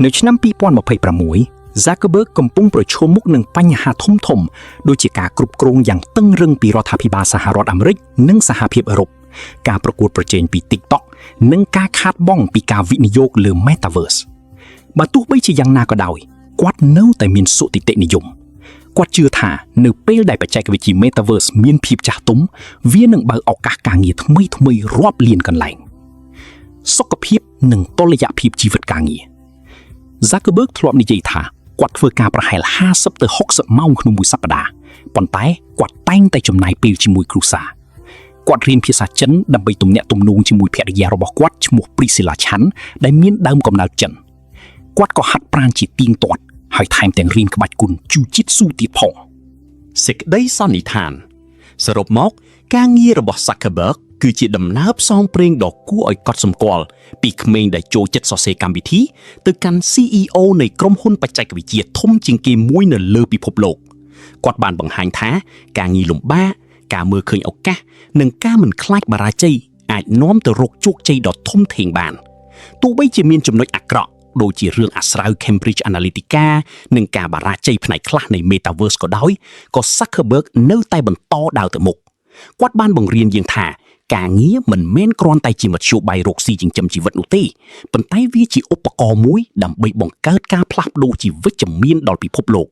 នៅឆ្នាំ2026 Zuckerberg កំពុងប្រឈមមុខនឹងបញ្ហាធំៗដូចជាការគ្រប់គ្រងយ៉ាងតឹងរឹងពីរដ្ឋាភិបាលសហរដ្ឋអាមេរិកនិងសហភាពអឺរ៉ុបការប្រកួតប្រជែងពី TikTok និងការខាតបង់ពីការវិនិយោគលើ Metaverse បើទោះបីជាយ៉ាងណាក៏ដោយគាត់នៅតែមានសុទិដ្ឋិនិយមគាត់ជឿថានៅពេលដែលបច្ចេកវិទ្យា Metaverse មានភាពចាស់ទុំវានឹងបើកឱកាសការងារថ្មីៗរាប់លានកន្លែងសុខភាពនិងតុល្យភាពជីវិតការងារ Zuckerberg ធ្លាប់និយាយថាគាត់ធ្វើការប្រហែល50ទៅ60ម៉ោងក្នុងមួយសប្តាហ៍ប៉ុន្តែគាត់តែងតែចំណាយពេលជាមួយគ្រួសារគាត់រៀនភាសាចិនដើម្បីទំនាក់ទំនងជាមួយភរិយារបស់គាត់ឈ្មោះ Priscilla Chan ដែលមានដើមកំណើតចិនគាត់ក៏ហាត់ប្រាណជាទៀងទាត់ហើយថែមទាំងរៀនក្បាច់គុណ Jiu-Jitsu ទៀតផងសេចក្តីសន្និដ្ឋានសរុបមកការងាររបស់ Zuckerberg គឺជាដំណើរផ្សងព្រេងដ៏គួរឲ្យកត់សម្គាល់ពីក្មេងដែលចូលចិត្តសរសេរកម្មវិធីទៅកាន់ CEO នៃក្រុមហ៊ុនបច្ចេកវិទ្យាធំជាងគេមួយនៅលើពិភពលោកគាត់បានបង្ហាញថាការងារលំបាកការមើលឃើញឱកាសនិងការមិនខ្លាចបរាជ័យអាចនាំទៅរកជោគជ័យដ៏ធំធេងបានទោះបីជាមានចំណុចអាក្រក់ដូចជារឿងអាស្រាវ Cambridge Analytica និងការបរាជ័យផ្នែកខ្លះនៃ Metaverse ក៏ដោយក៏ Zuckerberg នៅតែបន្តដើរទៅមុខគាត់បានបង្រៀនយើងថាការងារមិនមែនគ្រាន់តែជាមធ្យោបាយរកស៊ីចិញ្ចឹមជីវិតនោះទេប៉ុន្តែវាជាឧបករណ៍មួយដើម្បីបង្កើតការផ្លាស់ប្ដូរជាវិជ្ជមានដល់ពិភពលោក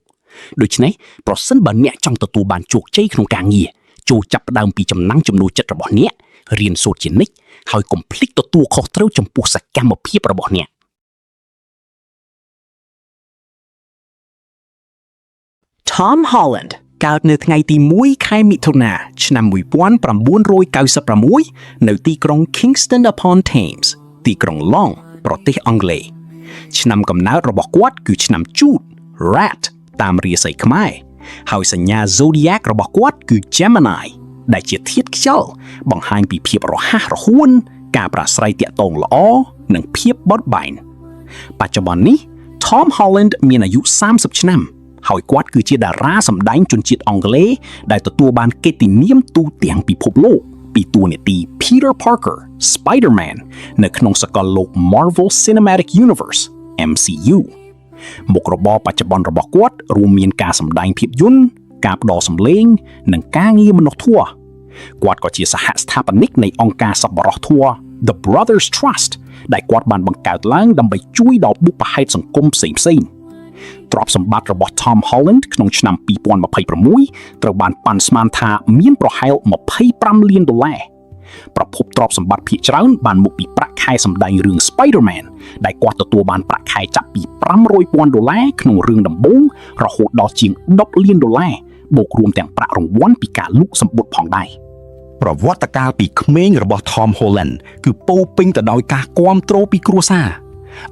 ដូច្នេះប្រសិនបើអ្នកចង់ទទួលបានជោគជ័យក្នុងការងារចូលចាប់ផ្ដើមពីចំណង់ចំណូលចិត្តរបស់អ្នករៀនសូត្រជានិច្ចហើយកុំភ្លេចទទួលខុសត្រូវចំពោះសកម្មភាពរបស់អ្នកTom Holland កើតនៅថ្ងៃទី1ខែមិថុនាឆ្នាំ1996នៅទីក្រុង Kingston upon Thames ទីក្រុង Long ប្រទេសអង់គ្លេសឆ្នាំកំណើតរបស់គាត់គឺឆ្នាំជូត Rat តាមរាសីខ្មែរហើយសញ្ញា Zodiac របស់គាត់គឺ Gemini ដែលជាធាតុខ្យល់បង្ហាញពីភាពរហ័សរហួនការប្រាស្រ័យទាក់ទងល្អនិងភាពបត់បែនបច្ចុប្បន្ននេះ Tom Holland មានអាយុ30ឆ្នាំហើយគាត់គឺជាតារាសម្ដែងជនជាតិអង់គ្លេសដែលទទួលបានកិត្តិនាមទូទាំងពិភពលោកពីតួនាទី Peter Parker Spider-Man នៅក្នុងសកលលោក Marvel Cinematic Universe MCU មុខរបរបច្ចុប្បន្នរបស់គាត់រួមមានការសម្ដែងភាពយន្តការផ្ដល់សម្លេងនិងការងារមនុស្សធម៌គាត់ក៏ជាសហស្ថាបនិកនៃអង្គការសប្បុរសធម៌ The Brothers Trust ដែលគាត់បានបង្កើតឡើងដើម្បីជួយដល់បុព្វហេតុសង្គមផ្សេងៗទ្រព្យសម្បត្តិរបស់ Tom Holland ក្នុងឆ្នាំ2026ត្រូវបានប៉ាន់ស្មានថាមានប្រហែល$25 លានប្រភពទ្រព្យសម្បត្តិភាគច្រើនបានមកពីប្រាក់ខែសម្ដែងរឿង Spider-Man ដែលគាត់ទទួលបានប្រាក់ខែចាប់ពី$500,000ក្នុងរឿងដំបូងរហូតដល់ជាង$10 លានបូករួមទាំងប្រាក់រង្វាន់ពីការលក់សំបុត្រផងដែរប្រវត្តិកាលពីក្មេងរបស់ Tom Holland គឺពោរពេញទៅដោយការគាំទ្រពីគ្រួសារ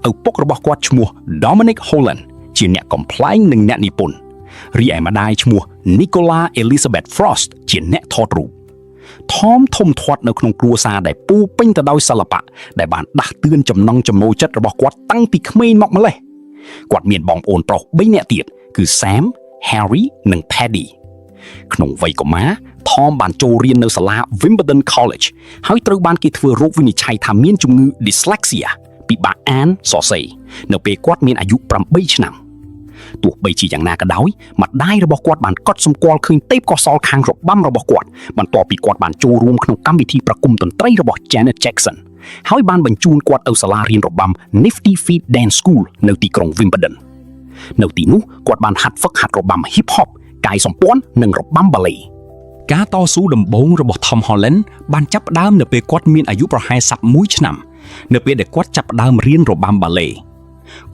ឪពុករបស់គាត់ឈ្មោះ Dominic Holland ជាអ្នកកំប្លែងនិងអ្នកនិពន្ធរីឯម្ដាយឈ្មោះ Nicola Elizabeth Frost ជាអ្នកថតរូបTom ធំធាត់នៅក្នុងគ្រួសារដែលពោរពេញទៅដោយសិល្បៈដែលបានដាស់តឿនចំណង់ចំណូលចិត្តរបស់គាត់តាំងពីក្មេងមកម្ល៉េះគាត់មានបងប្អូនប្រុស3នាក់ទៀតគឺ Sam, Harry និង Paddy ក្នុងវ័យកុមារ Tom បានចូលរៀននៅសាលា Wimbledon College ហើយត្រូវបានគេធ្វើរោគវិនិច្ឆ័យថាមានជំងឺ dyslexia ពិបាកអានសរសេរនៅពេលគាត់មានអាយុ8ឆ្នាំទោះបីជាយ៉ាងណាក៏ដោយម្ដាយរបស់គាត់បានកត់សម្គាល់ឃើញទេពកោសល្យខាងរបាំរបស់គាត់បន្ទាប់ពីគាត់បានចូលរួមក្នុងកម្មវិធីប្រគំតន្ត្រីរបស់ Janet Jackson ហើយបានបញ្ជូនគាត់ទៅសាលារៀនរបាំ Nifty Feet Dance School នៅទីក្រុង Wimbledon នៅទីនោះគាត់បានហាត់ហ្វឹកហាត់របាំ hip hop កាយសម្ព័ន្ធនិងរបាំ ballet ការតស៊ូដំបូងរបស់ Tom Holland បានចាប់ផ្ដើមនៅពេលគាត់មានអាយុប្រហែល11ឆ្នាំនៅពេលដែលគាត់ចាប់ផ្ដើមរៀនរបាំ ballet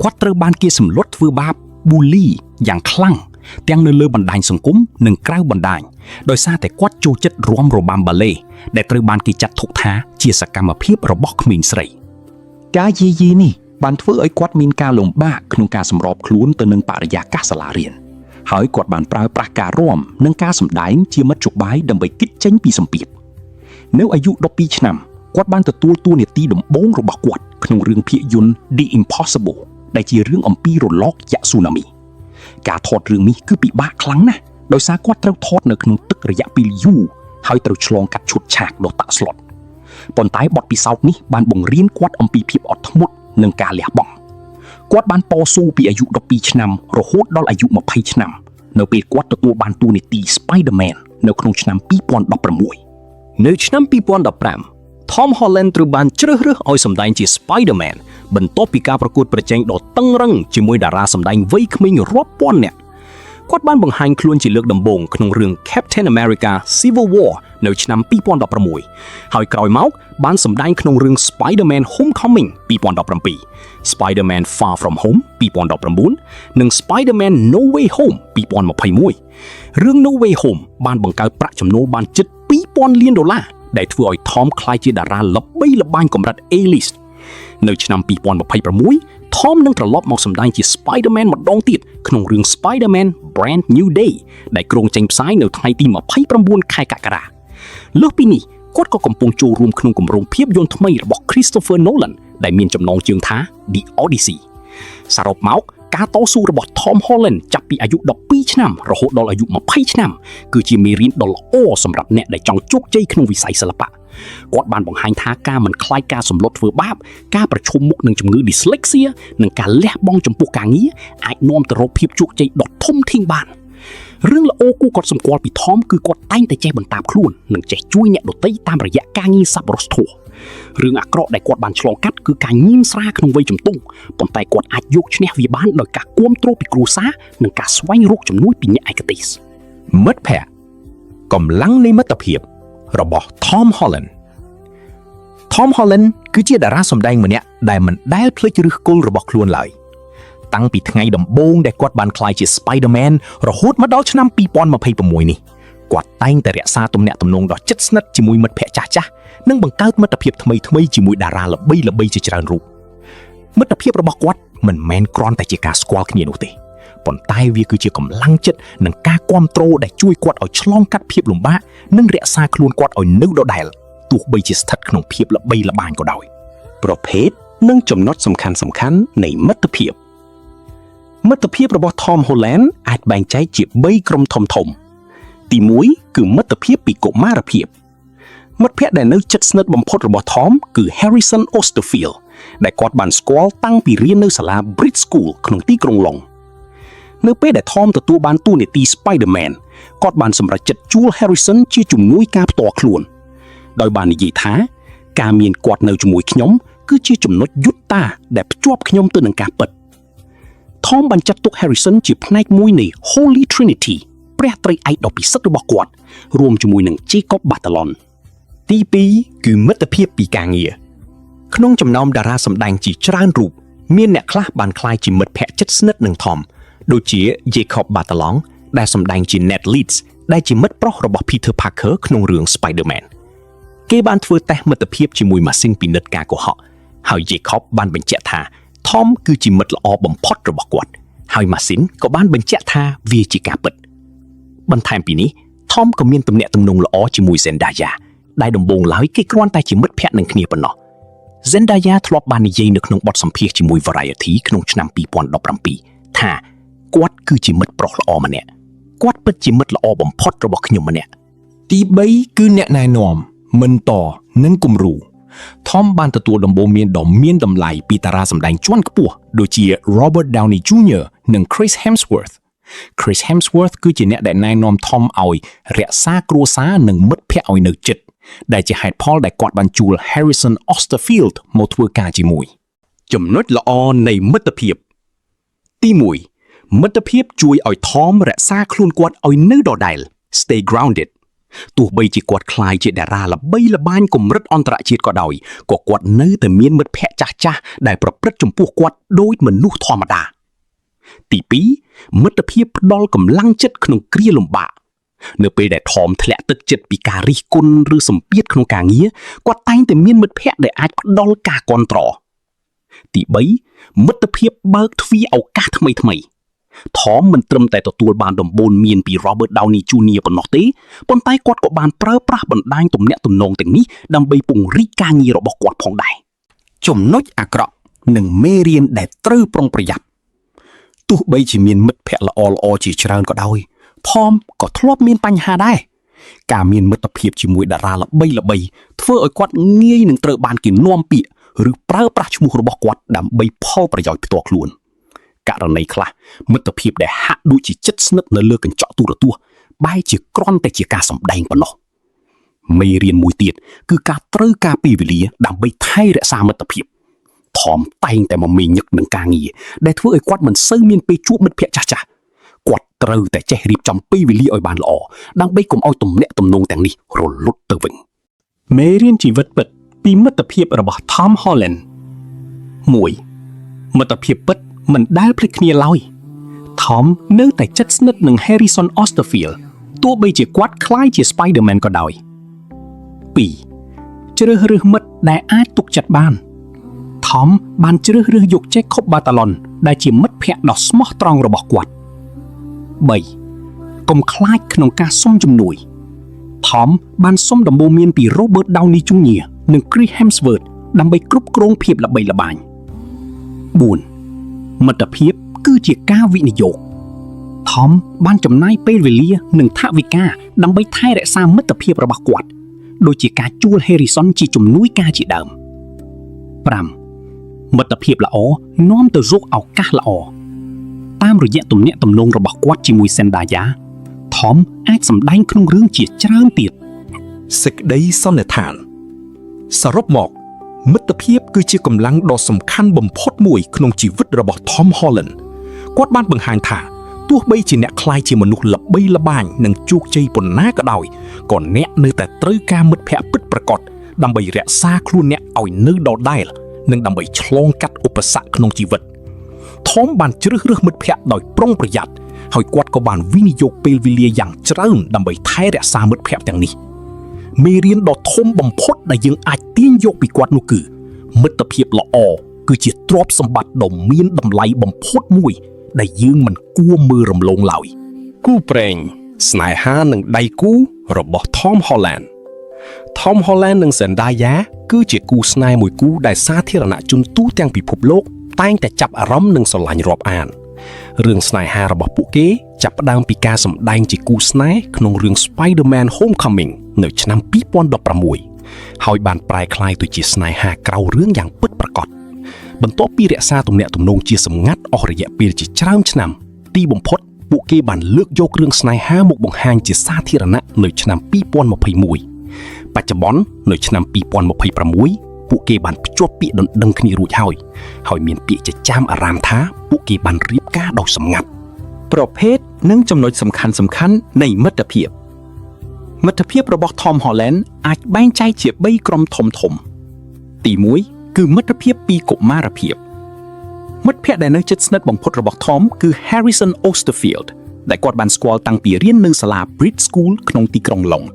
គាត់ត្រូវបានគេសម្លុតធ្វើបាប bully យ៉ាងខ្លាំងទាំងនៅលើបណ្ដាញសង្គមនិងក្រៅបណ្ដាញដោយសារតែគាត់ចូលចិត្តរាំរបាំ ballet ដែលត្រូវបានគេចាត់ទុកថាជាសកម្មភាពរបស់ក្មេងស្រីការយាយីនេះបានធ្វើឲ្យគាត់មានការលំបាកក្នុងការសម្របខ្លួនទៅនឹងបរិយាកាសសាលារៀនហើយគាត់បានប្រើប្រាស់ការរាំនិងការសម្ដែងជាមធ្យោបាយដើម្បីគេចចេញពីសម្ពាធនៅអាយុ12ឆ្នាំគាត់បានទទួលតួនាទីដំបូងរបស់គាត់ក្នុងរឿងភាពយន្ត The Impossible ដែលជារឿងអំពីរលកយក្សស៊ូណាមីការថតរឿងនេះគឺពិបាកខ្លាំងណាស់ដោយសារគាត់ត្រូវថតនៅក្នុងទឹករយៈពេលយូរហើយត្រូវឆ្លងកាត់ឈុតឆាកដ៏តក់ស្លុតប៉ុន្តែបទពិសោធន៍នេះបានបង្រៀនគាត់អំពីភាពអត់ធ្មត់និងការលះបង់គាត់បានតស៊ូពីអាយុ12ឆ្នាំរហូតដល់អាយុ20ឆ្នាំនៅពេលគាត់ទទួលបានតួនាទី Spider-Man នៅក្នុងឆ្នាំ2016នៅឆ្នាំ2015 Tom Holland ត្រូវបានជ្រើសរើសឲ្យសម្ដែងជា Spider-Man បន្ទាប់ពីការប្រកួតប្រជែងដ៏តឹងរ៉ឹងជាមួយតារាសម្ដែងវ័យក្មេងរាប់ពាន់នាក់គាត់បានបង្ហាញខ្លួនជាលើកដំបូងក្នុងរឿង Captain America Civil War នៅឆ្នាំ2016ហើយក្រោយមកបានសម្ដែងក្នុងរឿង Spider-Man Homecoming 2017 Spider-Man Far From Home 2019និង Spider-Man No Way Home 2021រឿង No Way Home បានបង្កើតប្រាក់ចំណូលបានជិត$2,000 លានដែលធ្វើឲ្យ Tom ក្លាយជាតារាល្បីល្បាញកម្រិត A-list នៅឆ្នាំ2026 Tom នឹងត្រឡប់មកសម្ដែងជា Spider-Man ម្ដងទៀតក្នុងរឿង Spider-Man Brand New Day ដែលគ្រោងចេញផ្សាយនៅថ្ងៃទី29 ខែកក្កដាលើសពីនេះគាត់ក៏កំពុងចូលរួមក្នុងគម្រោងភាពយន្តថ្មីរបស់ Christopher Nolan ដែលមានចំណងជើងថា The Odyssey សរុបមកការតស៊ូរបស់ Tom Holland ចាប់ពីអាយុ12ឆ្នាំរហូតដល់អាយុ20ឆ្នាំគឺជាមេរៀនដ៏ល្អសម្រាប់អ្នកដែលចង់ជោគជ័យក្នុងវិស័យសិល្បៈគាត់បានបង្ហាញថាការមិនខ្លាចការសម្លុតធ្វើបាបការប្រឈមមុខនឹងជំងឺ dyslexia និងការលះបង់ចំពោះការងារអាចនាំទៅរកភាពជោគជ័យដ៏ធំធេងបានរឿងល្អគួរកត់សម្គាល់ពី Tom គឺគាត់តែងតែចេះបន្តាបខ្លួននិងចេះជួយអ្នកដទៃតាមរយៈការងារសប្បុរសធម៌រឿងអាក្រក់ដែលគាត់បានឆ្លងកាត់គឺការញៀនស្រាក្នុងវ័យជំទង់ប៉ុន្តែគាត់អាចយកឈ្នះវាបានដោយការគាំទ្រពីគ្រួសារនិងការស្វែងរកជំនួយពីអ្នកឯកទេសមិត្តភ័ក្តិកម្លាំងនៃមិត្តភាពរបស់ Tom Holland Tom Holland គឺជាតារាសម្ដែងម្នាក់ដែលមិនដែលភ្លេចឫសគល់របស់ខ្លួនឡើយតាំងពីថ្ងៃដំបូងដែលគាត់បានក្លាយជា Spider-Man រហូតមកដល់ឆ្នាំ2026នេះគាត់តែងតែរក្សាទំនាក់ទំនងដ៏ជិតស្និទ្ធជាមួយមិត្តភ័ក្តិចាស់ៗនិងបង្កើតមិត្តភាពថ្មីៗជាមួយតារាល្បីៗជាច្រើនរូបមិត្តភាពរបស់គាត់មិនមែនគ្រាន់តែជាការស្គាល់គ្នានោះទេប៉ុន្តែវាគឺជាកម្លាំងចិត្តនិងការគាំទ្រដែលជួយគាត់ឲ្យឆ្លងកាត់ភាពលំបាកនិងរក្សាខ្លួនគាត់ឲ្យនៅដដែលទោះបីជាស្ថិតក្នុងភាពល្បីល្បាញក៏ដោយប្រភេទនិងចំណុចសំខាន់ៗនៃមិត្តភាពរបស់ Tom Holland អាចបែងចែកជា3ក្រុមធំៗទី1គឺមិត្តភាពពីកុមារភាពមិត្តភ័ក្តិដែលនៅជិតស្និទ្ធបំផុតរបស់ Tom គឺ Harrison Osterfield ដែលគាត់បានស្គាល់តាំងពីរៀននៅសាលា Brit School ក្នុងទីក្រុងឡុងនៅពេលដែល Tom ទទួលបានតួនាទី Spider-Man គាត់បានសម្រេចចិត្តជួល Harrison ជាជំនួយការផ្ទាល់ខ្លួនដោយបាននិយាយថាការមានគាត់នៅជាមួយខ្ញុំគឺជាចំណុចយុត្តតាដែលភ្ជាប់ខ្ញុំទៅនឹងការពិត Tom បានចាត់ទុក Harrison ជាផ្នែកមួយនៃ Holy Trinity ព្រះត្រីឯកដ៏ពិសិដ្ឋរបស់គាត់រួមជាមួយនឹង Jacob Batalon ទី2គឺមិត្តភាពពីការងារក្នុងចំណោមតារាសម្ដែងជាច្រើនរូបមានអ្នកខ្លះបានក្លាយជាមិត្តភ័ក្តិជិតស្និទ្ធនឹង Tom ដូចជា Jacob Batalon ដែលសម្ដែងជា Ned Leeds ដែលជាមិត្តប្រុសរបស់ Peter Parker ក្នុងរឿង Spider-Man គេបានធ្វើតេស្តមិត្តភាពជាមួយម៉ាស៊ីនពិនិត្យការកុហកហើយ Jacob បានបញ្ជាក់ថា Tom គឺជាមិត្តល្អបំផុតរបស់គាត់ហើយម៉ាស៊ីនក៏បានបញ្ជាក់ថាវាជាការពិតបន្ថែមពីនេះ Tom ក៏មានទំនាក់ទំនងល្អជាមួយ Zendaya ដែលដំបូងឡើយគេគ្រាន់តែជាមិត្តភ័ក្តិនឹងគ្នាប៉ុណ្ណោះ Zendaya ធ្លាប់បាននិយាយនៅក្នុងបទសម្ភាសន៍ជាមួយ Variety ក្នុងឆ្នាំ2017ថាគាត់គឺជាមិត្តប្រុសល្អម្នាក់គាត់ពិតជាមិត្តល្អបំផុតរបស់ខ្ញុំម្នាក់ទី3គឺអ្នកណែនាំមិនតនិងគំរូ Tom បានទទួលដំបូន្មានដ៏មានតម្លៃពីតារាសម្ដែងជាន់ខ្ពស់ដូចជា Robert Downey Jr. និង Chris Hemsworth គឺជាអ្នកដែលណែនាំ Tom ឲ្យរក្សាគ្រួសារនិងមិត្តភ័ក្តិឲ្យនៅជិតដែលជាហេតុផលដែលគាត់បានជួល Harrison Osterfield មកធ្វើការជាមួយចំណុចល្អនៃមិត្តភាពទី មិត្តភាពជួយឲ្យថមរក្សាខ្លួនគាត់ឲ្យនៅដដែល stay grounded ទោះបីជាគាត់ក្លាយជាតារាល្បីល្បាញកម្រិតអន្តរជាតិក៏ដោយក៏គាត់នៅតែមានមិត្តភ័ក្តិចាស់ៗដែលប្រព្រឹត្តចំពោះគាត់ដូចមនុស្សធម្មតាទី2មិត្តភាពផ្ដល់កម្លាំងចិត្តក្នុងគ្រាលំបាកនៅពេលដែលថមធ្លាក់ទឹកចិត្តពីការរិះគន់ឬសម្ពាធក្នុងការងារគាត់តែងតែមានមិត្តភ័ក្តិដែលអាចផ្ដល់ការគាំទ្រទី3មិត្តភាពបើកទ្វារឱកាសថ្មីៗថមមិនត្រឹមតែទទួលបានដំបូន្មានពី Robert Downey Jr. ប៉ុណ្ណោះទេប៉ុន្តែគាត់ក៏បានប្រើប្រាស់បណ្ដាញទំនាក់ទំនងទាំងនេះដើម្បីពង្រីកការងាររបស់គាត់ផងដែរចំណុចអាក្រក់និងមេរៀនដែលត្រូវប្រុងប្រយ័ត្នទោះបីជាមានមិត្តភ័ក្តិល្អៗជាច្រើនក៏ដោយថមក៏ធ្លាប់មានបញ្ហាដែរការមានមិត្តភាពជាមួយតារាល្បីៗធ្វើឲ្យគាត់ងាយនឹងត្រូវបានគេនាំពាក្យឬប្រើប្រាស់ឈ្មោះរបស់គាត់ដើម្បីផលប្រយោជន៍ផ្ទាល់ខ្លួនករណីខ្លះមិត្តភាពដែលហាក់ដូចជាជិតស្និទ្ធនៅលើកញ្ចក់ទូរទស្សន៍បែរជាគ្រាន់តែជាការសម្ដែងប៉ុណ្ណោះមេរៀនមួយទៀតគឺការត្រូវការពេលវេលាដើម្បីថែរក្សាមិត្តភាពថមតែងតែមកមេញឹកនឹងការងារដែលធ្វើឲ្យគាត់មិនសូវមានពេលជួបមិត្តភក្តិចាស់ៗគាត់ត្រូវតែចេះរៀបចំពេលវេលាឲ្យបានល្អដើម្បីកុំឲ្យទំនាក់ទំនងទាំងនេះរលត់ទៅវិញមេរៀនជីវិតពិតពីមិត្តភាពរបស់ Tom Holland 1 មិត្តភាពពិតមិនដែលភ្លេចគ្នាឡើយ Tom នៅតែជិតស្និទ្ធនឹង Harrison Osterfield ទោះបីជាគាត់ក្លាយជា Spider-Man ក៏ដោយ 2 ជ្រើសរើសមិត្តដែលអាចទុកចិត្តបាន Tom បានជ្រើសរើសយក Jacob Batalon ដែលជាមិត្តភក្តិដ៏ស្មោះត្រង់របស់គាត់ 3 កុំខ្លាចក្នុងការសុំជំនួយ Tom បានសុំដំបូន្មានពី Robert Downey Jr. និង Chris Hemsworth ដើម្បីគ្រប់គ្រងភាពល្បីល្បាញ 4 មិត្តភាពគឺជាការវិនិយោគ Tom បានចំណាយពេលវេលានិងថវិកាដើម្បីថែរក្សាមិត្តភាពរបស់គាត់ដូចជាការជួល Harrison ជាជំនួយការជាដើម 5 មិត្តភាពល្អនាំទៅរកឱកាសល្អតាមរយៈទំនាក់ទំនងរបស់គាត់ជាមួយ Zendaya Tom អាចសម្ដែងក្នុងរឿងជាច្រើនទៀតសេចក្តីសន្និដ្ឋានសរុបមកមិត្តភាពគឺជាកម្លាំងដ៏សំខាន់បំផុតមួយក្នុងជីវិតរបស់ Tom Holland គាត់បានបង្ហាញថាទោះបីជាអ្នកក្លាយជាមនុស្សល្បីល្បាញនិងជោគជ័យប៉ុណ្ណាក៏ដោយក៏អ្នកនៅតែត្រូវការមិត្តភ័ក្តិពិតប្រាកដដើម្បីរក្សាខ្លួនអ្នកឲ្យនៅដដែលនិងដើម្បីឆ្លងកាត់ឧបសគ្គក្នុងជីវិត Tom បានជ្រើសរើសមិត្តភ័ក្តិដោយប្រុងប្រយ័ត្នហើយគាត់ក៏បានវិនិយោគពេលវេលាយ៉ាងច្រើនដើម្បីថែរក្សាមិត្តភ័ក្តិទាំងនេះមេរៀនដ៏ធំបំផុតដែលយើងអាចទាញយកពីគាត់នោះគឺមិត្តភាពល្អគឺជាទ្រព្យសម្បត្តិដ៏មានតម្លៃបំផុតមួយដែលយើងមិនគួរមើលរំលងឡើយគូព្រេងស្នេហានិងដៃគូរបស់ Tom Holland Tom Holland និង Zendaya គឺជាគូស្នេហ៍មួយគូដែលសាធារណជនទូទាំងពិភពលោកតែងតែចាប់អារម្មណ៍និងស្រឡាញ់រាប់អានរឿងស្នេហារបស់ពួកគេចាប់ផ្ដើមពីការសម្ដែងជាគូស្នេហ៍ក្នុងរឿង Spider-Man Homecoming នៅឆ្នាំ2016ហើយបានប្រែក្លាយទៅជាស្នេហាក្រៅរឿងយ៉ាងពិតប្រាកដបន្ទាប់ពីរក្សាទំនាក់ទំនងជាសម្ងាត់អស់រយៈពេលជាច្រើនឆ្នាំទីបំផុតពួកគេបានលើកយករឿងស្នេហាមកបង្ហាញជាសាធារណៈនៅឆ្នាំ2021បច្ចុប្បន្ននៅឆ្នាំ2026ពួកគេបានភ្ជាប់ពាក្យដណ្ដឹងគ្នារួចហើយមានពាក្យចចាមអារ៉ាមថាពួកគេបានរៀបការដោយសម្ងាត់ប្រភេទនិងចំណុចសំខាន់នៃមិត្តភាពរបស់ Tom Holland អាចបែងចែកជា3ក្រុមធំទី1គឺមិត្តភាពពីកុមារភាពមិត្តភ័ក្តិដែលនៅជិតស្និទ្ធបំផុតរបស់ Tom គឺ Harrison Osterfield ដែលគាត់បានស្គាល់តាំងពីរៀននៅសាលា Brit School ក្នុងទីក្រុង London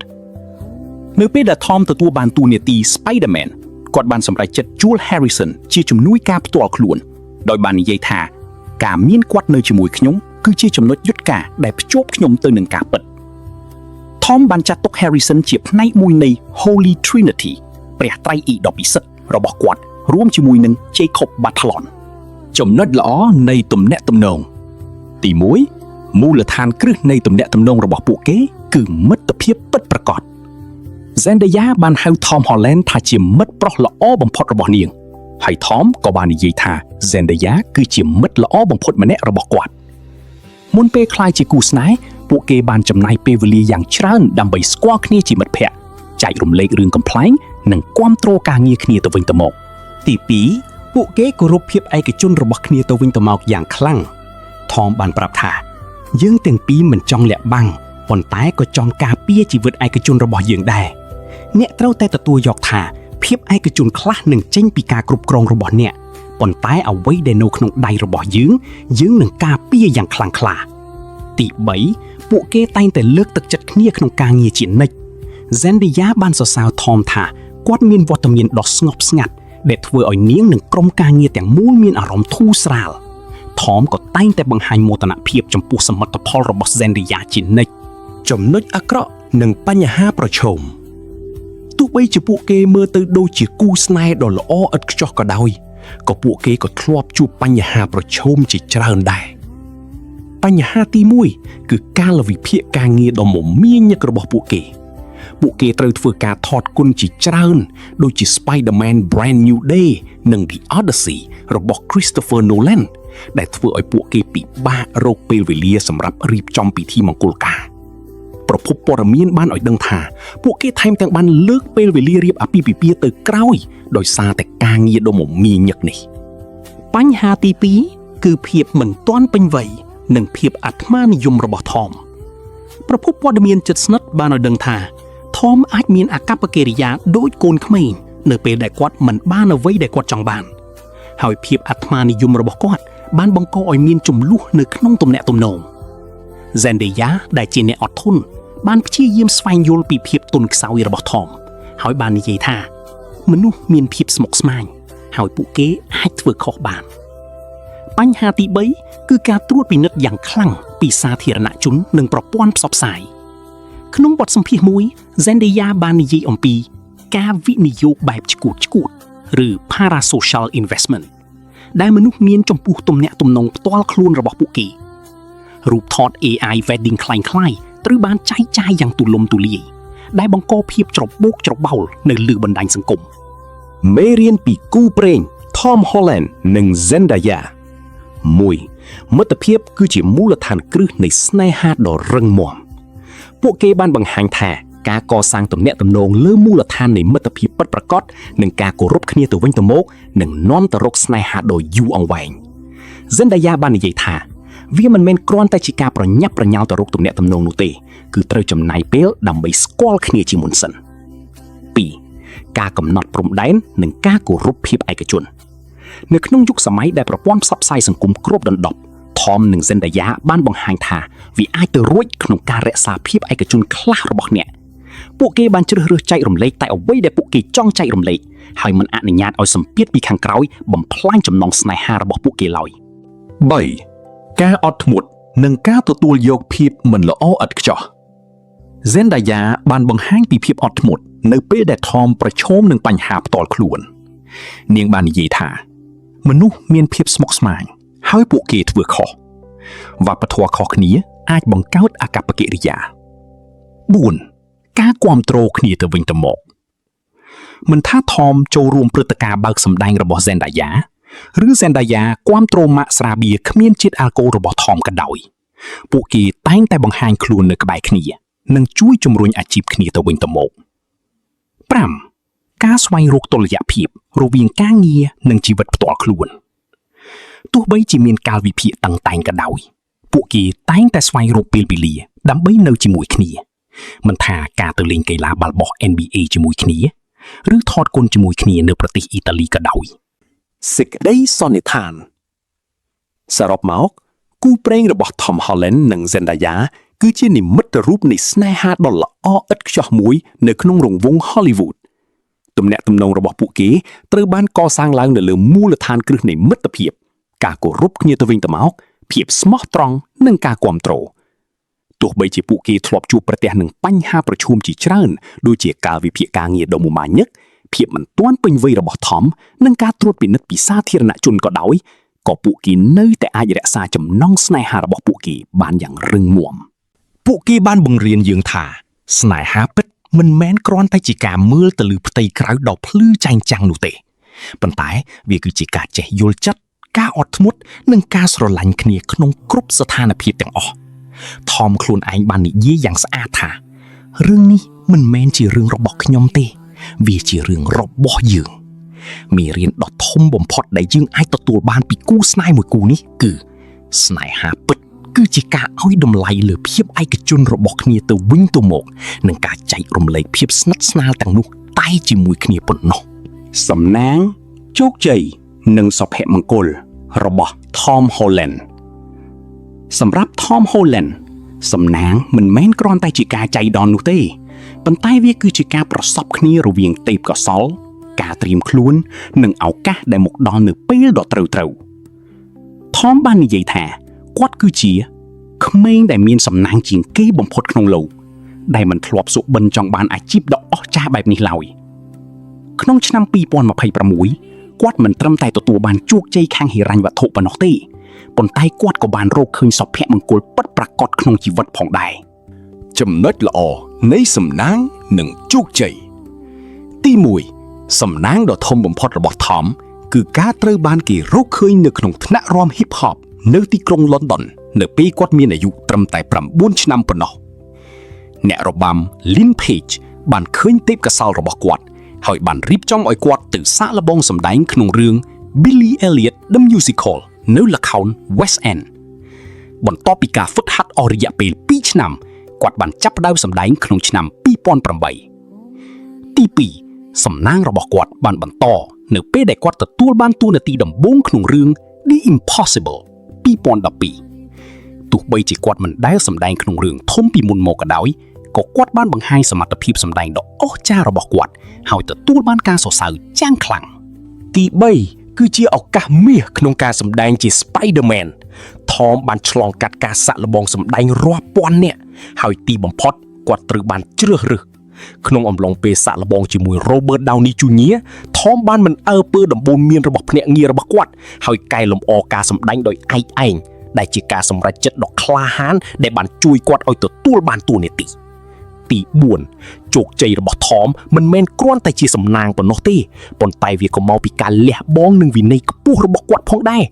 នៅពេលដែល Tom ទទួលបានតួនាទី Spider-Man គាត់បានសម្រេចចិត្តជួល Harrison ជាជំនួយការផ្ទាល់ខ្លួនដោយបាននិយាយថាការមានគាត់នៅជាមួយខ្ញុំគឺជាចំណុចយុទ្ធការដែលភ្ជាប់ខ្ញុំទៅនឹងការពិត Tom បានចាត់ទុក Harrison ជាផ្នែកមួយនៃ Holy Trinity ព្រះត្រៃអ៊ីដ៏ពិសិដ្ឋរបស់គាត់រួមជាមួយនឹង Jacob Batalon ចំណុចល្អនៃទំនាក់ទំនងទី1មូលដ្ឋានគ្រឹះនៃទំនាក់ទំនងរបស់ពួកគេគឺមិត្តភាពពិតប្រាកដ Zendaya បានហៅ Tom Holland ថាជាមិត្តប្រុសល្អបំផុតរបស់នាងហើយ Tom ក៏បាននិយាយថា Zendaya គឺជាមិត្តល្អបំផុតម្នាក់របស់គាត់មុនពេលក្លាយជាគូស្នេហ៍ពួកគេបានចំណាយពេលវេលាយ៉ាងច្រើនដើម្បីស្គាល់គ្នាជាមិត្តភក្តិចែករំលែករឿងកំប្លែងនិងគាំទ្រការងារគ្នាទៅវិញទៅមកទី2ពួកគេគោរពភាពឯកជនរបស់គ្នាទៅវិញទៅមកយ៉ាងខ្លាំង ថមបានប្រាប់ថាយើងទាំងពីរមិនចង់លាក់បាំងប៉ុន្តែក៏ចង់ការពារជីវិតឯកជនរបស់យើងដែរអ្នកត្រូវតែទទួលយកថាភាពឯកជនខ្លះនឹងចេញពីការគ្រប់គ្រងរបស់អ្នកប៉ុន្តែអ្វីដែលនៅក្នុងដៃរបស់យើងនឹងការពារយ៉ាងខ្លាំងក្លាទី3ពួកគេតែងតែលើកទឹកចិត្តគ្នាក្នុងការងារជានិច្ច Zendaya បានសរសើរថមថាគាត់មានវត្តមានដ៏ស្ងប់ស្ងាត់ដែលធ្វើឲ្យនាងនិងក្រុមការងារទាំងមូលមានអារម្មណ៍ធូរស្រាលថមក៏តែងតែបង្ហាញមោទនភាពចំពោះសមិទ្ធផលរបស់ Zendaya ជានិច្ចចំណុចអាក្រក់និងបញ្ហាប្រឈមទោះបីជាពួកគេមើលទៅដូចជាគូស្នេហ៍ដ៏ល្អឥតខ្ចោះក៏ដោយក៏ពួកគេក៏ធ្លាប់ជួបបញ្ហាប្រឈមជាច្រើនដែរបញ្ហាទី1គឺការលវិភាគការងារដ៏មមាញឹករបស់ពួកគេត្រូវធ្វើការថតគុណជាច្រើនដូចជា Spider-Man Brand New Day និង The Odyssey របស់ Christopher Nolan ដែលធ្វើឲ្យពួកគេពិបាករកពេលវេលាសម្រាប់រៀបចំពិធីមង្គលការប្រភពព័ត៌មានបានឲ្យដឹងថាពួកគេថែមទាំងបានលើកពេលវេលារៀបអាពាហ៍ពិពាហ៍ទៅក្រោយដោយសារតែការងារដ៏មមាញឹកនេះបញ្ហាទី2គឺភាពមិនទាន់ពេញវ័យនិងភាពអាត្មានិយមរបស់ថមប្រភពព័ត៌មានជិតស្និទ្ធបានឲ្យដឹងថាថមអាចមានអាកប្បកិរិយាដូចកូនក្មេងនៅពេលដែលគាត់មិនបានអ្វីដែលគាត់ចង់បានហើយភាពអាត្មានិយមរបស់គាត់បានបង្កឲ្យមានជម្លោះនៅក្នុងទំនាក់ទំនង Zendaya ដែលជាអ្នកអត់ធន់បានព្យាយាមស្វែងយល់ពីភាពទន់ខ្សោយរបស់ថមហើយបាននិយាយថាមនុស្សមានភាពស្មុគស្មាញហើយពួកគេអាចធ្វើខុសបានបញ្ហាទី3គឺការត្រួតពិនិត្យយ៉ាងខ្លាំងពីសាធារណជននិងប្រព័ន្ធផ្សព្វផ្សាយក្នុងបទសម្ភាសន៍មួយ Zendaya បាននិយាយអំពីការវិនិយោគបែបឆ្កួតឬ parasocial investment ដែលមនុស្សមានចំពោះទំនាក់ទំនងផ្ទាល់ខ្លួនរបស់ពួកគេរូបថត AI wedding คล้ายៗត្រូវបានចែកចាយយ៉ាងទូលំទូលាយដែលបង្កភាពច្របូកច្របល់នៅលើបណ្ដាញសង្គមមេរៀនពីគូព្រេង Tom Holland និង Zendaya 1. មិត្តភាពគឺជាមូលដ្ឋានគ្រឹះនៃស្នេហាដ៏រឹងមាំពួកគេបានបង្ហាញថាការកសាងទំនាក់ទំនងលើមូលដ្ឋាននៃមិត្តភាពពិតប្រាកដនិងការគោរពគ្នាទៅវិញទៅមកនឹងនាំទៅរកស្នេហាដ៏យូរអង្វែង Zendaya បាននិយាយថាវាមិនមែនគ្រាន់តែជាការប្រញាប់ប្រញាល់ទៅរកទំនាក់ទំនងនោះទេគឺត្រូវចំណាយពេលដើម្បីស្គាល់គ្នាជាមុនសិន 2. ការកំណត់ព្រំដែននិងការគោរពភាពឯកជននៅក្នុងយុគសម័យដែលប្រព័ន្ធផ្សព្វផ្សាយសង្គមគ្របដណ្ដប់ Tom និង Zendaya បានបង្ហាញថាវាអាចទៅរួចក្នុងការរក្សាភាពឯកជនខ្លះរបស់អ្នកពួកគេបានជ្រើសរើសចែករំលែកតែអ្វីដែលពួកគេចង់ចែករំលែកហើយមិនអនុញ្ញាតឲ្យសម្ពាធពីខាងក្រោយបំផ្លាញចំណងស្នេហារបស់ពួកគេឡើយ 3. ការអត់ធ្មត់និងការទទួលយកភាពមិនល្អឥតខ្ចោះ Zendaya បានបង្ហាញពីភាពអត់ធ្មត់នៅពេលដែល Tom ប្រឈមនឹងបញ្ហាផ្ទាល់ខ្លួននាងបាននិយាយថាមនុស្សមានភាពស្មុគស្មាញហើយពួកគេធ្វើខុសវប្បធម៌ខុសគ្នាអាចបង្កើតអាកប្បកិរិយា 4. ការគ្រប់គ្រងគ្នាទៅវិញទៅមកមិនថា Tom ចូលរួមព្រឹត្តិការណ៍បើកសម្ដែងរបស់ Zendaya ឬ Zendaya គ្រប់គ្រងម៉ាក់ស្រាបៀរគ្មានជាតិអាល់កុលរបស់ Tom ក៏ដោយពួកគេតែងតែបង្ហាញខ្លួននៅក្បែរគ្នានិងជួយជំរុញអាជីពគ្នាទៅវិញទៅមក 5. ការស្វែងរកតុល្យភាពរវាងការងារនិងជីវិតផ្ទាល់ខ្លួនទោះបីជាមានកាលវិភាគតឹងតែងក៏ដោយពួកគេតែងតែស្វែងរកពេលវេលាដើម្បីនៅជាមួយគ្នាមិនថាការទៅលេងកីឡាបាល់បោះ NBA ជាមួយគ្នាឬថតគុណជាមួយគ្នានៅប្រទេសអ៊ីតាលីក៏ដោយសេចក្តីសន្និដ្ឋានសរុបមកគូព្រេងរបស់ Tom Holland និង Zendaya គឺជានិមិត្តរូបនៃស្នេហាដ៏ល្អឥតខ្ចោះមួយនៅក្នុងរង្វង់ Hollywood ទំនាក់ទំនងរបស់ពួកគេត្រូវបានកសាងឡើងនៅលើមូលដ្ឋានគ្រឹះនៃមិត្តភាពការគោរពគ្នាទៅវិញទៅមកភាពស្មោះត្រង់និងការគាំទ្រទោះបីជាពួកគេធ្លាប់ជួបប្រទះនឹងបញ្ហាប្រឈមជាច្រើនដូចជាការវិភាគការងារដ៏មមាញឹកភាពមិនទាន់ពេញវ័យរបស់ Tom និងការត្រួតពិនិត្យពីសាធារណជនក៏ដោយក៏ពួកគេនៅតែអាចរក្សាចំណងស្នេហារបស់ពួកគេបានយ៉ាងរឹងមាំពួកគេបានបង្រៀនយើងថាស្នេហាពិតមិនមែនគ្រាន់តែជាការមើលទៅលើផ្ទៃក្រៅដ៏ភ្លឺចែងចាំងនោះទេប៉ុន្តែវាគឺជាការចេះយល់ចិត្តការអត់ធ្មត់និងការស្រឡាញ់គ្នាក្នុងគ្រប់ស្ថានភាពទាំងអស់ Tom ខ្លួនឯងបាននិយាយយ៉ាងស្អាតថារឿងនេះមិនមែនជារឿងរបស់ខ្ញុំទេវាជារឿងរបស់យើងមេរៀនដ៏ធំបំផុតដែលយើងអាចទទួលបានពីគូស្នេហ៍មួយគូនេះគឺ ស្នេហាពិតគឺជាការឲ្យតម្លៃលើភាពឯកជនរបស់គ្នាទៅវិញទៅមកនិងការចែករំលែកភាពស្និទ្ធស្នាលទាំងនោះតែជាមួយគ្នាប៉ុណ្ណោះ សំណាងជោគជ័យនិងសុភមង្គលរបស់ Tom Holland សម្រាប់ Tom Holland សំណាងមិនមែនគ្រាន់តែជាការចៃដន្យនោះទេប៉ុន្តែវាគឺជាការប្រសពគ្នារវាងទេពកោសល្យការត្រៀមខ្លួននិងឱកាសដែលមកដល់នៅពេលដ៏ត្រូវ Tom បាននិយាយថាគាត់គឺជាក្មេងដែលមានសំណាងជាងគេបំផុតក្នុងលោកដែលមិនធ្លាប់សុបិនចង់បានអាជីពដ៏អស្ចារ្យបែបនេះឡើយក្នុងឆ្នាំ2026គាត់មិនត្រឹមតែទទួលបានជោគជ័យខាងហិរញ្ញវត្ថុប៉ុណ្ណោះទេប៉ុន្តែគាត់ក៏បានរកឃើញសុភមង្គលពិតប្រាកដក្នុងជីវិតផងដែរចំណុចល្អនៃសំណាងនិងជោគជ័យទី1សំណាងដ៏ធំបំផុតរបស់ Tom គឺការត្រូវបានគេរកឃើញនៅក្នុងថ្នាក់រាំ Hip Hop នៅទីក្រុង London នៅពេលគាត់មានអាយុត្រឹមតែ9ឆ្នាំប៉ុណ្ណោះអ្នករបាំ Lynn Page បានឃើញទេពកោសល្យរបស់គាត់ហើយបានរៀបចំឲ្យគាត់ទៅសាកល្បងសម្ដែងក្នុងរឿង Billy Elliot the Musical នៅល្ខោន West End បន្ទាប់ពីការហ្វឹកហាត់អស់រយៈពេល2ឆ្នាំគាត់បានចាប់ផ្ដើមសម្ដែងក្នុងឆ្នាំ2008ទី2សំណាងរបស់គាត់បានបន្តនៅពេលដែលគាត់ទទួលបានតួនាទីដំបូងក្នុងរឿង The Impossible 2012ទោះបីជាគាត់មិនដែលសម្ដែងក្នុងរឿងធំពីមុនមកក៏ដោយក៏គាត់បានបង្ហាញសមត្ថភាពសម្ដែងដ៏អស្ចារ្យរបស់គាត់ហើយទទួលបានការសរសើរយ៉ាងខ្លាំងទី3គឺជាឱកាសមាសក្នុងការសម្ដែងជា Spider-Man Tom បានឆ្លងកាត់ការសាក់លបងសម្ដែងរាប់ពាន់នាក់ហើយទីបំផុតគាត់ត្រូវបានជ្រើសរើសក្នុងអំឡុងពេលសាក់លបងជាមួយ Robert Downey Jr. Tom បានមិនអើពើដំបូន្មានរបស់ភ្នាក់ងាររបស់គាត់ហើយកែលម្អការសម្ដែងដោយឯកឯងដែលជាការសម្រេចចិត្តដ៏ក្លាហានដែលបានជួយគាត់ឲ្យទទួលបានតួនាទីទី4ជោគជ័យរបស់ Tom មិនមែនគ្រាន់តែជាសំណាងប៉ុណ្ណោះទេប៉ុន្តែវាក៏មកពីការលះបង់និងវិន័យខ្ពស់របស់គាត់ផងដែរ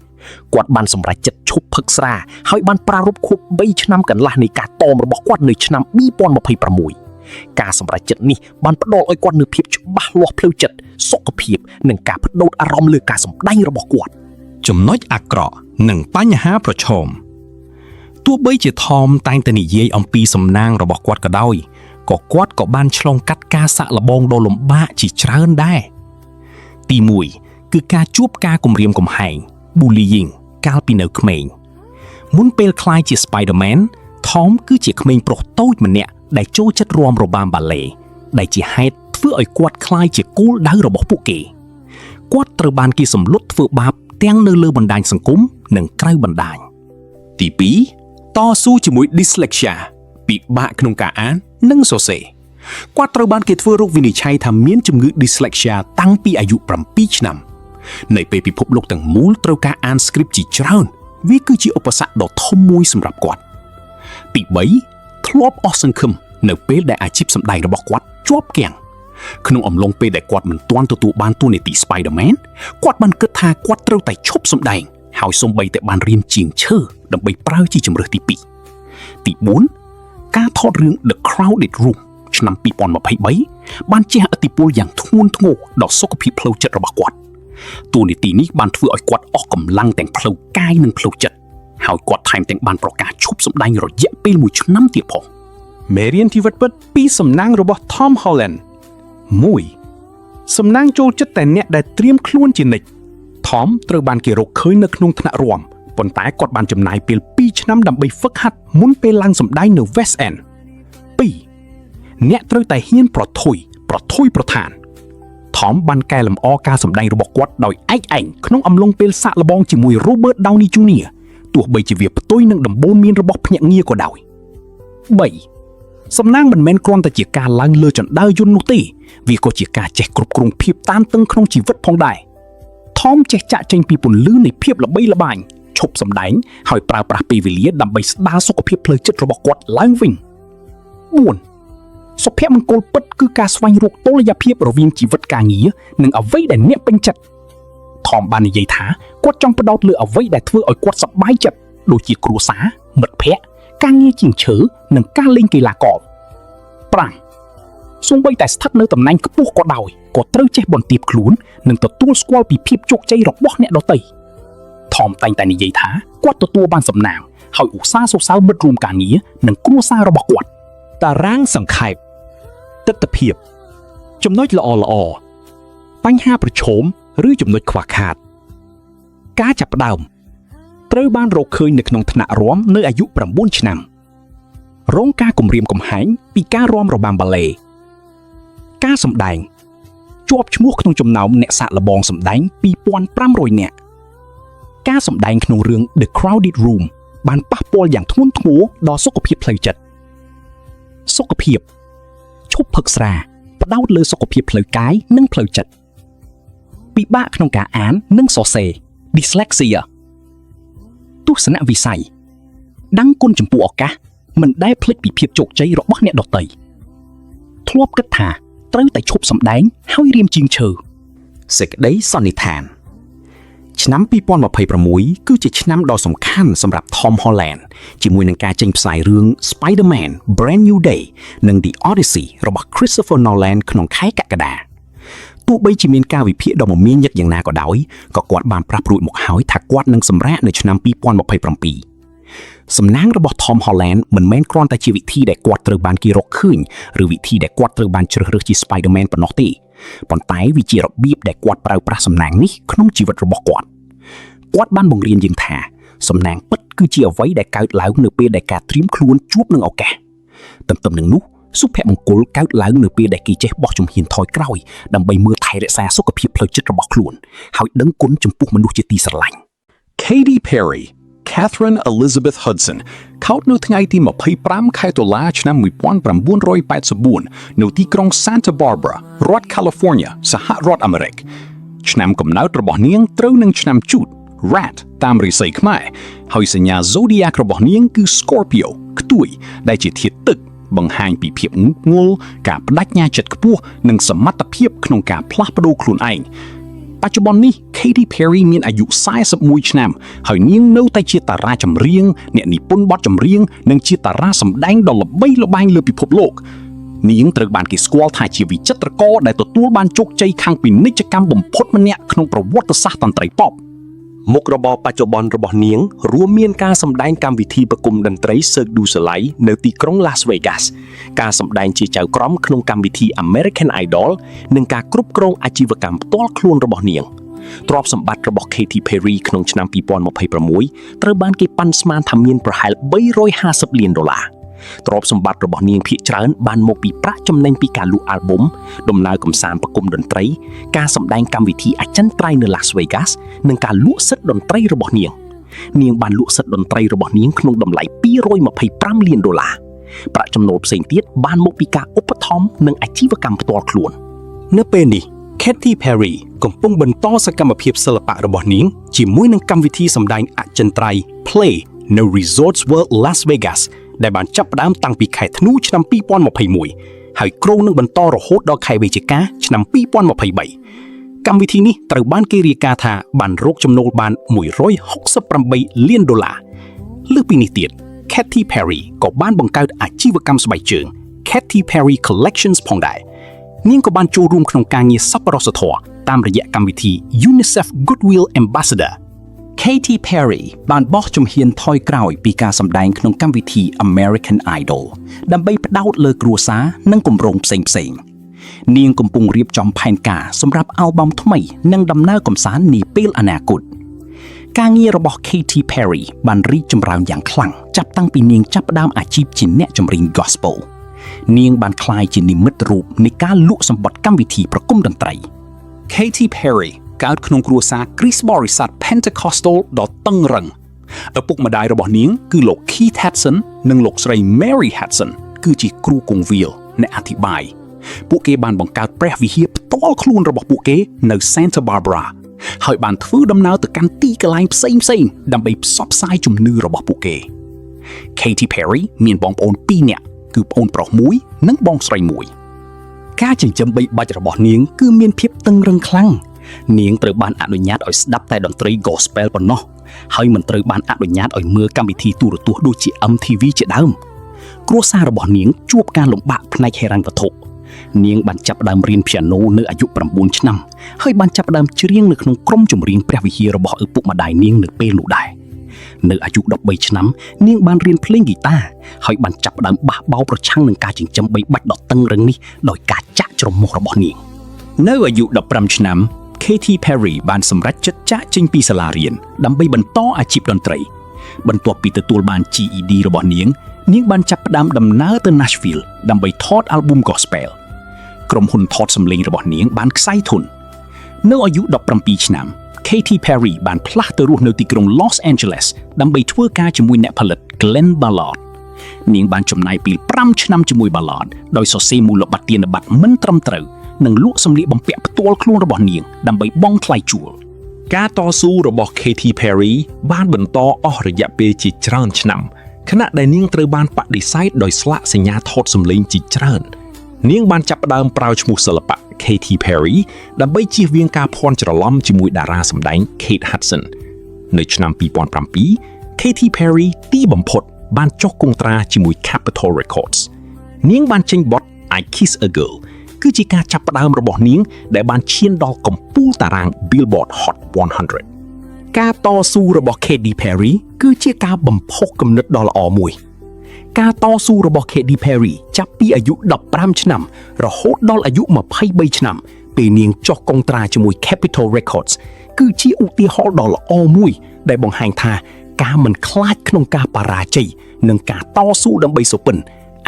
គាត់បានសម្រេចចិត្តឈប់ផឹកស្រាហើយបានប្រារព្ធខួប3ឆ្នាំកន្លះនៃការតមរបស់គាត់នៅឆ្នាំ2026ការសម្រេចចិត្តនេះបានផ្ដល់ឲ្យគាត់នូវភាពច្បាស់លាស់ផ្លូវចិត្តសុខភាពនិងការបដោតអារម្មណ៍លើការសម្ដែងរបស់គាត់ចំណុចអាក្រក់និងបញ្ហាប្រឈមទោះបីជា Tom តែងតែនិយាយអំពីសំណាងរបស់គាត់ក៏ដោយក៏គាត់ក៏បានឆ្លងកាត់ការសាក់លបងដ៏លំបាកជាច្រើនដែរទី1គឺការជួបការគំរាមកំហែង bullying កាលពីនៅក្មេងមុនពេលក្លាយជា Spider-Man Tom គឺជាក្មេងប្រុសតូចម្នាក់ដែលចូលចិត្តរាំរបាំបាឡេដែលជាហេតុធ្វើឲ្យគាត់ក្លាយជាគោលដៅរបស់ពួកគេគាត់ត្រូវបានគេសម្លុតធ្វើបាបទាំងនៅលើបណ្ដាញសង្គមនិងក្រៅបណ្ដាញទី2តស៊ូជាមួយ dyslexia ពិបាកក្នុងការអាននិងសរសេរគាត់ត្រូវបានគេធ្វើរោគវិនិច្ឆ័យថាមានជំងឺ dyslexia តាំងពីអាយុ7ឆ្នាំនៅពេលពិភពលោកទាំងមូលត្រូវការអាន script ជាច្រើនវាគឺជាឧបសគ្គដ៏ធំមួយសម្រាប់គាត់ទី3ធ្លាប់អស់សង្ឃឹមនៅពេលដែលអាជីពសម្ដែងរបស់គាត់ជាប់គាំងក្នុងអំឡុងពេលដែលគាត់មិនទាន់ទទួលបានតួនាទី Spider-Man គាត់បានគិតថាគាត់ត្រូវតែឈប់សម្ដែងហើយសូម្បីតែបានរៀនជាងឈើដើម្បីប្រើជាជំរើសទី2ទី4ការថតរឿង The Crowded Room ឆ្នាំ2023បានជះឥទ្ធិពលយ៉ាងធ្ងន់ធ្ងរដល់សុខភាពផ្លូវចិត្តរបស់គាត់តួនាទីនេះបានធ្វើឲ្យគាត់អស់កម្លាំងទាំងផ្លូវកាយនិងផ្លូវចិត្តហើយគាត់ថែមទាំងបានប្រកាសឈប់សម្ដែងរយៈពេល1ឆ្នាំទៀតផងមេរៀនជីវិតពិតពីសំណាងរបស់ Tom Holland 1សំណាងចូលចិត្តតែអ្នកដែលត្រៀមខ្លួនជានិច្ច Tom ត្រូវបានគេរកឃើញនៅក្នុងថ្នាក់រាំប៉ុន្តែគាត់បានចំណាយពេល2ឆ្នាំដើម្បីហ្វឹកហាត់មុនពេលឡើងសម្ដែងនៅ West End 2អ្នកត្រូវតែហ៊ានប្រថុយប្រឋាន Tom បានកែលម្អការសម្ដែងរបស់គាត់ដោយឯកឯងក្នុងអំឡុងពេលសាកល្បងជាមួយ Robert Downey Jr. ទោះបីជាវាផ្ទុយនឹងដំបូន្មានរបស់ភ្នាក់ងារក៏ដោយ3សំណាងមិនមែនគ្រាន់តែជាការឡើងលើជណ្ដើរយន្តនោះទេវាក៏ជាការចេះគ្រប់គ្រងភាពតានតឹងក្នុងជីវិតផងដែរ Tom ចេះចាក់ចេញពីពន្លឺនៃភាពល្បីល្បាញឈប់សម្ដែងហើយប្រើប្រាស់ពេលវេលាដើម្បីស្ដារសុខភាពផ្លូវចិត្តរបស់គាត់ឡើងវិញ4សុភមង្គលពិតគឺការស្វែងរកតុល្យភាពរវាងជីវិតការងារនិងអ្វីដែលអ្នកពេញចិត្ត Tom បាននិយាយថាគាត់ចង់ផ្ដោតលើអ្វីដែលធ្វើឲ្យគាត់សប្បាយចិត្តដូចជាគ្រួសារមិត្តភ័ក្តិការងារជាងឈើនិងការលេងកីឡាករ5សូម្បីតែស្ថិតនៅតំណែងខ្ពស់ក៏ដោយក៏ត្រូវចេះបន្ទាបខ្លួននិងទទួលស្គាល់ពីភាពជោគជ័យរបស់អ្នកដទៃ Tom តែងតែនិយាយថាគាត់ទទួលបានសំណាងហើយឧស្សាហ៍សរសើរមិត្តរួមការងារនិងគ្រួសាររបស់គាត់ តារាងសង្ខេបទិដ្ឋភាពចំណុចល្អបញ្ហាប្រឈមឬចំណុចខ្វះខាតការចាប់ផ្ដើមត្រូវបានរកឃើញនៅក្នុងថ្នាក់រាំនៅអាយុ9ឆ្នាំរងការគំរាមកំហែងពីការរាំរបាំបាឡេការសម្ដែងជាប់ឈ្មោះក្នុងចំណោមអ្នកសាកល្បងសម្ដែង 2,500 នាក់ការសម្ដែងក្នុងរឿង The Crowded Room បានប៉ះពាល់យ៉ាងធ្ងន់ធ្ងរដល់សុខភាពផ្លូវចិត្តសុខភាពឈប់ផឹកស្រាផ្ដោតលើសុខភាពផ្លូវកាយនិងផ្លូវចិត្តពិបាកក្នុងការអាននិងសរសេរ dyslexia ទស្សនវិស័យដឹងគុណចំពោះឱកាសមិនដែលភ្លេចពីភាពជោគជ័យរបស់អ្នកដទៃធ្លាប់គិតថាត្រូវតែឈប់សម្ដែងហើយរៀមជាងឈើ សេចក្តីសន្និដ្ឋានឆ្នាំ2026គឺជាឆ្នាំដ៏សំខាន់សម្រាប់ Tom Holland ជាមួយនឹងការចេញផ្សាយរឿង Spider-Man Brand New Day និង The Odyssey របស់ Christopher Nolan ក្នុងខែកក្កដាទោះបីជាមានការវិភាគដ៏មមាញឹកយ៉ាងណាក៏ដោយក៏គាត់បានប្រាប់រួចមកហើយថាគាត់នឹងសម្រាកនៅឆ្នាំ2027សំណាងរបស់ Tom Holland មិនមែនគ្រាន់តែជាវិធីដែលគាត់ត្រូវបានគេរកឃើញឬវិធីដែលគាត់ត្រូវបានជ្រើសរើសជា Spider-Man ប៉ុណ្ណោះទេប៉ុន្តែវាជារបៀបដែលគាត់ប្រើប្រាស់សំណាងនេះក្នុងជីវិតរបស់គាត់បានបង្រៀនយើងថាសំណាងពិតគឺជាអ្វីដែលកើតឡើងនៅពេលដែលការត្រៀមខ្លួនជួបនឹងឱកាសទន្ទឹមនឹងនោះសុភមង្គលកើតឡើងនៅពេលដែលគេចេះបោះជំហានថយក្រោយដើម្បីមើលថែរក្សាសុខភាពផ្លូវចិត្តរបស់ខ្លួនហើយដឹងគុណចំពោះមនុស្សជាទីស្រឡាញ់ Katy Perry Catherine Elizabeth Hudson ខោតនៅថ្ងៃទី25ខែតុលាឆ្នាំ1984នៅទីក្រុង Santa Barbara រដ្ឋ California សហរដ្ឋអាមេរិកឆ្នាំកំណើតរបស់នាងត្រូវនឹងឆ្នាំជូត Rat តាមរាសីខ្មែរហើយសញ្ញា Zodiac របស់នាងគឺ Scorpio ខ្ទួយដែលជាធាតុទឹកបង្ហាញពីភាពងប់ងល់ការបដិញ្ញាចិត្តខ្ពស់និងសមត្ថភាពក្នុងការផ្លាស់ប្ដូរខ្លួនឯងបច្ចុប្បន្ននេះ Katy Perry មានអាយុ41ឆ្នាំហើយនាងនៅតែជាតារាចម្រៀងអ្នកនិពន្ធបទចម្រៀងនិងជាតារាសម្ដែងដ៏ល្បីល្បាញលើពិភពលោកនាងត្រូវបានគេស្គាល់ថាជាវិចិត្រករដែលទទួលបានជោគជ័យខាងពាណិជ្ជកម្មបំផុតម្នាក់ក្នុងប្រវត្តិសាស្ត្រតន្ត្រីប៉ុបមុខរបរបច្ចុប្បន្នរបស់នាងរួមមានការសម្ដែងកម្មវិធីប្រគំតន្ត្រី Cirque du Soleil នៅទីក្រុង Las Vegas ការសម្ដែងជាចៅក្រមក្នុងកម្មវិធី American Idol និងការគ្រប់គ្រងអាជីវកម្មផ្ទាល់ខ្លួនរបស់នាងទ្រព្យសម្បត្តិរបស់ Katy Perry ក្នុងឆ្នាំ2026ត្រូវបានគេប៉ាន់ស្មានថាមានប្រហែល$350 លានទ្រព្យសម្បត្តិរបស់នាងភាគច្រើនបានមកពីប្រាក់ចំណេញពីការលក់អាល់ប៊ុមដំណើរកម្សាន្តប្រគំតន្ត្រីការសម្ដែងកម្មវិធីអចិន្ត្រៃយ៍នៅ Las Vegas និងការលក់សិទ្ធិតន្ត្រីរបស់នាងបានលក់សិទ្ធិតន្ត្រីរបស់នាងក្នុងតម្លៃ$225 លានប្រាក់ចំណូលផ្សេងទៀតបានមកពីការឧបត្ថម្ភនិងអាជីវកម្មផ្ទាល់ខ្លួននៅពេលនេះ Katy Perry កំពុងបន្តសកម្មភាពសិល្បៈរបស់នាងជាមួយនឹងកម្មវិធីសម្ដែងអចិន្ត្រៃយ៍ Play នៅ Resorts World Las Vegas ដែលបានចាប់ផ្ដើមតាំងពីខែធ្នូឆ្នាំ2021ហើយគ្រោងនឹងបន្តរហូតដល់ខែវិច្ឆិកាឆ្នាំ2023កម្មវិធីនេះត្រូវបានគេរាយការណ៍ថាបានរកចំណូលបាន$168 លានលើសពីនេះទៀត Katy Perry ក៏បានបង្កើតអាជីវកម្មស្បែកជើង Katy Perry Collections ផងដែរនាងក៏បានចូលរួមក្នុងការងារសប្បុរសធម៌តាមរយៈកម្មវិធី UNICEF Goodwill Ambassador Katy Perry បានបោះជំហានថយក្រោយពីការសម្ដែងក្នុងកម្មវិធី American Idol ដើម្បីផ្ដោតលើគ្រួសារនិងគម្រោងផ្សេងៗនាងកំពុងរៀបចំផែនការសម្រាប់អាល់ប៊ុមថ្មីនិងដំណើរកម្សាន្តនាពេលអនាគតការងាររបស់ Katy Perry បានរីកចម្រើនយ៉ាងខ្លាំងចាប់តាំងពីនាងចាប់ផ្ដើមអាជីពជាអ្នកចម្រៀង Gospel នាងបានក្លាយជានិមិត្តរូបនៃការលក់សម្បត្តិកម្មវិធីប្រគំតន្ត្រី Katy Perry កើតក្នុងគ្រួសារគ្រីស្ទបរិស័ទ Pentecostal ដ៏តឹងរ៉ឹងឪពុកម្ដាយរបស់នាងគឺលោក Keith Hudson និងលោកស្រី Mary Hudson គឺជាគ្រូគង្វាលអ្នកអធិប្បាយពួកគេបានបង្កើតព្រះវិហារផ្ទាល់ខ្លួនរបស់ពួកគេនៅ Santa Barbara ហើយបានធ្វើដំណើរទៅកាន់ទីកន្លែងផ្សេងៗដើម្បីផ្សព្វផ្សាយជំនឿរបស់ពួកគេ Katy Perry មានបងប្អូន2នាក់គឺប្អូនប្រុស1និងបងស្រី1ការចិញ្ចឹមបីបាច់របស់នាងគឺមានភាពតឹងរ៉ឹងខ្លាំងនាងត្រូវបានអនុញ្ញាតឲ្យស្ដាប់តែតន្ត្រី Gospel ប៉ុណ្ណោះហើយមិនត្រូវបានអនុញ្ញាតឲ្យមើលកម្មវិធីទូរទស្សន៍ដូចជា MTV ជាដើមគ្រួសាររបស់នាងជួបការលំបាកផ្នែកហិរញ្ញវត្ថុ នាងបានចាប់ផ្ដើមរៀនព្យ៉ាណូនៅអាយុ9ឆ្នាំហើយបានចាប់ផ្ដើមច្រៀងនៅក្នុងក្រុមចម្រៀងព្រះវិហាររបស់ឪពុកម្ដាយនាងនៅពេលនោះដែរនៅអាយុ13ឆ្នាំនាងបានរៀនភ្លេងហ្គីតាហើយបានចាប់ផ្ដើមបះបោប្រឆាំងនឹងការចិញ្ចឹមបីបាច់ដ៏តឹងរឹងនេះដោយការចាក់ច្រមុះរបស់នាងនៅអាយុ15ឆ្នាំ Katy Perry បានសម្រេចចិត្តចាកចេញពីសាលារៀនដើម្បីបន្តអាជីពតន្ត្រីបន្ទាប់ពីទទួលបាន GED របស់នាងបានចាប់ផ្ដើមដំណើរទៅ Nashville ដើម្បីថត album gospel ក្រុមហ៊ុនថតសម្លេងរបស់នាងបានខ្សែធននៅអាយុ17ឆ្នាំ Katy Perry បានផ្លាស់ទៅរស់នៅទីក្រុង Los Angeles ដើម្បីធ្វើការជាមួយអ្នកផលិត Glenn Ballard នាងបានចំណាយពេល5ឆ្នាំជាមួយ Ballard ដោយសរសេរមូលបទានប័ត្រមិនត្រឹមត្រូវនិងលក់សម្លៀកបំពាក់ផ្ទាល់ខ្លួនរបស់នាងដើម្បីបង់ថ្លៃជួលការតស៊ូរបស់ Katy Perry បានបន្តអស់រយៈពេលជាច្រើនឆ្នាំខណៈដែលនាងត្រូវបានបដិសេធដោយស្លាកសញ្ញាថតសម្លេងជាច្រើននាងបានចាប់ផ្ដើមប្រើឈ្មោះសិល្បៈ Katy Perry ដើម្បីជៀសវាងការភ័ន្តច្រឡំជាមួយតារាសម្ដែង Kate Hudson នៅឆ្នាំ2007 Katy Perry ទីបំផុតបានចុះកុងត្រាជាមួយ Capitol Records នាងបានចេញបទ I Kiss a Girl គឺជាការចាប់ផ្ដើមរបស់នាងដែលបានឈានដល់កំពូលតារាង Billboard Hot 100ការតស៊ូរបស់ Katy Perry គឺជាការបំផុសគំនិតដ៏ល្អមួយការតស៊ូរបស់ Katy Perry ចាប់ពីអាយុ15ឆ្នាំរហូតដល់អាយុ23ឆ្នាំពេលនាងចុះកុងត្រាជាមួយ Capitol Records គឺជាឧទាហរណ៍ដ៏ល្អមួយដែលបង្ហាញថាការមិនខ្លាចក្នុងការបរាជ័យនិងការតស៊ូដើម្បីសុបិន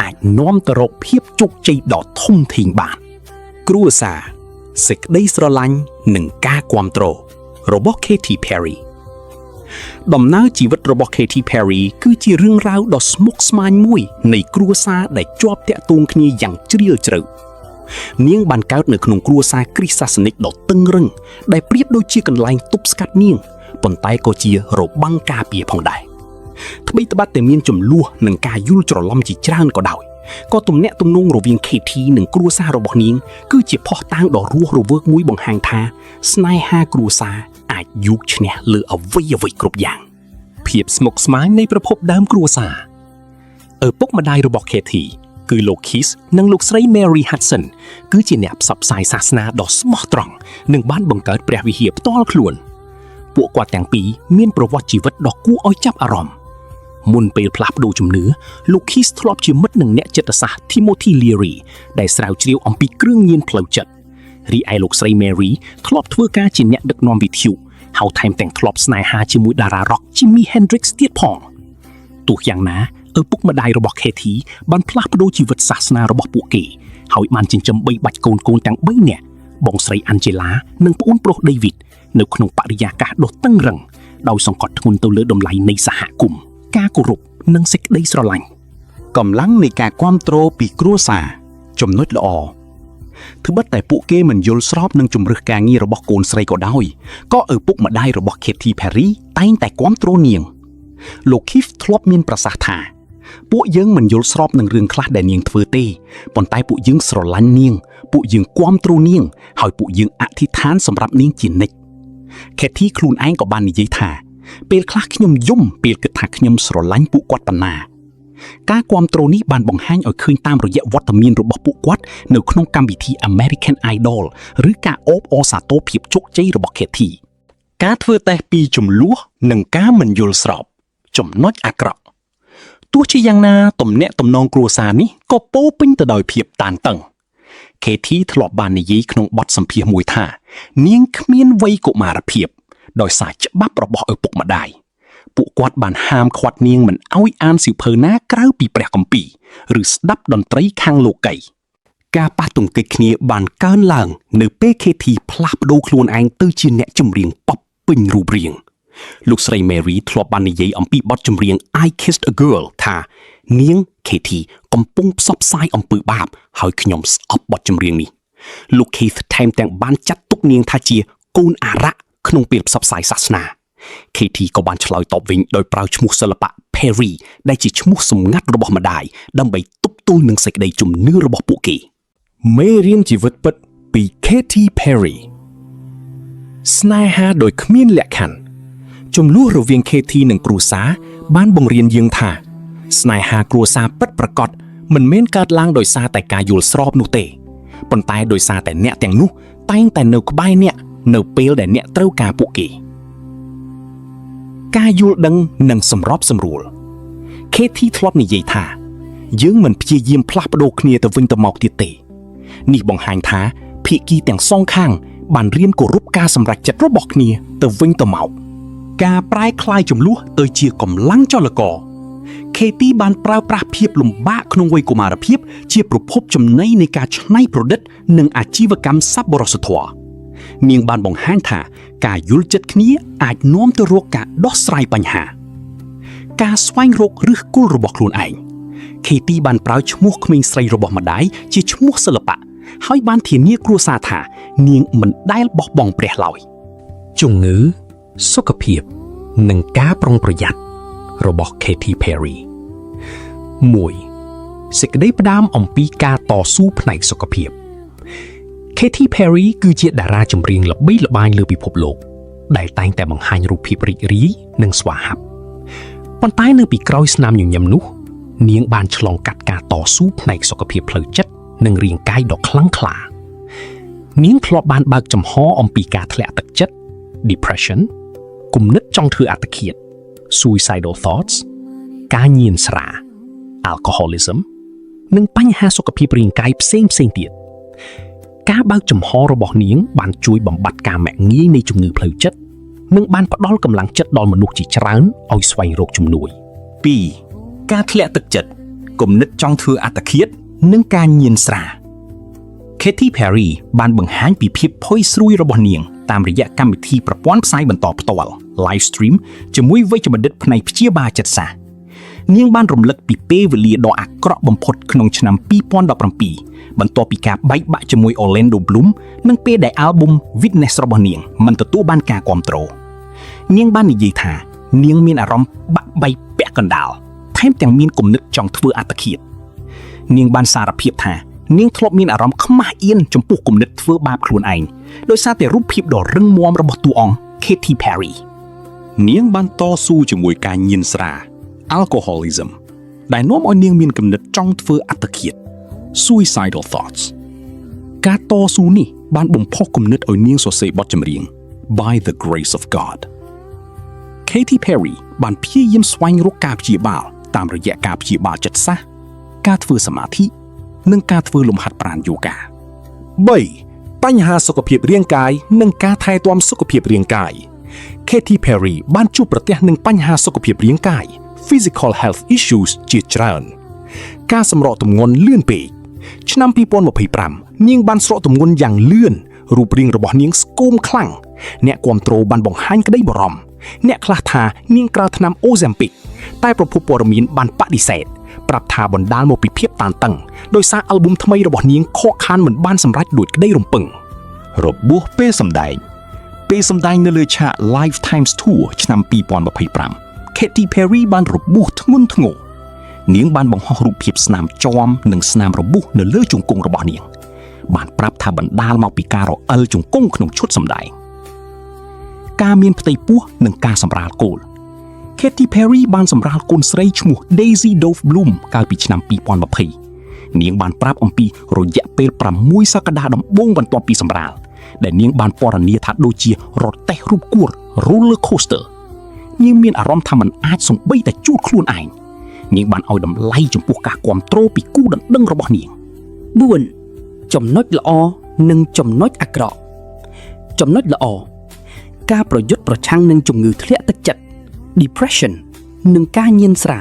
អាចនាំទៅរកភាពជោគជ័យដ៏ធំធេងបានគ្រួសារសេចក្តីស្រឡាញ់និងការគាំទ្ររបស់ Katy Perry ដំណើរជីវិតរបស់ Katy Perry គឺជារឿងរ៉ាវដ៏ស្មុគស្មាញមួយនៃគ្រួសារដែលជាប់ទាក់ទងគ្នាយ៉ាងជ្រាលជ្រៅនាងបានកើតនៅក្នុងគ្រួសារគ្រីស្ទសាសនិកដ៏តឹងរ៉ឹងដែលប្រៀបដូចជាកន្លែងទប់ស្កាត់នាងប៉ុន្តែក៏ជារបាំងការពារផងដែរថ្មីត្បិតតែមានចំនួននិងការយល់ច្រឡំជាច្រើនក៏ដោយក៏ទំនាក់ទំនងរវាង Katy និងគ្រួសាររបស់នាងគឺជាភស្តុតាងដ៏រស់រវើកមួយបង្ហាញថាស្នេហាគ្រួសារអាចយកឈ្នះលើអ្វីគ្រប់យ៉ាងភាពស្មុគស្មាញនៃប្រភពដើមគ្រួសារឪពុកម្ដាយរបស់ Katy គឺលោក Keith និងលោកស្រី Mary Hudson គឺជាអ្នកផ្សព្វផ្សាយសាសនាដ៏ស្មោះត្រង់និងបានបង្កើតព្រះវិហារផ្ទាល់ខ្លួនពួកគាត់ទាំងពីរមានប្រវត្តិជីវិតដ៏គួរឲ្យចាប់អារម្មណ៍មុនពេលផ្លាស់ប្ដូរជំនឿលោក Keith ធ្លាប់ជាមិត្តនឹងអ្នកចិត្តសាស្ត្រ Timothy Leary ដែលស្រាវជ្រាវអំពីគ្រឿងញៀនផ្លូវចិត្តរីឯលោកស្រី Mary ធ្លាប់ធ្វើការជាអ្នកដឹកនាំវិទ្យុហើយថែមទាំងធ្លាប់ស្នេហាជាមួយតារា rock Jimi Hendrix ទៀតផងទោះយ៉ាងណាឪពុកម្ដាយរបស់ Katy បានផ្លាស់ប្ដូរជីវិតសាសនារបស់ពួកគេហើយបានចិញ្ចឹមបីបាច់កូនទាំង3នាក់បងស្រី Angela និងប្អូនប្រុស David នៅក្នុងបរិយាកាសដ៏តឹងរ៉ឹងដោយសង្កត់ធ្ងន់ទៅលើតម្លៃនៃសហគមន៍ការគោរពនិងសេចក្តីស្រឡាញ់កម្លាំងនៃការគាំទ្រពីគ្រួសារចំណុចល្អត្បិតតែពួកគេមិនយល់ស្របនឹងជំរើសការងាររបស់កូនស្រីក៏ដោយក៏ឪពុកម្ដាយរបស់ Katy Perry តែងតែគាំទ្រនាងលោក Keith ធ្លាប់មានប្រសាសន៍ថាពួកយើងមិនយល់ស្របនឹងរឿងខ្លះដែលនាងធ្វើទេប៉ុន្តែពួកយើងស្រឡាញ់នាងពួកយើងគាំទ្រនាងហើយពួកយើងអធិដ្ឋានសម្រាប់នាងជានិច្ច Katy ខ្លួនឯងក៏បាននិយាយថាពេលខ្លះខ្ញុំយំពេលគិតថាខ្ញុំស្រឡាញ់ពួកគាត់ប៉ុណ្ណាការគាំទ្រនេះបានបង្ហាញឲ្យឃើញតាមរយៈវត្តមានរបស់ពួកគាត់នៅក្នុងកម្មវិធី American Idol ឬការអបអរសាទរភាពជោគជ័យរបស់ Katy ការធ្វើតេស្តពីចំនួននិងការមិនយល់ស្របចំណុចអាក្រក់ទោះជាយ៉ាងណាទំនាក់ទំនងគ្រួសារនេះក៏ពោពេញទៅដោយភាពតានតឹង Katy ធ្លាប់បាននិយាយក្នុងបទសម្ភាសន៍មួយថានាងគ្មានវ័យកុមារភាពដោយសារច្បាប់របស់ឪពុកម្ដាយពួកគាត់បានហាមឃាត់នាងមិនឲ្យអានសៀវភៅណាក្រៅពីព្រះគម្ពីរឬស្ដាប់តន្ត្រីខាងលោកីការប៉ះទង្គិចគ្នាបានកើនឡើងនៅពេល Katy ផ្លាស់ប្ដូរខ្លួនឯងទៅជាអ្នកចម្រៀងប៉ុបពេញរូបរាងលោកស្រី Mary ធ្លាប់បាននិយាយអំពីបទចម្រៀង I Kissed a Girl ថានាង Katy កំពុងផ្សព្វផ្សាយអំពើបាបហើយខ្ញុំស្អប់បទចម្រៀងនេះលោក Keith ថែមទាំងបានចាត់ទុកនាងថាជាកូនអារក្សក្នុងពេលផ្សព្វផ្សាយសាសនា Katy ក៏បានឆ្លើយតបវិញដោយប្រើឈ្មោះសិល្បៈ Perry ដែលជាឈ្មោះសម្ងាត់របស់ម្ដាយដើម្បីទប់ទល់នឹងសេចក្តីជំនឿរបស់ពួកគេមេរៀនជីវិតពិតពី Katy Perry ស្នេហាដោយគ្មានលក្ខខណ្ឌចំនួនរវាង Katy និងគ្រួសារបានបង្រៀនយើងថាស្នេហាគ្រួសារពិតប្រាកដមិនមែនកើតឡើងដោយសារតែការយល់ស្របនោះទេ ប៉ុន្តែដោយសារតែអ្នកទាំងនោះតែងតែនៅក្បែរអ្នកនៅពេលដែលអ្នកត្រូវការពួកគេការយល់ដឹងនិងសម្របសម្រួល Katie ធ្លាប់និយាយថាយើងមិនព្យាយាមផ្លាស់ប្ដូរគ្នាទៅវិញទៅមកទៀតទេនេះបង្ហាញថាភាគីទាំងសងខាងបានរៀនគោរពការសម្រេចចិត្តរបស់គ្នាទៅវិញទៅមកការប្រែក្លាយចំនួនទៅជាកម្លាំងចលករ Katie បានប្រើប្រាស់ភាពលំបាកក្នុងវ័យកុមារភាពជាប្រភពចំណីនៃការច្នៃប្រឌិតនិងអាជីវកម្មសប្បុរសធម៌នាងបានបង្ហាញថាការយល់ចិត្តគ្នាអាចនាំទៅរកការដោះស្រាយបញ្ហាការស្វែងរកឫសគល់របស់ខ្លួនឯង Katie បានប្រើឈ្មោះក្មេងស្រីរបស់ម្ដាយជាឈ្មោះសិល្បៈហើយបានធានាគ្រួសារថានាងមិនដែលបោះបង់ព្រះឡើយជំងឺសុខភាពនិងការប្រុងប្រយ័ត្នរបស់ Katy Perry 1. សេចក្តីផ្ដាំអំពីការតស៊ូផ្នែកសុខភាព Katy Perry គឺជាតារាចម្រៀងល្បីល្បាញលើពិភពលោកដែលតែងតែបង្ហាញរូបភាពរីករាយនិងស្វាហាប់ប៉ុន្តែនៅពីក្រោយស្នាមញញឹមនោះនាងបានឆ្លងកាត់ការតស៊ូផ្នែកសុខភាពផ្លូវចិត្តនិងរាងកាយដ៏ខ្លាំងក្លានាងធ្លាប់បានបើកចំហអំពីការធ្លាក់ទឹកចិត្ត depression គំនិតចង់ធ្វើអត្តឃាត suicidal thoughts ការញៀនស្រា alcoholism និងបញ្ហាសុខភាពរាងកាយផ្សេងទៀតការបើកចំហរបស់នាងបានជួយបំបត្តិការមាក់ងាយនៃជំងឺផ្លូវចិត្តនិងបានផ្ដល់កម្លាំងចិត្តដល់មនុស្សជាច្រើនឲ្យស្វែងរកជំនួយ 2. ការធ្លាក់ទឹកចិត្តគំនិតចង់ធ្វើអត្តឃាតនិងការញៀនស្រា Katy Perry បានបង្ហាញពីភាពផុយស្រួយរបស់នាងតាមរយៈកម្មវិធីប្រព័ន្ធផ្សាយបន្តផ្ទាល់ live stream ជាមួយវេជ្ជបណ្ឌិតផ្នែកព្យាបាលចិត្តសាស្ត្រនាងបានរំលឹកពីពេលវេលាដ៏អាក្រក់បំផុតក្នុងឆ្នាំ2017បន្ទាប់ពីការបែកបាក់ជាមួយ Orlando Bloom និងពេលដែល album Witness របស់នាងមិនទទួលបានការគាំទ្រនាងបាននិយាយថានាងមានអារម្មណ៍បាក់បែកពាក់កណ្ដាលថែមទាំងមានគំនិតចង់ធ្វើអត្តឃាតនាងបានសារភាពថានាងធ្លាប់មានអារម្មណ៍ខ្មាស់អៀនចំពោះគំនិតធ្វើបាបខ្លួនឯងដោយសារតែរូបភាពដ៏រឹងមាំរបស់តួអង្គ Katy Perry នាងបានតស៊ូជាមួយការញៀនស្រា alcoholism ដែលនាំឲ្យនាងមានគំនិតចង់ធ្វើអត្តឃាត suicidal thoughts ការតស៊ូនេះបានបំផុសគំនិតឲ្យនាងសរសេរបទចម្រៀង By the Grace of God Katy Perry បានព្យាយាមស្វែងរកការព្យាបាលតាមរយៈការព្យាបាលចិត្តសាស្ត្រការធ្វើសមាធិនិងការធ្វើលំហាត់ប្រាណយូហ្គា 3. បញ្ហាសុខភាពរាងកាយនិងការថែទាំសុខភាពរាងកាយ Katy Perry បានជួបប្រទះនឹងបញ្ហាសុខភាពរាងកាយ physical health issues ជាច្រើនការសម្រកទម្ងន់លឿនពេកឆ្នាំ2025នាងបានស្រកទម្ងន់យ៉ាងលឿនរូបរាងរបស់នាងស្គមខ្លាំងអ្នកគាំទ្របានបង្ហាញក្តីបារម្ភអ្នកខ្លះថានាងក្រាលថ្នាំ Ozempic តែប្រភពព័ត៌មានបានបដិសេធប្រាប់ថាបណ្ដាលមកពីភាពតានតឹងដោយសារអាល់ប៊ុមថ្មីរបស់នាងខកខានមិនបានសម្រេចដូចក្តីរំពឹងរបួសពេលសម្ដែងនៅលើឆាក Live Times Tour ឆ្នាំ2025 Katy Perry បានរបួសធ្ងន់ធ្ងរនាងបានបង្ហោះរូបភាពស្នាមជាំនិងស្នាមរបួសនៅលើជង្គង់របស់នាងបានប្រាប់ថាបណ្ដាលមកពីការរអិលជង្គង់ក្នុងឈុតសម្ដែងការមានផ្ទៃពោះនិងការសម្រាលកូន Katy Perry បានសម្រាលកូនស្រីឈ្មោះ Daisy Dove Bloom កាលពីឆ្នាំ2020នាងបានប្រាប់អំពីរយៈពេល6សប្តាហ៍ដំបូងបន្ទាប់ពីសម្រាលដែលនាងបានពណ៌នាថាដូចជារទេះរូបគួរ roller coaster នាងមានអារម្មណ៍ថាមិនអាចសង្បីតែជួលខ្លួនឯងនាងបានឲ្យតម្លៃចំពោះការគាំទ្រពីគូដណ្ដឹងរបស់នាង 4. ចំណុចល្អនិងចំណុចអាក្រក់ចំណុចល្អការប្រយុទ្ធប្រឆាំងនឹងជំងឺធ្លាក់ទឹកចិត្ត depression និងការញៀនស្រា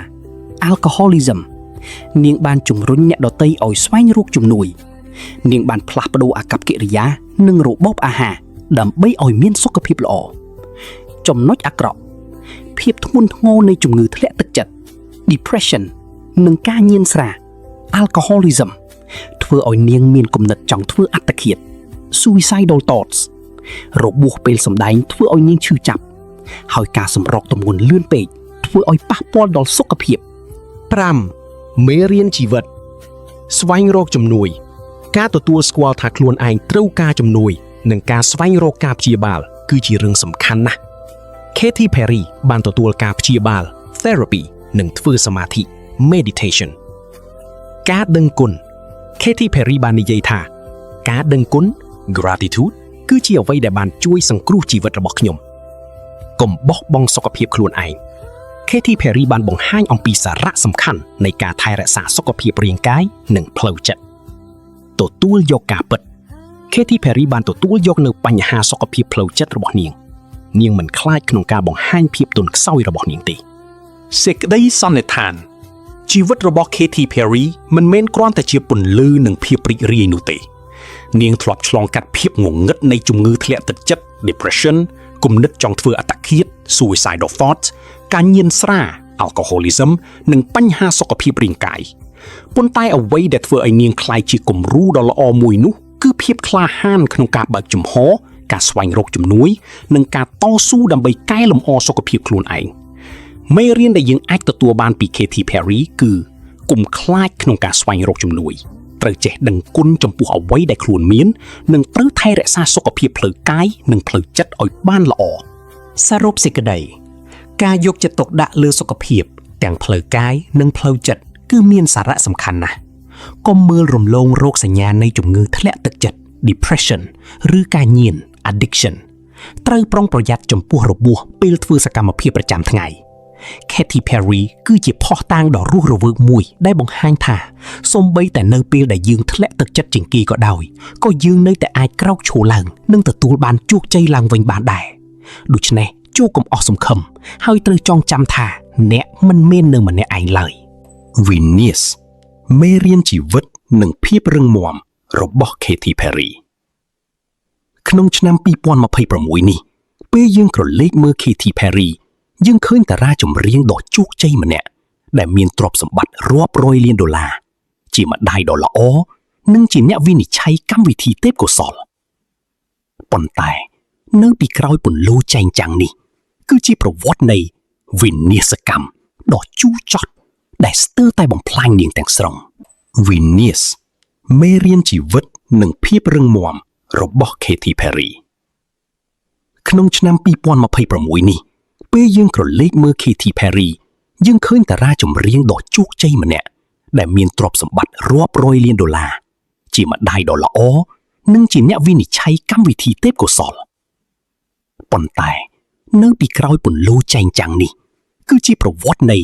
alcoholism នាងបានជំរុញអ្នកដទៃឲ្យស្វែងរកជំនួយនាងបានផ្លាស់ប្ដូរអាកប្បកិរិយានិងរបបអាហារដើម្បីឲ្យមានសុខភាពល្អចំណុចអាក្រក់ភាពធ្ងន់ធ្ងរនៃជំងឺធ្លាក់ទឹកចិត្ត depression និងការញៀនស្រា alcoholism ធ្វើឲ្យនាងមានគំនិតចង់ធ្វើអត្តឃាត suicidal thoughts របួសពេលសម្ដែងធ្វើឲ្យនាងឈឺចាប់ហើយការសម្រកទម្ងន់លឿនពេកធ្វើឲ្យប៉ះពាល់ដល់សុខភាព 5. មេរៀនជីវិតស្វែងរកជំនួយការទទួលស្គាល់ថាខ្លួនឯងត្រូវការជំនួយនិងការស្វែងរកការព្យាបាលគឺជារឿងសំខាន់ណាស់ Katy Perry បានទទួលការព្យាបាល therapy និងធ្វើសមាធិ meditation ការដឹងគុណ Katy Perry បាននិយាយថា ការដឹងគុណ gratitude គឺជាអ្វីដែលបានជួយសង្គ្រោះជីវិតរបស់ខ្ញុំកុំបោះបង់សុខភាពខ្លួនឯង Katy Perry បានបង្ហាញអំពីសារៈសំខាន់នៃការថែរក្សាសុខភាពរាងកាយនិងផ្លូវចិត្តទទួលយកការពិត Katy Perry បានទទួលយកនៅបញ្ហាសុខភាពផ្លូវចិត្តរបស់នាងមិនខ្លាចក្នុងការបង្ហាញភាពទន់ខ្សោយរបស់នាងទេ សេចក្តីសន្និដ្ឋានជីវិតរបស់ Katy Perry មិនមែនគ្រាន់តែជាពន្លឺនិងភាពរីករាយនោះទេនាងធ្លាប់ឆ្លងកាត់ភាពងងឹតនៃជំងឺធ្លាក់ទឹកចិត្ត depression គំនិតចង់ធ្វើអត្តឃាត suicidal thoughts ការញៀនស្រា alcoholism និងបញ្ហាសុខភាពរាងកាយប៉ុន្តែអ្វីដែលធ្វើឲ្យនាងក្លាយជាគំរូដ៏ល្អមួយនោះគឺភាពក្លាហានក្នុងការបើកចំហការស្វែងរកជំនួយនិងការតស៊ូដើម្បីកែលម្អសុខភាពខ្លួនឯងមេរៀនដែលយើងអាចទទួលបានពី Katy Perry គឺកុំខ្លាចក្នុងការស្វែងរកជំនួយត្រូវចេះដឹងគុណចំពោះអ្វីដែលខ្លួនមាននិងត្រូវថែរក្សាសុខភាពផ្លូវកាយនិងផ្លូវចិត្តឲ្យបានល្អ សរុបសេចក្តីការយកចិត្តទុកដាក់លើសុខភាពទាំងផ្លូវកាយនិងផ្លូវចិត្តគឺមានសារៈសំខាន់ណាស់កុំមើលរំលងរោគសញ្ញានៃជំងឺធ្លាក់ទឹកចិត្ត depression ឬការញៀន addiction ត្រូវប្រុងប្រយ័ត្នចំពោះរបួសពេលធ្វើសកម្មភាពប្រចាំថ្ងៃ Katy Perry គឺជាភស្តុតាងដ៏រស់រវើកមួយដែលបង្ហាញថាសូម្បីតែនៅពេលដែលយើងធ្លាក់ទឹកចិត្តជាងគេក៏ដោយក៏យើងនៅតែអាចក្រោកឈរឡើងនិងទទួលបានជោគជ័យឡើងវិញបានដែរដូច្នេះជួកុំអស់សង្ឃឹមហើយត្រូវចងចាំថាអ្នកមិនមែននៅម្នាក់ឯងឡើយ Venus មេរៀនជីវិតនិងភាពរឹងមាំរបស់ Katy Perry ក្នុងឆ្នាំ2026នេះពេលយើងក្រឡេកមើល Katy Perry យើងឃើញតារាចម្រៀងដ៏ជោគជ័យម្នាក់ដែលមានទ្រព្យសម្បត្តិរាប់រយលានដុល្លារជាម្ដាយដ៏ល្អនិងជាអ្នកវិនិច្ឆ័យកម្មវិធីទេពកោសល្យប៉ុន្តែនៅពីក្រោយពន្លឺចែងចាំងនេះគឺជាប្រវត្តិនៃវិនាសកម្មដ៏ជូរចត់ដែលស្ទើរតែបំផ្លាញនាងទាំងស្រុង Venus មេរៀនជីវិតនិងភាពរឹងមាំរបស់ Katy Perry ក្នុងឆ្នាំ2026នេះពេលយើងក្រឡេកមើល Katy Perry យើងឃើញតារាចម្រៀងដ៏ជោគជ័យម្នាក់ដែលមានទ្រព្យសម្បត្តិរាប់រយលានដុល្លារជាម្ដាយដ៏ល្អនិងជាអ្នកវិនិច្ឆ័យកម្មវិធីទេពកោសល្យប៉ុន្តែនៅពីក្រោយពន្លឺចែងចាំងនេះគឺជាប្រវត្តិនៃ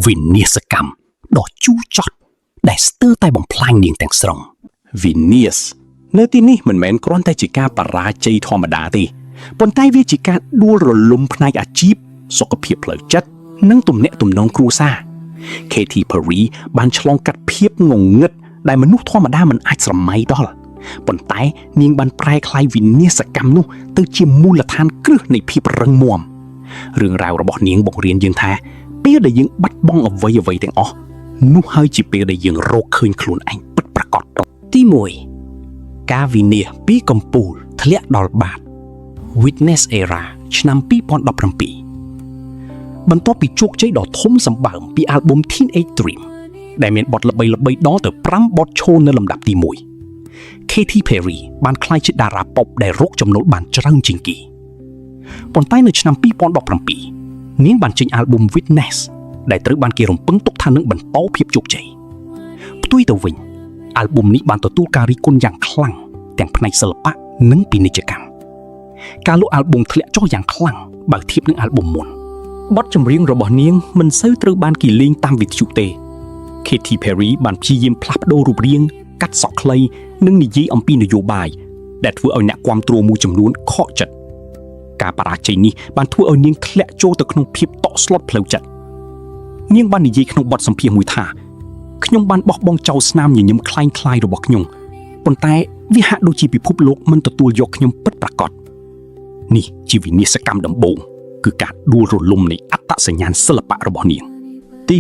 វិនាសកម្មដ៏ជូរចត់ដែលស្ទើរតែបំផ្លាញនាងទាំងស្រុង Venus នៅទីនេះមិនមែនគ្រាន់តែជាការបរាជ័យធម្មតាទេប៉ុន្តែវាជាការដួលរលំផ្នែកអាជីពសុខភាពផ្លូវចិត្តនិងទំនាក់ទំនងគ្រួសារ Katy Perry បានឆ្លងកាត់ភាពងងឹតដែលមនុស្សធម្មតាមិនអាចស្រមៃដល់ប៉ុន្តែនាងបានប្រែក្លាយវិនាសកម្មនោះទៅជាមូលដ្ឋានគ្រឹះនៃភាពរឹងមាំរឿងរ៉ាវរបស់នាងបង្រៀនយើងថាពេលដែលយើងបាត់បង់អ្វីទាំងអស់នោះហើយជាពេលដែលយើងរកឃើញខ្លួនឯងពិតប្រាកដទី1ការវិនាសពីកំពូលធ្លាក់ដល់បាត Witness Era ឆ្នាំ2017បន្ទាប់ពីជោគជ័យដ៏ធំសម្បើមពីអាល់ប៊ុម Teenage Dream ដែលមានបទល្បីៗដល់ទៅ5បទឈរនៅលំដាប់ទី1 Katy Perry បានក្លាយជាតារាប៉ុបដែលរកចំណូលបានច្រើនជាងគេប៉ុន្តែនៅឆ្នាំ2017នាងបានចេញអាល់ប៊ុម Witness ដែលត្រូវបានគេរំពឹងទុកថានឹងបន្តភាពជោគជ័យផ្ទុយទៅវិញអាល់ប៊ុមនេះបានទទួលការរិះគន់យ៉ាងខ្លាំងទាំងផ្នែកសិល្បៈនិងពាណិជ្ជកម្មការលក់អាល់ប៊ុមធ្លាក់ចុះយ៉ាងខ្លាំងបើធៀបនឹងអាល់ប៊ុមមុនបទចម្រៀងរបស់នាងមិនសូវត្រូវបានគេលេងតាមវិទ្យុទេ Katy Perry បានព្យាយាមផ្លាស់ប្ដូររូបរាងកាត់សក់ខ្លីនិងនិយាយអំពីនយោបាយដែលធ្វើឲ្យអ្នកគាំទ្រមួយចំនួនខកចិត្តការបរាជ័យនេះបានធ្វើឲ្យនាងធ្លាក់ចូលទៅក្នុងភាពតក់ស្លុតផ្លូវចិត្តនាងបាននិយាយក្នុងបទសម្ភាសន៍មួយថាខ្ញុំបានបោះបង់ចោលស្នាមញញឹមคล้ายៗរបស់ខ្ញុំប៉ុន្តែវាហាក់ដូចជាពិភពលោកមិនទទួលយកខ្ញុំពិតប្រាកដនេះជាវិនាសកម្មដំបូងគឺការដួលរលំនៃអត្តសញ្ញាណសិល្បៈរបស់នាងទី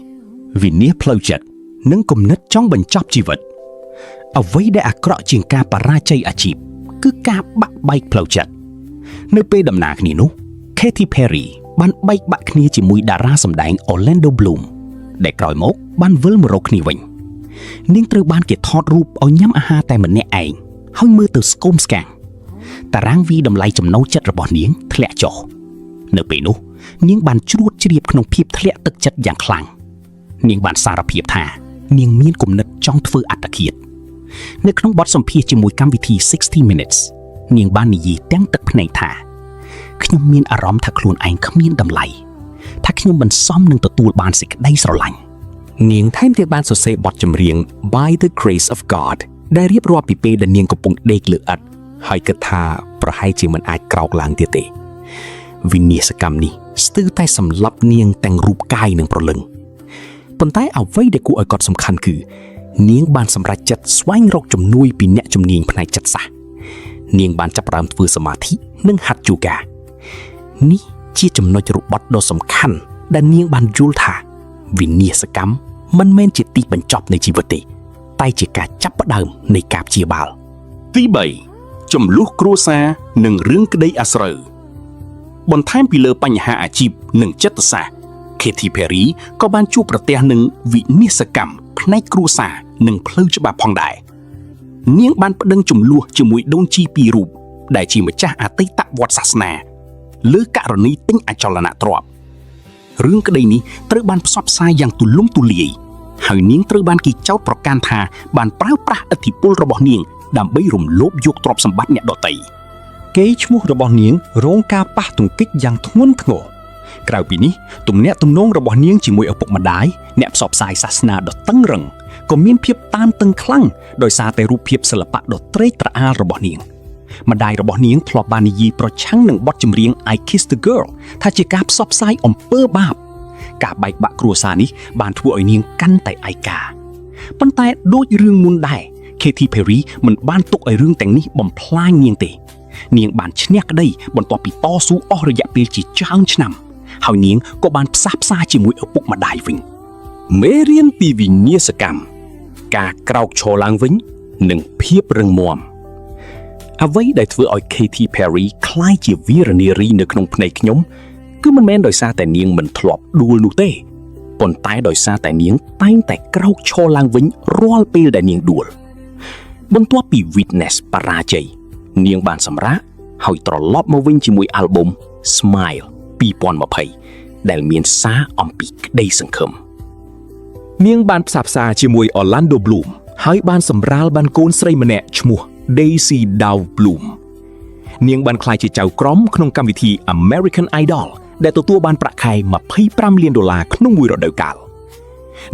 2វិនាសផ្លូវចិត្តនិងគំនិតចង់បញ្ចប់ជីវិតអ្វីដែលអាក្រក់ជាងការបរាជ័យអាជីពគឺការបាក់បែកផ្លូវចិត្តនៅពេលដំណើរគ្នានោះ Katy Perry បានបែកបាក់គ្នាជាមួយតារាសម្ដែង Orlando Bloom ដែលក្រោយមកបានវិលមករកគ្នាវិញនាងត្រូវបានគេថតរូបឲ្យញ៉ាំអាហារតែម្នាក់ឯងហើយមើលទៅស្គមស្កាំងតារាងវាតម្លៃចំណូលចិត្តរបស់នាងធ្លាក់ចុះនៅពេលនោះនាងបានជ្រួតជ្រាបក្នុងភាពធ្លាក់ទឹកចិត្តយ៉ាងខ្លាំងនាងបានសារភាពថានាងមានគំនិតចង់ធ្វើអត្តឃាត នៅក្នុងបទសម្ភាសន៍ជាមួយកម្មវិធី60 minutes នាងបាននិយាយទាំងទឹកភ្នែកថាខ្ញុំមានអារម្មណ៍ថាខ្លួនឯងគ្មានតម្លៃថាខ្ញុំមិនសមនឹងទទួលបានសេចក្តីស្រឡាញ់នាងថែមទៀតបានសរសេរបទចម្រៀង By the Grace of God ដែលរៀបរាប់ពីពេលដែលនាងកំពុងដេកលើឥដ្ឋហើយគិតថាប្រហែលជាមិនអាចក្រោកឡើងទៀតទេវិនាសកម្មនេះស្ទើរតែសម្លាប់នាងទាំងរូបកាយនិងព្រលឹងប៉ុន្តែអ្វីដែលគួរឲ្យកត់សំខាន់គឺនាងបានសម្រេចចិត្តស្វែងរកជំនួយពីអ្នកជំនាញផ្នែកចិត្តសាស្ត្រនាងបានចាប់ផ្ដើមធ្វើសមាធិនិងហាត់យូហ្គានេះជាចំណុចរបត់ដ៏សំខាន់ដែលនាងបានយល់ថាវិនាសកម្មមិនមែនជាទីបញ្ចប់នៃជីវិតទេតែជាការចាប់ផ្ដើមនៃការព្យាបាល ទី3ចំនួនគ្រួសារនិងរឿងក្តីអាស្រូវបន្ថែមពីលើបញ្ហាអាជីពនិងចិត្តសាស្ត្រ Katy Perry ក៏បានជួបប្រទះនឹងវិនាសកម្មផ្នែកគ្រួសារនិងផ្លូវច្បាប់ផងដែរនាងបានប្តឹងចំនួនជាមួយដូនជីពីររូបដែលជាម្ចាស់អតីតវត្តសាសនាលើករណីទិញអចលនទ្រព្យរឿងក្តីនេះត្រូវបានផ្សព្វផ្សាយយ៉ាងទូលំទូលាយហើយនាងត្រូវបានគេចោទប្រកាន់ថាបានប្រើប្រាស់ឥទ្ធិពលរបស់នាងដើម្បីរំលោភយកទ្រព្យសម្បត្តិអ្នកដទៃកេរ្តិ៍ឈ្មោះរបស់នាងរងការប៉ះទង្គិចយ៉ាងធ្ងន់ធ្ងរក្រៅពីនេះទំនាក់ទំនងរបស់នាងជាមួយឪពុកម្ដាយអ្នកផ្សព្វផ្សាយសាសនាដ៏តឹងរ៉ឹងក៏មានភាពតានតឹងខ្លាំងដោយសារតែរូបភាពសិល្បៈដ៏ត្រេកត្រអាលរបស់នាងម្ដាយរបស់នាងធ្លាប់បាននិយាយប្រឆាំងនឹងបទចម្រៀង I Kissed the Girl ថាជាការផ្សព្វផ្សាយអំពើបាបការបែកបាក់គ្រួសារនេះបានធ្វើឲ្យនាងកាន់តែឯកាប៉ុន្តែដូចរឿងមុនដែរ Katy Perry មិនបានទុកឲ្យរឿងទាំងនេះបំផ្លាញនាងទេនាងបានឈ្នះក្តីបន្ទាប់ពីតស៊ូអស់រយៈពេលជាច្រើនឆ្នាំហើយនាងក៏បានផ្សះផ្សាជាមួយឪពុកម្ដាយវិញមេរៀនពីវិនាសកម្មការក្រោកឈរឡើងវិញនិងភាពរឹងមាំអ្វីដែលធ្វើឲ្យ Katy Perry ក្លាយជាវីរនារីនៅក្នុងភ្នែកខ្ញុំគឺមិនមែនដោយសារតែនាងមិនធ្លាប់ដួលនោះទេប៉ុន្តែដោយសារតែនាងតែងតែក្រោកឈរឡើងវិញរាល់ពេលដែលនាងដួលបន្ទាប់ពី Witness បរាជ័យនាងបានសម្រាកហើយត្រឡប់មកវិញជាមួយអាល់ប៊ុម Smile 2020ដែលមានសារអំពីក្តីសង្ឃឹមនាងបានផ្សះផ្សាជាមួយ Orlando Bloom ហើយបានសម្រាលបានកូនស្រីម្នាក់ឈ្មោះ Daisy Dow Bloom នាងបានក្លាយជាចៅក្រមក្នុងកម្មវិធី American Idol ដែលទទួលបានប្រាក់ខែ$25 លានក្នុងមួយរដូវកាល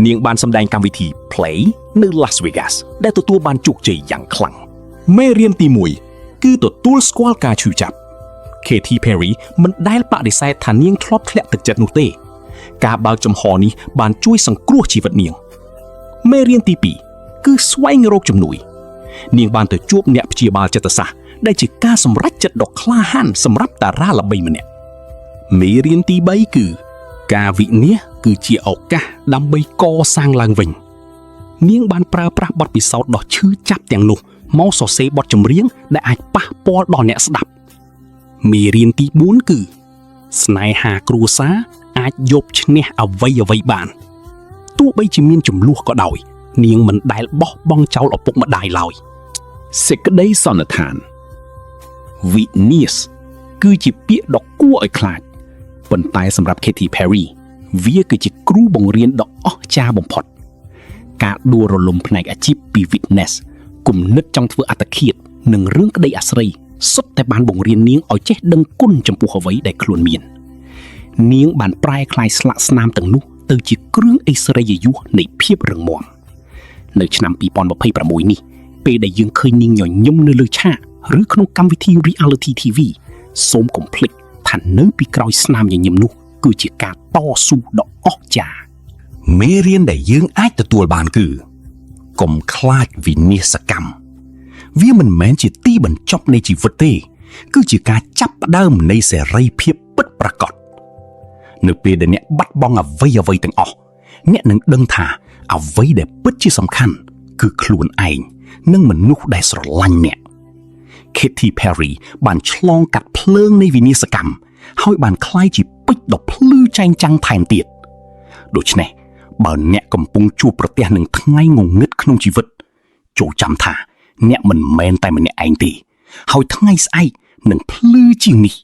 នាងបានសម្ដែងកម្មវិធី Play នៅ Las Vegas ដែលទទួលបានជោគជ័យយ៉ាងខ្លាំងមេរៀនទី1គឺទទួលស្គាល់ការឈឺចាប់ Katy Perry មិនដែលបដិសេធថានាងធ្លាប់ធ្លាក់ទឹកចិត្តនោះទេការបើកចំហនេះបានជួយសង្គ្រោះជីវិតនាងមេរៀនទី2គឺស្វែងរកជំនួយនាងបានទៅជួបអ្នកព្យាបាលចិត្តសាស្ត្រដែលជាការសម្រេចចិត្តដ៏ក្លាហានសម្រាប់តារាល្បីម្នាក់មេរៀនទី3គឺការវិនាសគឺជាឱកាសដើម្បីកសាងឡើងវិញនាងបានប្រើប្រាស់បទពិសោធន៍ដ៏ឈឺចាប់ទាំងនោះមកសរសេរបទចម្រៀងដែលអាចប៉ះពាល់ដល់អ្នកស្ដាប់មេរៀនទី4គឺស្នេហាគ្រួសារអាចយកឈ្នះអ្វីបានទោះបីជាមានចំនួនក៏ដោយនាងមិនដែលបោះបង់ចោលឪពុកម្ដាយឡើយសេចក្តីសន្និដ្ឋានវិនាសគឺជាពាក្យដ៏គួរឲ្យខ្លាចប៉ុន្តែសម្រាប់ Katy Perry វាគឺជាគ្រូបង្រៀនដ៏អស្ចារ្យបំផុតការដួលរលំផ្នែកអាជីពពី Witness គំនិតចង់ធ្វើអត្តឃាតនិងរឿងក្តីអាស្រីសុទ្ធតែបានបង្រៀននាងឲ្យចេះដឹងគុណចំពោះអ្វីដែលខ្លួនមាននាងបានប្រែក្លាយស្លាកស្នាមទាំងនោះទៅជាគ្រឿងអេសរយយុសនៃភាពរឹងមាំនៅឆ្នាំ2026នេះពេលដែលយើងឃើញនាងញញឹមនៅលើឆាកឬក្នុងកម្មវិធី Reality TV សូមកុំភ្លេចថានៅពីក្រោយស្នាមញញឹមនោះគឺជាការតស៊ូដ៏អស្ចារ្យមេរៀនដែលយើងអាចទទួលបានគឺកុំខ្លាចវិនាសកម្មវាមិនមែនជាទីបញ្ចប់នៃជីវិតទេគឺជាការចាប់ផ្ដើមនៃសេរីភាពពិតប្រាកដនៅពេលដែលអ្នកបាត់បង់អ្វីទាំងអស់អ្នកនឹងដឹងថាអ្វីដែលពិតជាសំខាន់គឺខ្លួនឯងនិងមនុស្សដែលស្រឡាញ់អ្នក Katy Perry បានឆ្លងកាត់ភ្លើងនៃវិនាសកម្មហើយបានក្លាយជាពេជ្រដ៏ភ្លឺចែងចាំងថែមទៀតដូច្នេះបើអ្នកកំពុងជួបប្រទះនឹងថ្ងៃងងឹតក្នុងជីវិតចូលចាំថាអ្នកមិនមែនតែម្នាក់ឯងទេហើយថ្ងៃស្អែកនឹងភ្លឺជាងនេះ